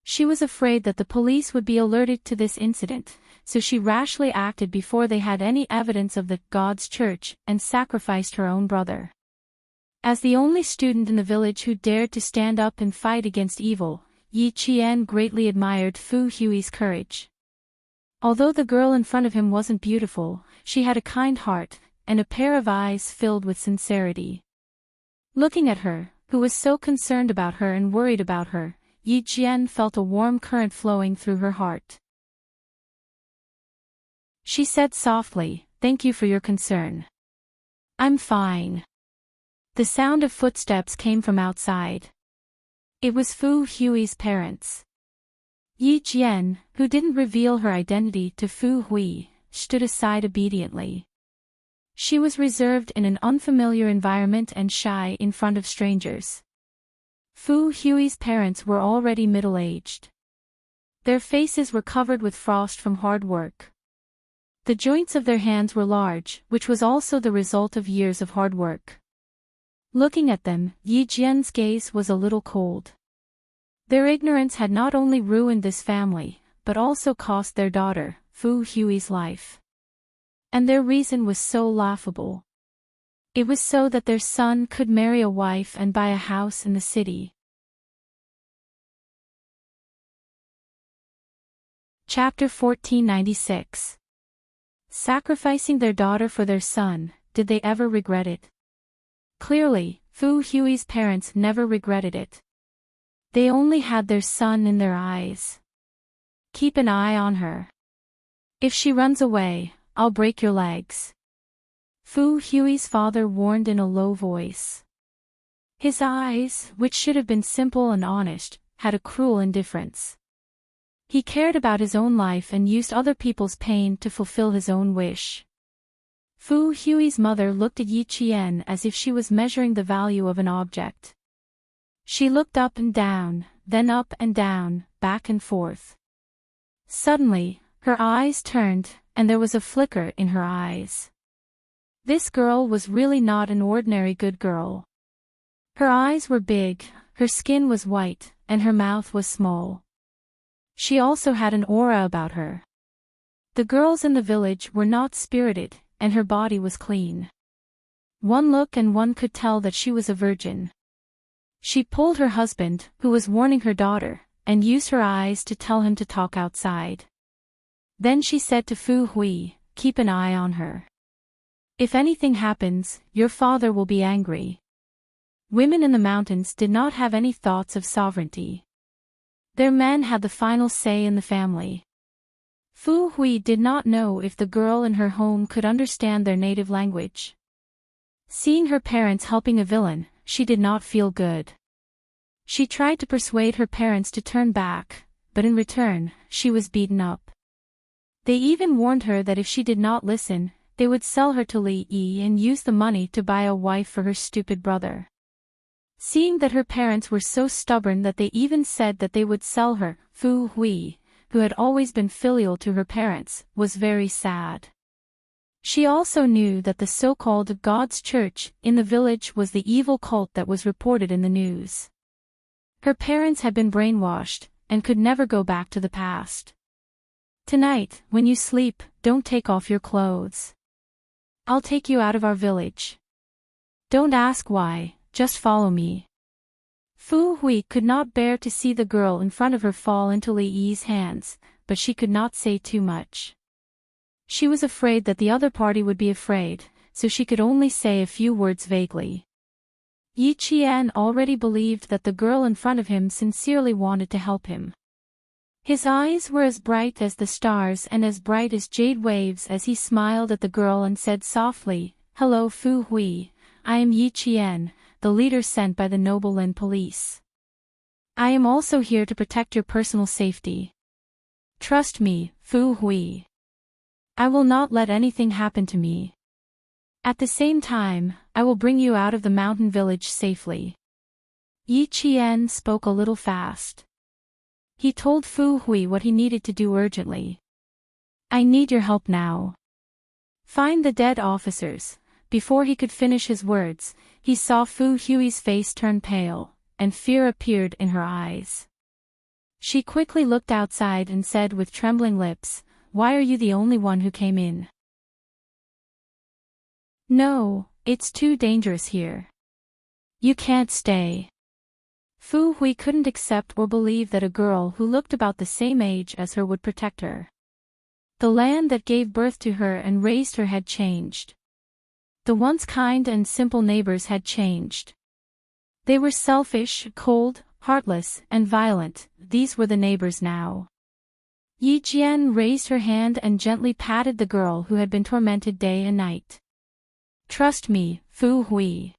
She was afraid that the police would be alerted to this incident, so she rashly acted before they had any evidence of the God's church and sacrificed her own brother. As the only student in the village who dared to stand up and fight against evil, Yi Qian greatly admired Fu Hui's courage. Although the girl in front of him wasn't beautiful, she had a kind heart, and a pair of eyes filled with sincerity. Looking at her, who was so concerned about her and worried about her, Yi Jian felt a warm current flowing through her heart. She said softly, "Thank you for your concern. I'm fine." The sound of footsteps came from outside. It was Fu Hui's parents. Yi Jian, who didn't reveal her identity to Fu Hui, stood aside obediently. She was reserved in an unfamiliar environment and shy in front of strangers. Fu Hui's parents were already middle-aged. Their faces were covered with frost from hard work. The joints of their hands were large, which was also the result of years of hard work. Looking at them, Yi Jian's gaze was a little cold. Their ignorance had not only ruined this family, but also cost their daughter, Fu Hui's life. And their reason was so laughable. It was so that their son could marry a wife and buy a house in the city. Chapter 1496. Sacrificing their daughter for their son, did they ever regret it? Clearly, Fu Hui's parents never regretted it. They only had their son in their eyes. Keep an eye on her. If she runs away, I'll break your legs. Fu Hui's father warned in a low voice. His eyes, which should have been simple and honest, had a cruel indifference. He cared about his own life and used other people's pain to fulfill his own wish. Fu Hui's mother looked at Yi Qian as if she was measuring the value of an object. She looked up and down, then up and down, back and forth. Suddenly, her eyes turned, and there was a flicker in her eyes. This girl was really not an ordinary good girl. Her eyes were big, her skin was white, and her mouth was small. She also had an aura about her. The girls in the village were not spirited, and her body was clean. One look and one could tell that she was a virgin. She pulled her husband, who was warning her daughter, and used her eyes to tell him to talk outside. Then she said to Fu Hui, "Keep an eye on her. If anything happens, your father will be angry." Women in the mountains did not have any thoughts of sovereignty. Their men had the final say in the family. Fu Hui did not know if the girl in her home could understand their native language. Seeing her parents helping a villain, she did not feel good. She tried to persuade her parents to turn back, but in return, she was beaten up. They even warned her that if she did not listen, they would sell her to Li Yi and use the money to buy a wife for her stupid brother. Seeing that her parents were so stubborn that they even said that they would sell her, Fu Hui, who had always been filial to her parents, was very sad. She also knew that the so-called God's Church in the village was the evil cult that was reported in the news. Her parents had been brainwashed, and could never go back to the past. Tonight, when you sleep, don't take off your clothes. I'll take you out of our village. Don't ask why, just follow me. Fu Hui could not bear to see the girl in front of her fall into Li Yi's hands, but she could not say too much. She was afraid that the other party would be afraid, so she could only say a few words vaguely. Yi Qian already believed that the girl in front of him sincerely wanted to help him. His eyes were as bright as the stars and as bright as jade waves as he smiled at the girl and said softly, "Hello Fu Hui, I am Yi Qian, the leader sent by the noble Lin police. I am also here to protect your personal safety. Trust me, Fu Hui. I will not let anything happen to me. At the same time, I will bring you out of the mountain village safely." Yi Qian spoke a little fast. He told Fu Hui what he needed to do urgently. "I need your help now. Find the dead officers." Before he could finish his words, he saw Fu Hui's face turn pale, and fear appeared in her eyes. She quickly looked outside and said with trembling lips, "Why are you the only one who came in?" "No, it's too dangerous here. You can't stay." Fu Hui couldn't accept or believe that a girl who looked about the same age as her would protect her. The land that gave birth to her and raised her had changed. The once kind and simple neighbors had changed. They were selfish, cold, heartless, and violent. These were the neighbors now. Yi Jian raised her hand and gently patted the girl who had been tormented day and night. Trust me, Fu Hui.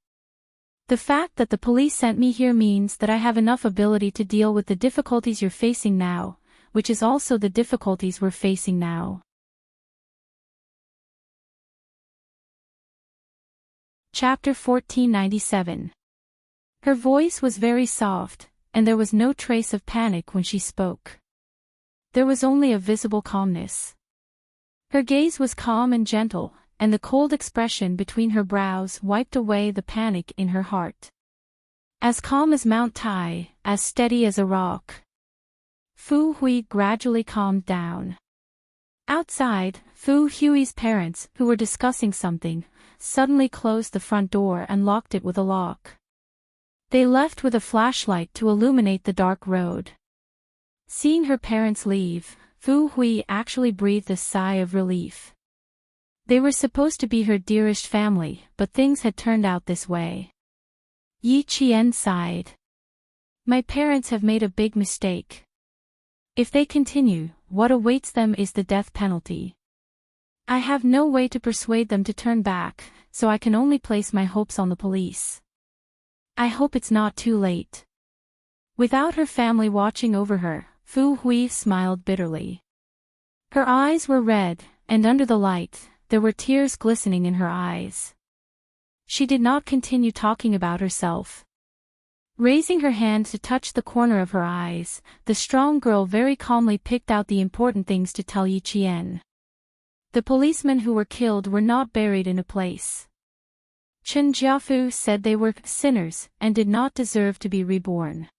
The fact that the police sent me here means that I have enough ability to deal with the difficulties you're facing now, which is also the difficulties we're facing now. Chapter 1497. Her voice was very soft, and there was no trace of panic when she spoke. There was only a visible calmness. Her gaze was calm and gentle, and the cold expression between her brows wiped away the panic in her heart. As calm as Mount Tai, as steady as a rock. Fu Hui gradually calmed down. Outside, Fu Hui's parents, who were discussing something, suddenly closed the front door and locked it with a lock. They left with a flashlight to illuminate the dark road. Seeing her parents leave, Fu Hui actually breathed a sigh of relief. They were supposed to be her dearest family, but things had turned out this way. Yi Qian sighed. My parents have made a big mistake. If they continue, what awaits them is the death penalty. I have no way to persuade them to turn back, so I can only place my hopes on the police. I hope it's not too late. Without her family watching over her, Fu Hui smiled bitterly. Her eyes were red, and under the light, there were tears glistening in her eyes. She did not continue talking about herself. Raising her hand to touch the corner of her eyes, the strong girl very calmly picked out the important things to tell Yi Qian. The policemen who were killed were not buried in a place. Chen Jiafu said they were sinners and did not deserve to be reborn.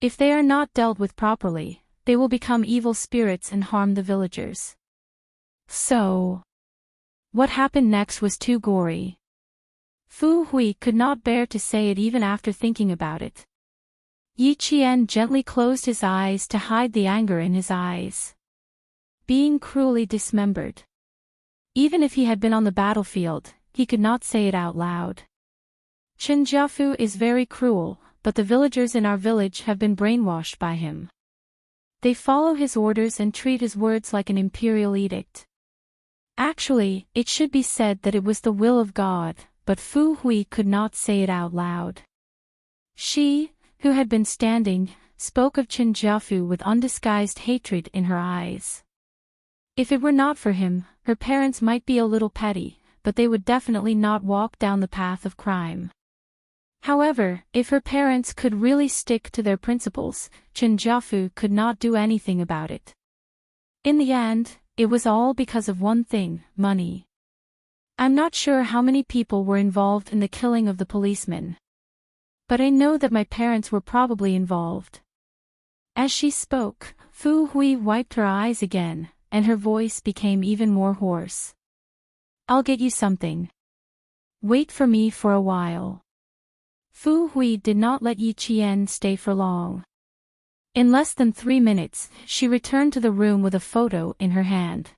If they are not dealt with properly, they will become evil spirits and harm the villagers. So, what happened next was too gory. Fu Hui could not bear to say it even after thinking about it. Yi Qian gently closed his eyes to hide the anger in his eyes. Being cruelly dismembered. Even if he had been on the battlefield, he could not say it out loud. Chen Jiafu is very cruel, but the villagers in our village have been brainwashed by him. They follow his orders and treat his words like an imperial edict. Actually, it should be said that it was the will of God, but Fu Hui could not say it out loud. She, who had been standing, spoke of Chen Jiafu with undisguised hatred in her eyes. If it were not for him, her parents might be a little petty, but they would definitely not walk down the path of crime. However, if her parents could really stick to their principles, Chen Jiafu could not do anything about it. In the end, it was all because of one thing, money. I'm not sure how many people were involved in the killing of the policeman. But I know that my parents were probably involved. As she spoke, Fu Hui wiped her eyes again, and her voice became even more hoarse. I'll get you something. Wait for me for a while. Fu Hui did not let Yi Qian stay for long. In less than 3 minutes, she returned to the room with a photo in her hand.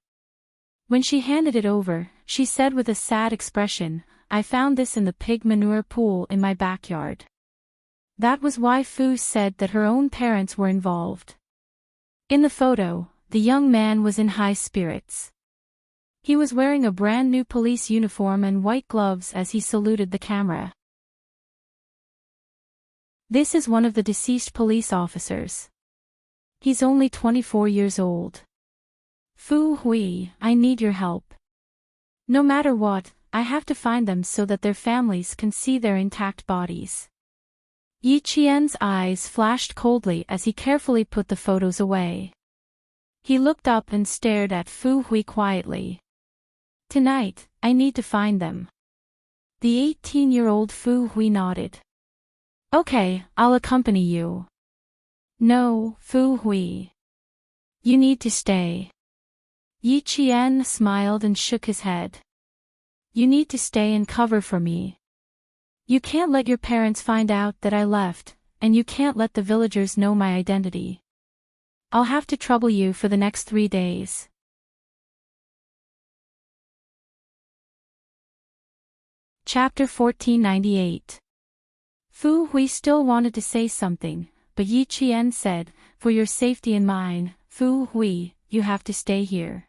When she handed it over, she said with a sad expression, I found this in the pig manure pool in my backyard. That was why Fu said that her own parents were involved. In the photo, the young man was in high spirits. He was wearing a brand new police uniform and white gloves as he saluted the camera. This is one of the deceased police officers. He's only 24 years old. Fu Hui, I need your help. No matter what, I have to find them so that their families can see their intact bodies. Yi Qian's eyes flashed coldly as he carefully put the photos away. He looked up and stared at Fu Hui quietly. Tonight, I need to find them. The 18-year-old Fu Hui nodded. Okay, I'll accompany you. No, Fu Hui. You need to stay. Yi Qian smiled and shook his head. You need to stay and cover for me. You can't let your parents find out that I left, and you can't let the villagers know my identity. I'll have to trouble you for the next 3 days. Chapter 1498. Fu Hui still wanted to say something, but Yi Qian said, "For your safety and mine, Fu Hui, you have to stay here.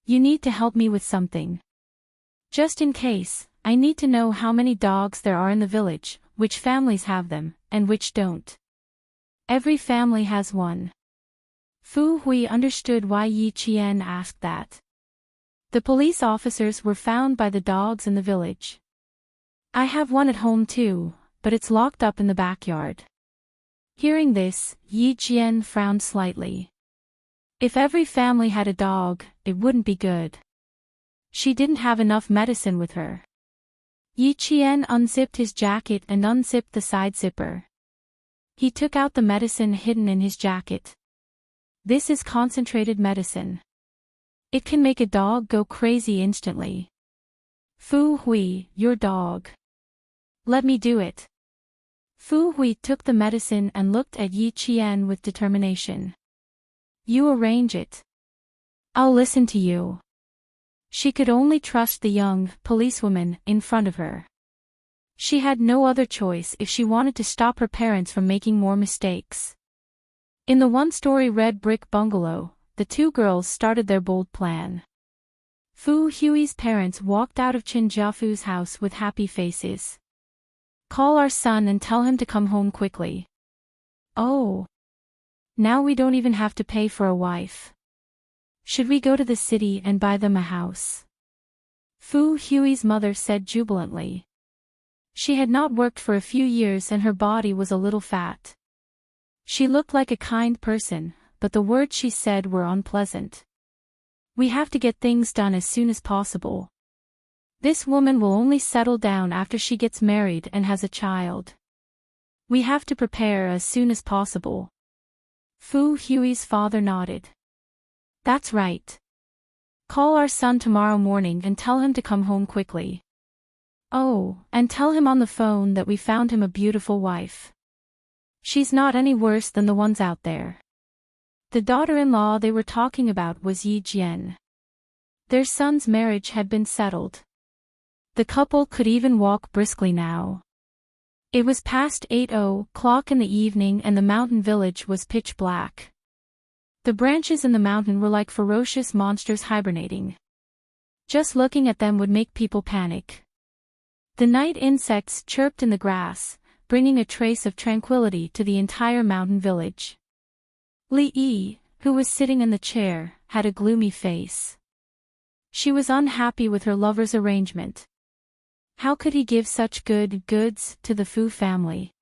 You need to help me with something. Just in case, I need to know how many dogs there are in the village, which families have them, and which don't." "Every family has one." Fu Hui understood why Yi Qian asked that. The police officers were found by the dogs in the village. "I have one at home too, but it's locked up in the backyard." Hearing this, Yi Qian frowned slightly. If every family had a dog, it wouldn't be good. She didn't have enough medicine with her. Yi Qian unzipped his jacket and unzipped the side zipper. He took out the medicine hidden in his jacket. This is concentrated medicine. It can make a dog go crazy instantly. "Fu Hui, your dog. Let me do it." Fu Hui took the medicine and looked at Yi Qian with determination. "You arrange it. I'll listen to you." She could only trust the young policewoman in front of her. She had no other choice if she wanted to stop her parents from making more mistakes. In the one-story red brick bungalow, the two girls started their bold plan. Fu Hui's parents walked out of Qin Jiafu's house with happy faces. "Call our son and tell him to come home quickly." "Oh. Now we don't even have to pay for a wife. Should we go to the city and buy them a house?" Fu Hui's mother said jubilantly. She had not worked for a few years and her body was a little fat. She looked like a kind person, but the words she said were unpleasant. "We have to get things done as soon as possible. This woman will only settle down after she gets married and has a child. We have to prepare as soon as possible." Fu Hui's father nodded. "That's right. Call our son tomorrow morning and tell him to come home quickly. Oh, and tell him on the phone that we found him a beautiful wife. She's not any worse than the ones out there." The daughter-in-law they were talking about was Yi Jian. Their son's marriage had been settled. The couple could even walk briskly now. It was past 8:00 in the evening and the mountain village was pitch black. The branches in the mountain were like ferocious monsters hibernating. Just looking at them would make people panic. The night insects chirped in the grass, bringing a trace of tranquility to the entire mountain village. Li Yi, who was sitting in the chair, had a gloomy face. She was unhappy with her lover's arrangement. How could he give such goods to the Fu family?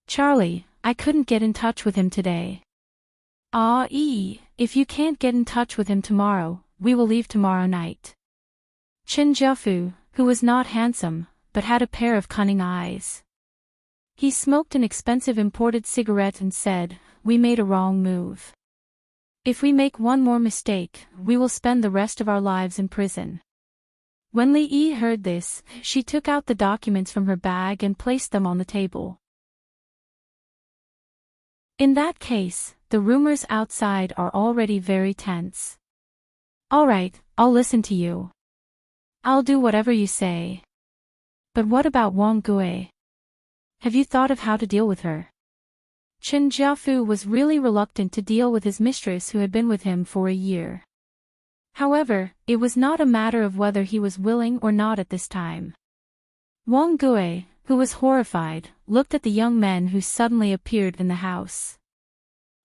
"Charlie, I couldn't get in touch with him today." If you can't get in touch with him tomorrow, we will leave tomorrow night." Qin Jiafu, who was not handsome, but had a pair of cunning eyes. He smoked an expensive imported cigarette and said, "We made a wrong move. If we make one more mistake, we will spend the rest of our lives in prison." When Li Yi heard this, she took out the documents from her bag and placed them on the table. "In that case, the rumors outside are already very tense. All right, I'll listen to you. I'll do whatever you say. But what about Wang Gui? Have you thought of how to deal with her?" Qin Jiafu was really reluctant to deal with his mistress who had been with him for a year. However, it was not a matter of whether he was willing or not at this time. Wang Gui, who was horrified, looked at the young men who suddenly appeared in the house.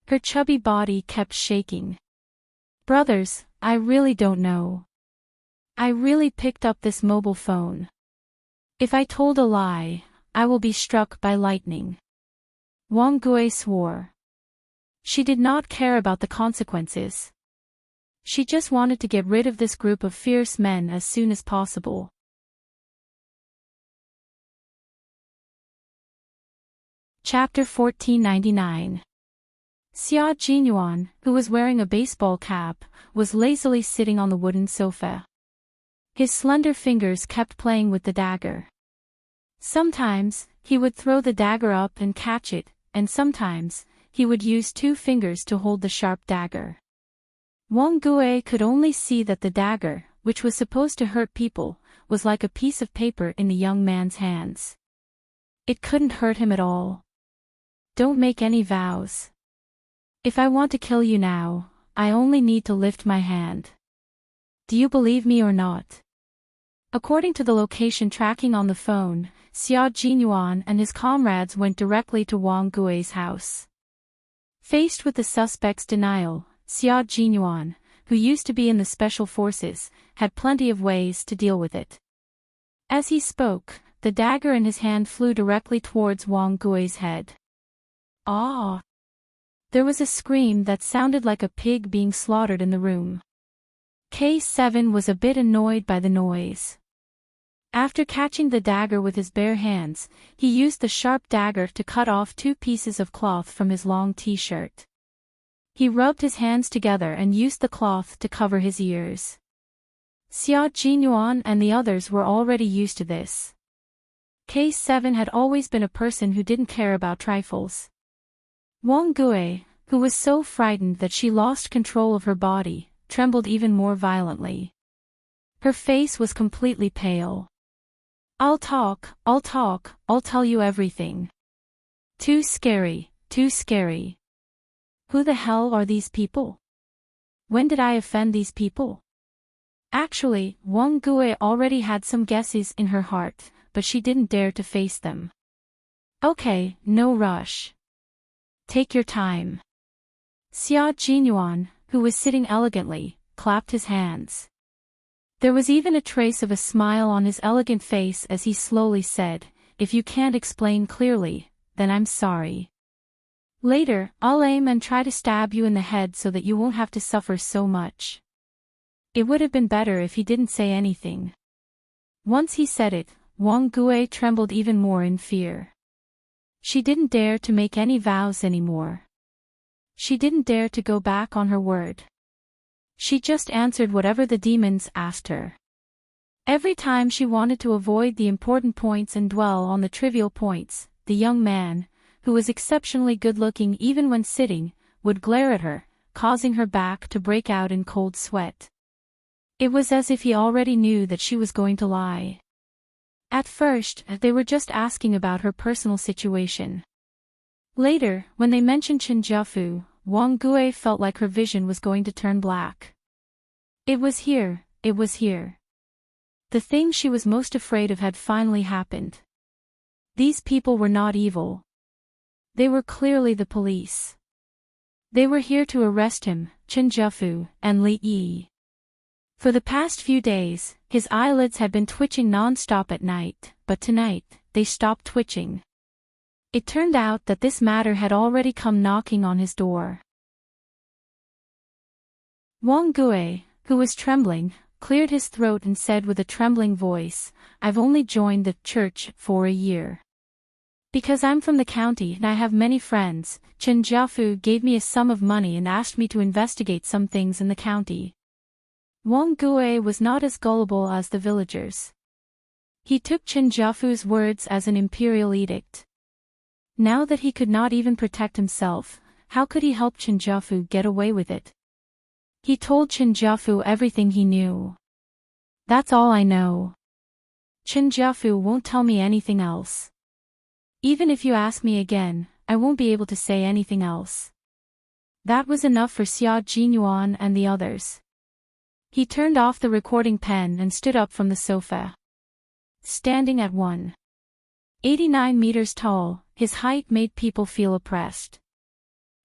Her chubby body kept shaking. "Brothers, I really don't know. I really picked up this mobile phone. If I told a lie, I will be struck by lightning." Wang Gui swore. She did not care about the consequences. She just wanted to get rid of this group of fierce men as soon as possible. Chapter 1499. Xia Jinyuan, who was wearing a baseball cap, was lazily sitting on the wooden sofa. His slender fingers kept playing with the dagger. Sometimes, he would throw the dagger up and catch it, and sometimes, he would use 2 fingers to hold the sharp dagger. Wang Gui could only see that the dagger, which was supposed to hurt people, was like a piece of paper in the young man's hands. It couldn't hurt him at all. Don't make any vows. If I want to kill you now, I only need to lift my hand. Do you believe me or not? According to the location tracking on the phone, Xia Jinyuan and his comrades went directly to Wang Gui's house. Faced with the suspect's denial, Xia Jinyuan, who used to be in the special forces, had plenty of ways to deal with it. As he spoke, the dagger in his hand flew directly towards Wang Gui's head. Ah! There was a scream that sounded like a pig being slaughtered in the room. K7 was a bit annoyed by the noise. After catching the dagger with his bare hands, he used the sharp dagger to cut off 2 pieces of cloth from his long t-shirt. He rubbed his hands together and used the cloth to cover his ears. Xia Jinyuan and the others were already used to this. K7 had always been a person who didn't care about trifles. Wang Gui, who was so frightened that she lost control of her body, trembled even more violently. Her face was completely pale. I'll talk, I'll tell you everything. Too scary, too scary. Who the hell are these people? When did I offend these people? Actually, Wang Gui already had some guesses in her heart, but she didn't dare to face them. Okay, no rush. Take your time. Xia Jinyuan, who was sitting elegantly, clapped his hands. There was even a trace of a smile on his elegant face as he slowly said, "If you can't explain clearly, then I'm sorry. Later, I'll aim and try to stab you in the head so that you won't have to suffer so much." It would have been better if he didn't say anything. Once he said it, Wang Gui trembled even more in fear. She didn't dare to make any vows anymore. She didn't dare to go back on her word. She just answered whatever the demons asked her. Every time she wanted to avoid the important points and dwell on the trivial points, the young man, who was exceptionally good-looking even when sitting, would glare at her, causing her back to break out in cold sweat. It was as if he already knew that she was going to lie. At first, they were just asking about her personal situation. Later, when they mentioned Chen Jiafu, Wang Gui felt like her vision was going to turn black. It was here, it was here. The thing she was most afraid of had finally happened. These people were not evil. They were clearly the police. They were here to arrest him, Chen Jiafu, and Li Yi. For the past few days, his eyelids had been twitching non-stop at night, but tonight, they stopped twitching. It turned out that this matter had already come knocking on his door. Wang Gui, who was trembling, cleared his throat and said with a trembling voice, "I've only joined the church for a year. Because I'm from the county and I have many friends, Chen Jiafu gave me a sum of money and asked me to investigate some things in the county." Wang Gui was not as gullible as the villagers. He took Chen Jiafu's words as an imperial edict. Now that he could not even protect himself, how could he help Chen Jiafu get away with it? He told Chen Jiafu everything he knew. "That's all I know. Chen Jiafu won't tell me anything else. Even if you ask me again, I won't be able to say anything else." That was enough for Xia Jinyuan and the others. He turned off the recording pen and stood up from the sofa. Standing at 189 meters tall, his height made people feel oppressed.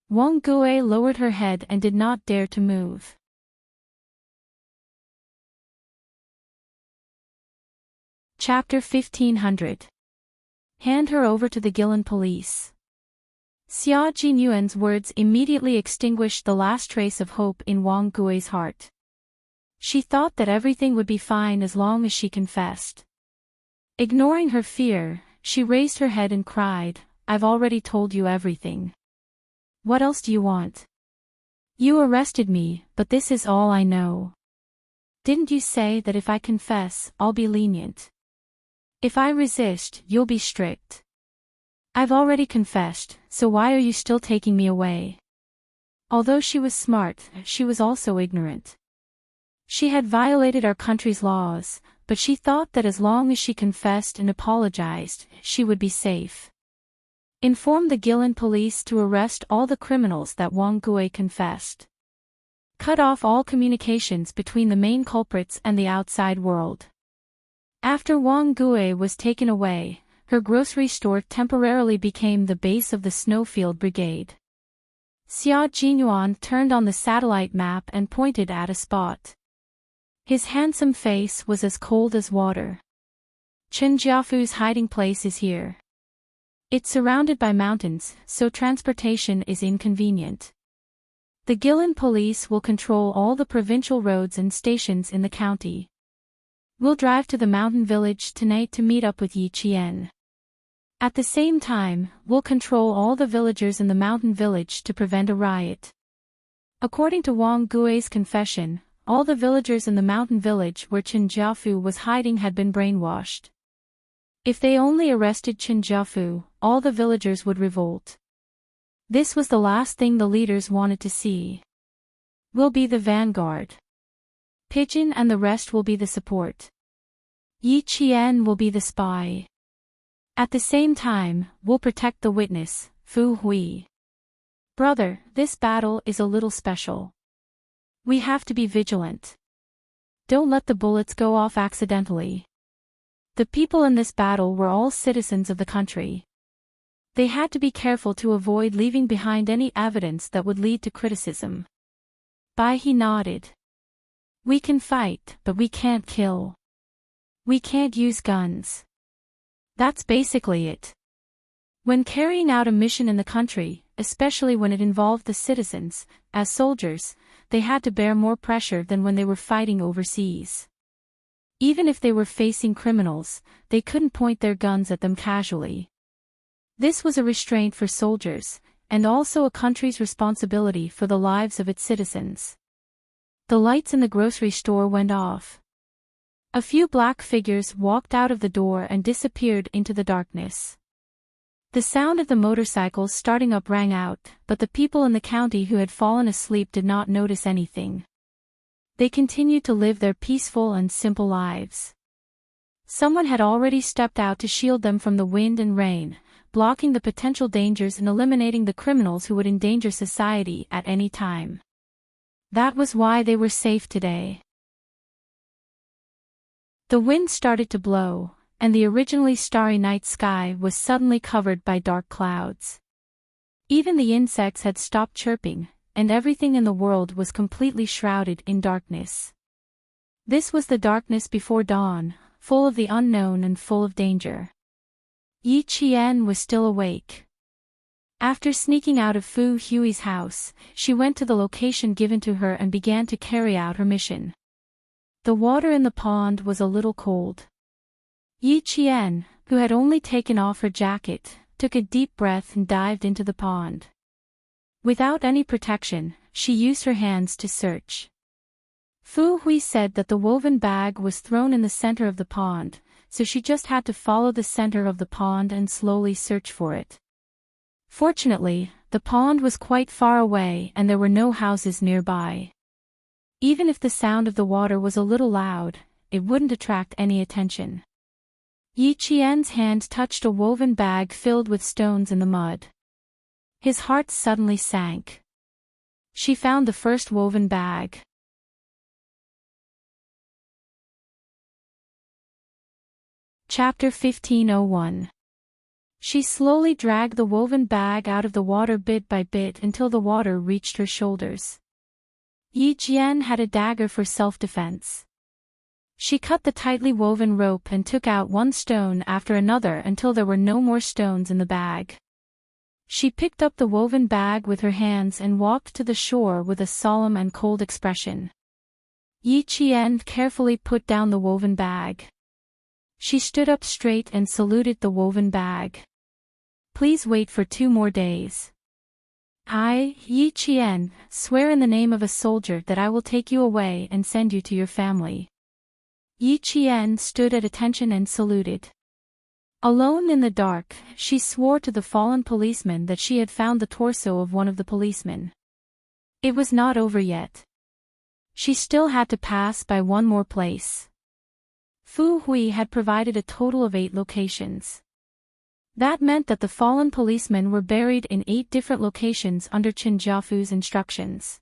Wang Gui lowered her head and did not dare to move. Chapter 1500. Hand her over to the Guilin police. Xia Jinyuan's words immediately extinguished the last trace of hope in Wang Gui's heart. She thought that everything would be fine as long as she confessed. Ignoring her fear, she raised her head and cried, "I've already told you everything. What else do you want? You arrested me, but this is all I know. Didn't you say that if I confess, I'll be lenient? If I resist, you'll be strict. I've already confessed, so why are you still taking me away?" Although she was smart, she was also ignorant. She had violated our country's laws, but she thought that as long as she confessed and apologized, she would be safe. Inform the Gillen police to arrest all the criminals that Wang Gui confessed. Cut off all communications between the main culprits and the outside world. After Wang Gui was taken away, her grocery store temporarily became the base of the Snowfield Brigade. Xia Jinyuan turned on the satellite map and pointed at a spot. His handsome face was as cold as water. Chen Jiafu's hiding place is here. It's surrounded by mountains, so transportation is inconvenient. The Gillen police will control all the provincial roads and stations in the county. We'll drive to the mountain village tonight to meet up with Yi Qian. At the same time, we'll control all the villagers in the mountain village to prevent a riot. According to Wang Gui's confession, all the villagers in the mountain village where Chen Jiafu was hiding had been brainwashed. If they only arrested Chen Jiafu, all the villagers would revolt. This was the last thing the leaders wanted to see. We'll be the vanguard. Pigeon and the rest will be the support. Yi Qian will be the spy. At the same time, we'll protect the witness, Fu Hui. Brother, this battle is a little special. We have to be vigilant. Don't let the bullets go off accidentally. The people in this battle were all citizens of the country. They had to be careful to avoid leaving behind any evidence that would lead to criticism. Bai He nodded. We can fight, but we can't kill. We can't use guns. That's basically it. When carrying out a mission in the country, especially when it involved the citizens, as soldiers, they had to bear more pressure than when they were fighting overseas. Even if they were facing criminals, they couldn't point their guns at them casually. This was a restraint for soldiers, and also a country's responsibility for the lives of its citizens. The lights in the grocery store went off. A few black figures walked out of the door and disappeared into the darkness. The sound of the motorcycles starting up rang out, but the people in the county who had fallen asleep did not notice anything. They continued to live their peaceful and simple lives. Someone had already stepped out to shield them from the wind and rain, blocking the potential dangers and eliminating the criminals who would endanger society at any time. That was why they were safe today. The wind started to blow, and the originally starry night sky was suddenly covered by dark clouds. Even the insects had stopped chirping, and everything in the world was completely shrouded in darkness. This was the darkness before dawn, full of the unknown and full of danger. Yi Qian was still awake. After sneaking out of Fu Hui's house, she went to the location given to her and began to carry out her mission. The water in the pond was a little cold. Yi Qian, who had only taken off her jacket, took a deep breath and dived into the pond. Without any protection, she used her hands to search. Fu Hui said that the woven bag was thrown in the center of the pond, so she just had to follow the center of the pond and slowly search for it. Fortunately, the pond was quite far away and there were no houses nearby. Even if the sound of the water was a little loud, it wouldn't attract any attention. Yi Qian's hand touched a woven bag filled with stones in the mud. His heart suddenly sank. She found the first woven bag. Chapter 1501. She slowly dragged the woven bag out of the water bit by bit until the water reached her shoulders. Yi Qian had a dagger for self-defense. She cut the tightly woven rope and took out one stone after another until there were no more stones in the bag. She picked up the woven bag with her hands and walked to the shore with a solemn and cold expression. Yi Qian carefully put down the woven bag. She stood up straight and saluted the woven bag. Please wait for 2 more days. I, Yi Qian, swear in the name of a soldier that I will take you away and send you to your family. Yi Qian stood at attention and saluted. Alone in the dark, she swore to the fallen policeman that she had found the torso of one of the policemen. It was not over yet. She still had to pass by one more place. Fu Hui had provided a total of 8 locations. That meant that the fallen policemen were buried in 8 different locations under Chen Jiafu's instructions.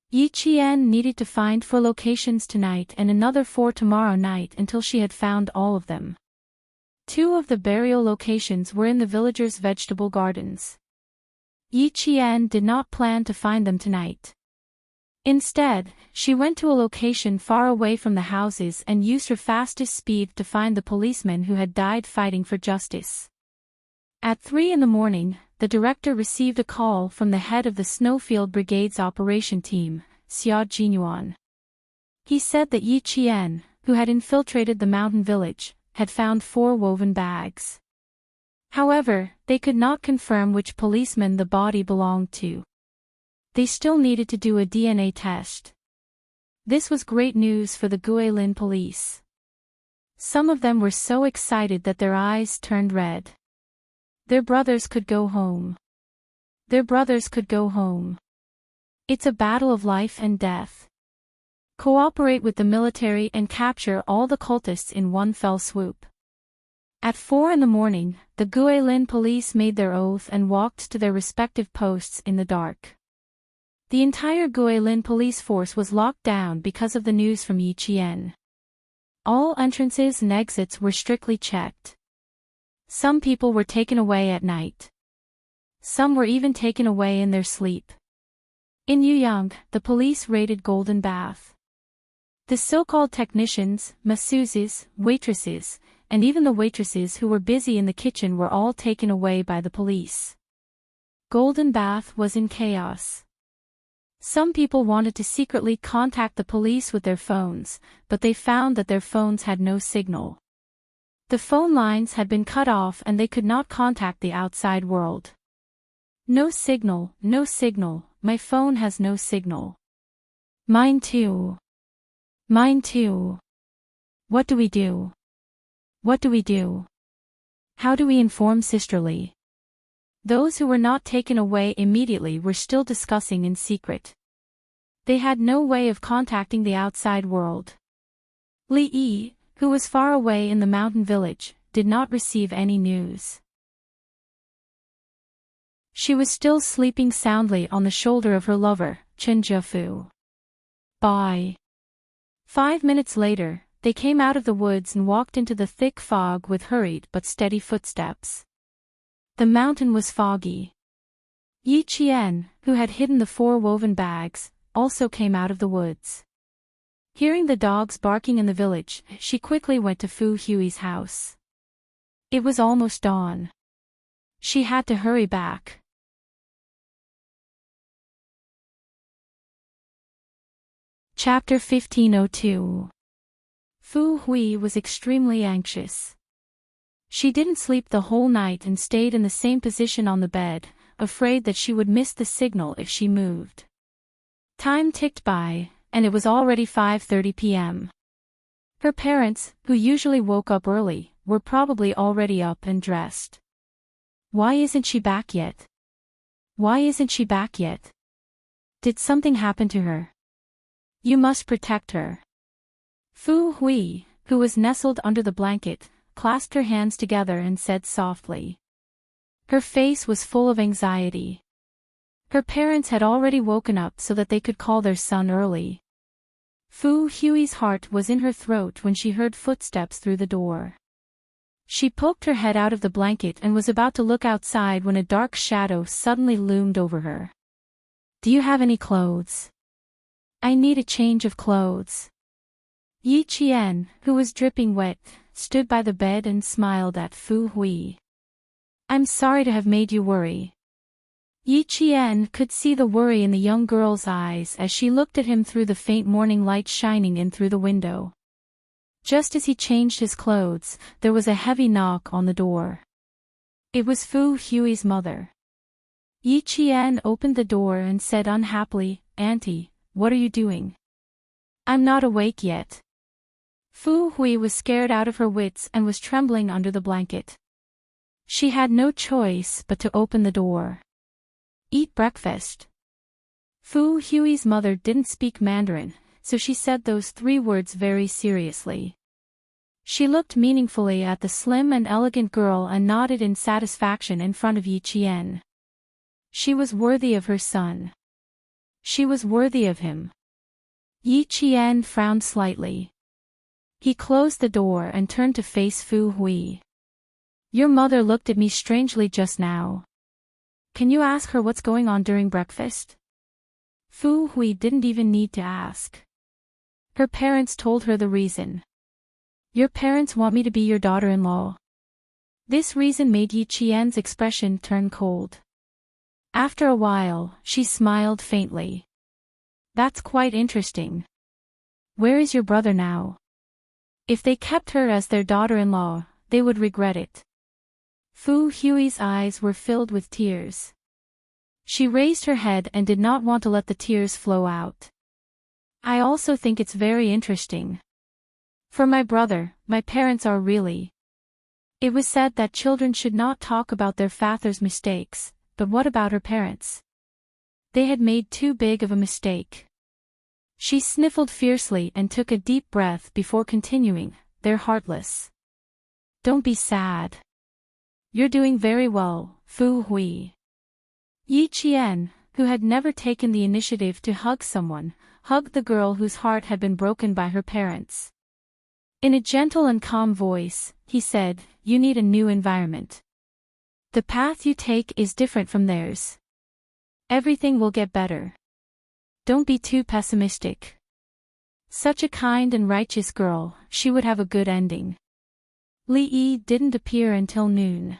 Yi Qian needed to find 4 locations tonight and another 4 tomorrow night until she had found all of them. 2 of the burial locations were in the villagers' vegetable gardens. Yi Qian did not plan to find them tonight. Instead, she went to a location far away from the houses and used her fastest speed to find the policemen who had died fighting for justice. At 3 in the morning, the director received a call from the head of the Snowfield Brigade's operation team, Xia Jinyuan. He said that Yi Qian, who had infiltrated the mountain village, had found 4 woven bags. However, they could not confirm which policeman the body belonged to. They still needed to do a DNA test. This was great news for the Guilin police. Some of them were so excited that their eyes turned red. Their brothers could go home. Their brothers could go home. It's a battle of life and death. Cooperate with the military and capture all the cultists in one fell swoop. At 4 in the morning, the Guilin police made their oath and walked to their respective posts in the dark. The entire Guilin police force was locked down because of the news from Yi Qian. All entrances and exits were strictly checked. Some people were taken away at night. Some were even taken away in their sleep. In Yuyang, the police raided Golden Bath. The so-called technicians, masseuses, waitresses, and even the waitresses who were busy in the kitchen were all taken away by the police. Golden Bath was in chaos. Some people wanted to secretly contact the police with their phones, but they found that their phones had no signal. The phone lines had been cut off and they could not contact the outside world. No signal, no signal, my phone has no signal. Mine too. Mine too. What do we do? What do we do? How do we inform sisterly? Those who were not taken away immediately were still discussing in secret. They had no way of contacting the outside world. Li Yi, who was far away in the mountain village, did not receive any news. She was still sleeping soundly on the shoulder of her lover, Chen Jiafu. Bye. 5 minutes later, they came out of the woods and walked into the thick fog with hurried but steady footsteps. The mountain was foggy. Yi Qian, who had hidden the 4 woven bags, also came out of the woods. Hearing the dogs barking in the village, she quickly went to Fu Hui's house. It was almost dawn. She had to hurry back. Chapter 1502. Fu Hui was extremely anxious. She didn't sleep the whole night and stayed in the same position on the bed, afraid that she would miss the signal if she moved. Time ticked by, and it was already 5:30 p.m. Her parents, who usually woke up early, were probably already up and dressed. Why isn't she back yet? Why isn't she back yet? Did something happen to her? You must protect her. Fu Hui, who was nestled under the blanket, clasped her hands together and said softly. Her face was full of anxiety. Her parents had already woken up so that they could call their son early. Fu Hui's heart was in her throat when she heard footsteps through the door. She poked her head out of the blanket and was about to look outside when a dark shadow suddenly loomed over her. Do you have any clothes? I need a change of clothes. Yi Qian, who was dripping wet, stood by the bed and smiled at Fu Hui. I'm sorry to have made you worry. Yi Qian could see the worry in the young girl's eyes as she looked at him through the faint morning light shining in through the window. Just as he changed his clothes, there was a heavy knock on the door. It was Fu Hui's mother. Yi Qian opened the door and said unhappily, Auntie, what are you doing? I'm not awake yet. Fu Hui was scared out of her wits and was trembling under the blanket. She had no choice but to open the door. Eat breakfast. Fu Hui's mother didn't speak Mandarin, so she said those 3 words very seriously. She looked meaningfully at the slim and elegant girl and nodded in satisfaction in front of Yi Qian. She was worthy of her son. She was worthy of him. Yi Qian frowned slightly. He closed the door and turned to face Fu Hui. Your mother looked at me strangely just now. Can you ask her what's going on during breakfast? Fu Hui didn't even need to ask. Her parents told her the reason. Your parents want me to be your daughter-in-law. This reason made Yi Qian's expression turn cold. After a while, she smiled faintly. That's quite interesting. Where is your brother now? If they kept her as their daughter-in-law, they would regret it. Fu Hui's eyes were filled with tears. She raised her head and did not want to let the tears flow out. I also think it's very interesting. For my brother, my parents are really. It was said that children should not talk about their father's mistakes, but what about her parents? They had made too big of a mistake. She sniffled fiercely and took a deep breath before continuing, they're heartless. Don't be sad. You're doing very well, Fu Hui. Yi Qian, who had never taken the initiative to hug someone, hugged the girl whose heart had been broken by her parents. In a gentle and calm voice, he said, you need a new environment. The path you take is different from theirs. Everything will get better. Don't be too pessimistic. Such a kind and righteous girl, she would have a good ending. Li Yi didn't appear until noon.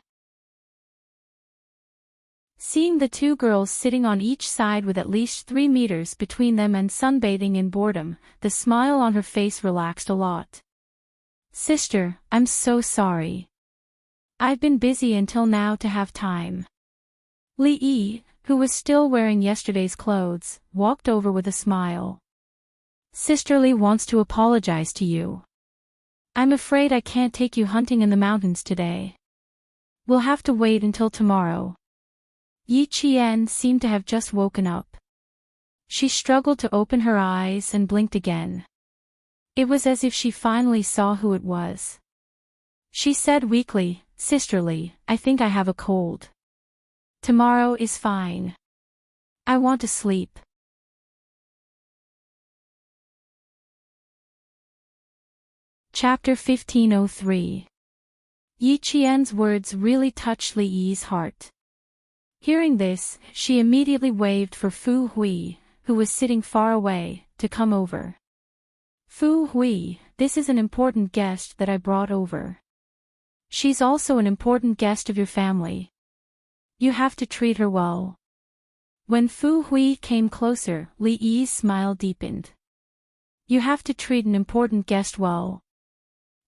Seeing the two girls sitting on each side with at least 3 meters between them and sunbathing in boredom, the smile on her face relaxed a lot. Sister, I'm so sorry. I've been busy until now to have time. Li Yi, who was still wearing yesterday's clothes, walked over with a smile. Sisterly wants to apologize to you. I'm afraid I can't take you hunting in the mountains today. We'll have to wait until tomorrow. Yi Qian seemed to have just woken up. She struggled to open her eyes and blinked again. It was as if she finally saw who it was. She said weakly, Sisterly, I think I have a cold. Tomorrow is fine. I want to sleep. Chapter 1503. Yi Qian's words really touched Li Yi's heart. Hearing this, she immediately waved for Fu Hui, who was sitting far away, to come over. Fu Hui, this is an important guest that I brought over. She's also an important guest of your family. You have to treat her well. When Fu Hui came closer, Li Yi's smile deepened. You have to treat an important guest well.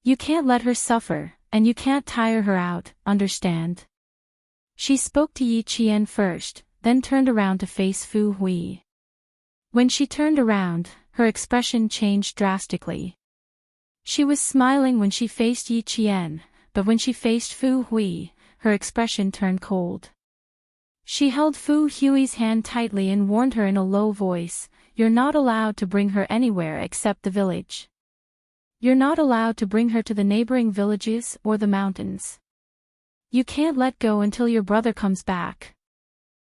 You can't let her suffer, and you can't tire her out, understand? She spoke to Yi Qian first, then turned around to face Fu Hui. When she turned around, her expression changed drastically. She was smiling when she faced Yi Qian, but when she faced Fu Hui, her expression turned cold. She held Fu Hui's hand tightly and warned her in a low voice, You're not allowed to bring her anywhere except the village. You're not allowed to bring her to the neighboring villages or the mountains. You can't let go until your brother comes back.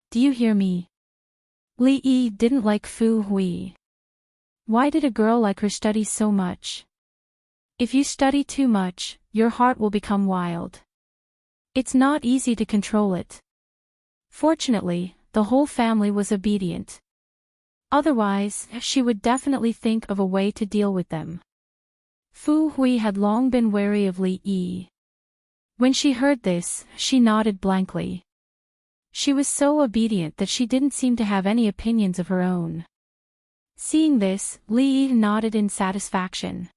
Do you hear me? Li Yi didn't like Fu Hui. Why did a girl like her study so much? If you study too much, your heart will become wild. It's not easy to control it. Fortunately, the whole family was obedient. Otherwise, she would definitely think of a way to deal with them. Fu Hui had long been wary of Li Yi. When she heard this, she nodded blankly. She was so obedient that she didn't seem to have any opinions of her own. Seeing this, Li Yi nodded in satisfaction.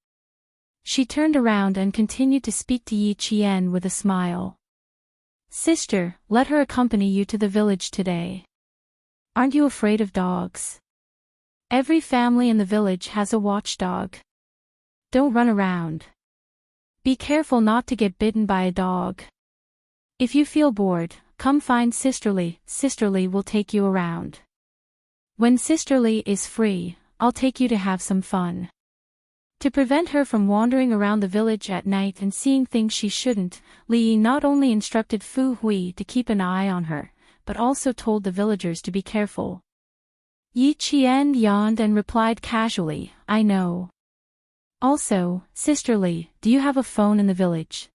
She turned around and continued to speak to Yi Qian with a smile. Sister, let her accompany you to the village today. Aren't you afraid of dogs? Every family in the village has a watchdog. Don't run around. Be careful not to get bitten by a dog. If you feel bored, come find Sisterly. Sisterly will take you around. When Sisterly is free, I'll take you to have some fun. To prevent her from wandering around the village at night and seeing things she shouldn't, Li not only instructed Fu Hui to keep an eye on her, but also told the villagers to be careful. Yi Qian yawned and replied casually, I know. Also, Sister Li, do you have a phone in the village?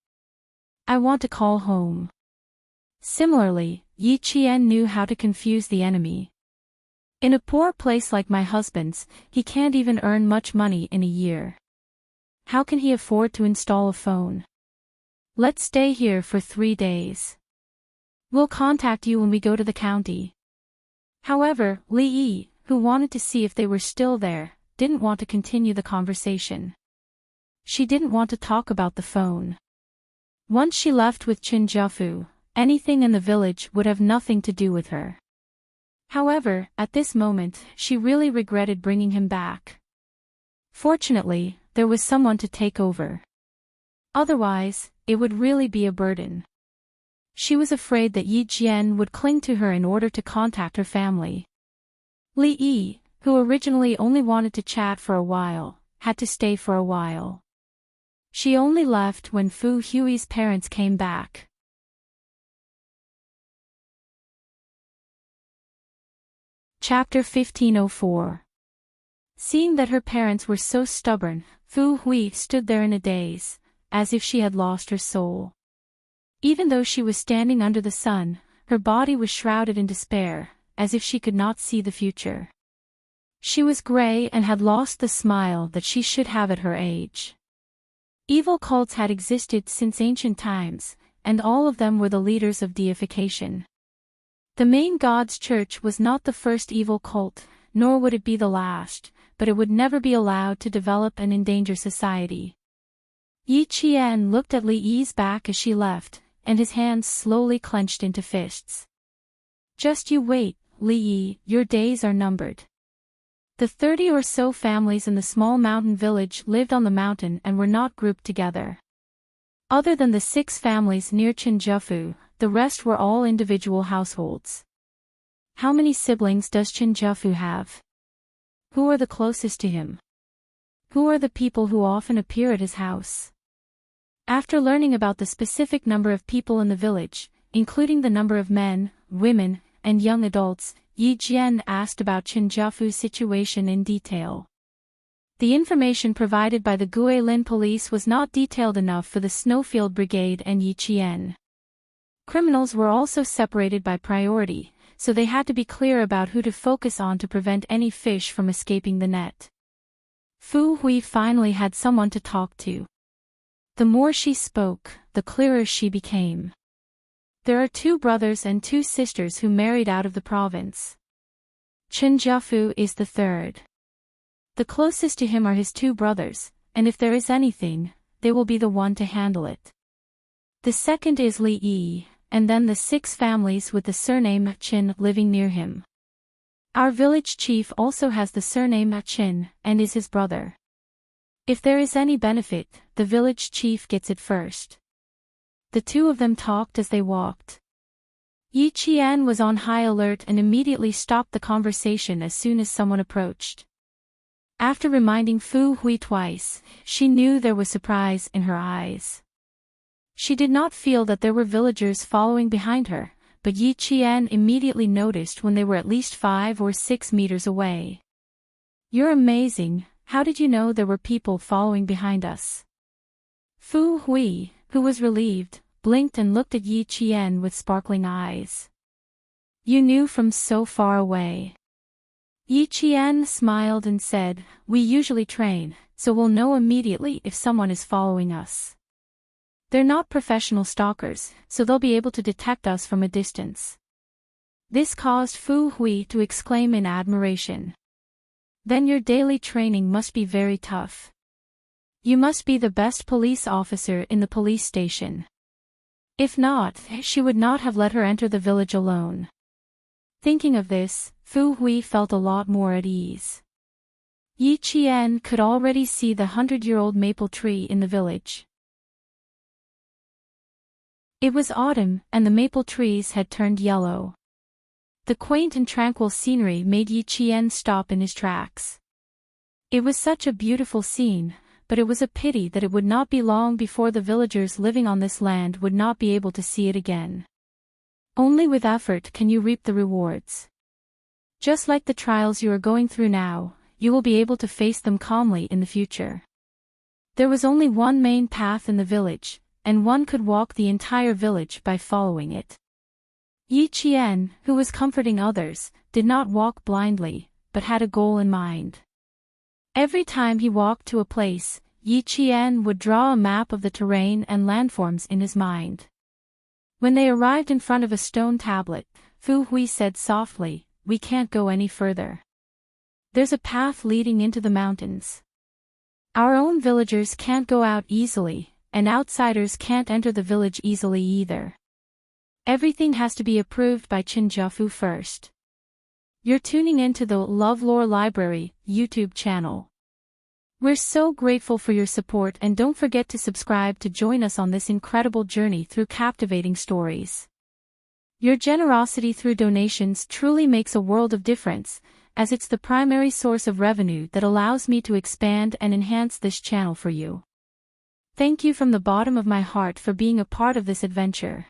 I want to call home. Similarly, Yi Qian knew how to confuse the enemy. In a poor place like my husband's, he can't even earn much money in a year. How can he afford to install a phone? Let's stay here for 3 days. We'll contact you when we go to the county. However, Li Yi, who wanted to see if they were still there, didn't want to continue the conversation. She didn't want to talk about the phone. Once she left with Qin Jiafu, anything in the village would have nothing to do with her. However, at this moment, she really regretted bringing him back. Fortunately, there was someone to take over. Otherwise, it would really be a burden. She was afraid that Yi Jian would cling to her in order to contact her family. Li Yi, who originally only wanted to chat for a while, had to stay for a while. She only left when Fu Hui's parents came back. Chapter 1504. Seeing that her parents were so stubborn, Fu Hui stood there in a daze, as if she had lost her soul. Even though she was standing under the sun, her body was shrouded in despair, as if she could not see the future. She was gray and had lost the smile that she should have at her age. Evil cults had existed since ancient times, and all of them were the leaders of deification. The main god's church was not the first evil cult, nor would it be the last, but it would never be allowed to develop and endanger society. Yi Qian looked at Li Yi's back as she left, and his hands slowly clenched into fists. Just you wait, Li Yi, your days are numbered. The 30 or so families in the small mountain village lived on the mountain and were not grouped together. Other than the 6 families near Qinjiafu, the rest were all individual households. How many siblings does Qinjiafu have? Who are the closest to him? Who are the people who often appear at his house? After learning about the specific number of people in the village, including the number of men, women, and young adults, Yi Jian asked about Qinjiafu's situation in detail. The information provided by the Guilin police was not detailed enough for the Snowfield Brigade and Yi Qian. Criminals were also separated by priority, so they had to be clear about who to focus on to prevent any fish from escaping the net. Fu Hui finally had someone to talk to. The more she spoke, the clearer she became. There are 2 brothers and 2 sisters who married out of the province. Qinjiafu is the 3rd. The closest to him are his 2 brothers, and if there is anything, they will be the one to handle it. The second is Li Yi, and then the 6 families with the surname Qin living near him. Our village chief also has the surname Qin, and is his brother. If there is any benefit, the village chief gets it first. The 2 of them talked as they walked. Yi Qian was on high alert and immediately stopped the conversation as soon as someone approached. After reminding Fu Hui twice, she knew there was surprise in her eyes. She did not feel that there were villagers following behind her, but Yi Qian immediately noticed when they were at least 5 or 6 meters away. You're amazing, how did you know there were people following behind us? Fu Hui, who was relieved, blinked and looked at Yi Qian with sparkling eyes. You knew from so far away. Yi Qian smiled and said, we usually train, so we'll know immediately if someone is following us. They're not professional stalkers, so they'll be able to detect us from a distance. This caused Fu Hui to exclaim in admiration. Then your daily training must be very tough. You must be the best police officer in the police station. If not, she would not have let her enter the village alone. Thinking of this, Fu Hui felt a lot more at ease. Yi Qian could already see the 100-year-old maple tree in the village. It was autumn, and the maple trees had turned yellow. The quaint and tranquil scenery made Yi Qian stop in his tracks. It was such a beautiful scene, but it was a pity that it would not be long before the villagers living on this land would not be able to see it again. Only with effort can you reap the rewards. Just like the trials you are going through now, you will be able to face them calmly in the future. There was only one main path in the village, and one could walk the entire village by following it. Yi Qian, who was comforting others, did not walk blindly, but had a goal in mind. Every time he walked to a place, Yi Qian would draw a map of the terrain and landforms in his mind. When they arrived in front of a stone tablet, Fu Hui said softly, "We can't go any further. There's a path leading into the mountains. Our own villagers can't go out easily, and outsiders can't enter the village easily either. Everything has to be approved by Qin Jiafu first." You're tuning into the LoveLore Library YouTube channel. We're so grateful for your support, and don't forget to subscribe to join us on this incredible journey through captivating stories. Your generosity through donations truly makes a world of difference, as it's the primary source of revenue that allows me to expand and enhance this channel for you. Thank you from the bottom of my heart for being a part of this adventure.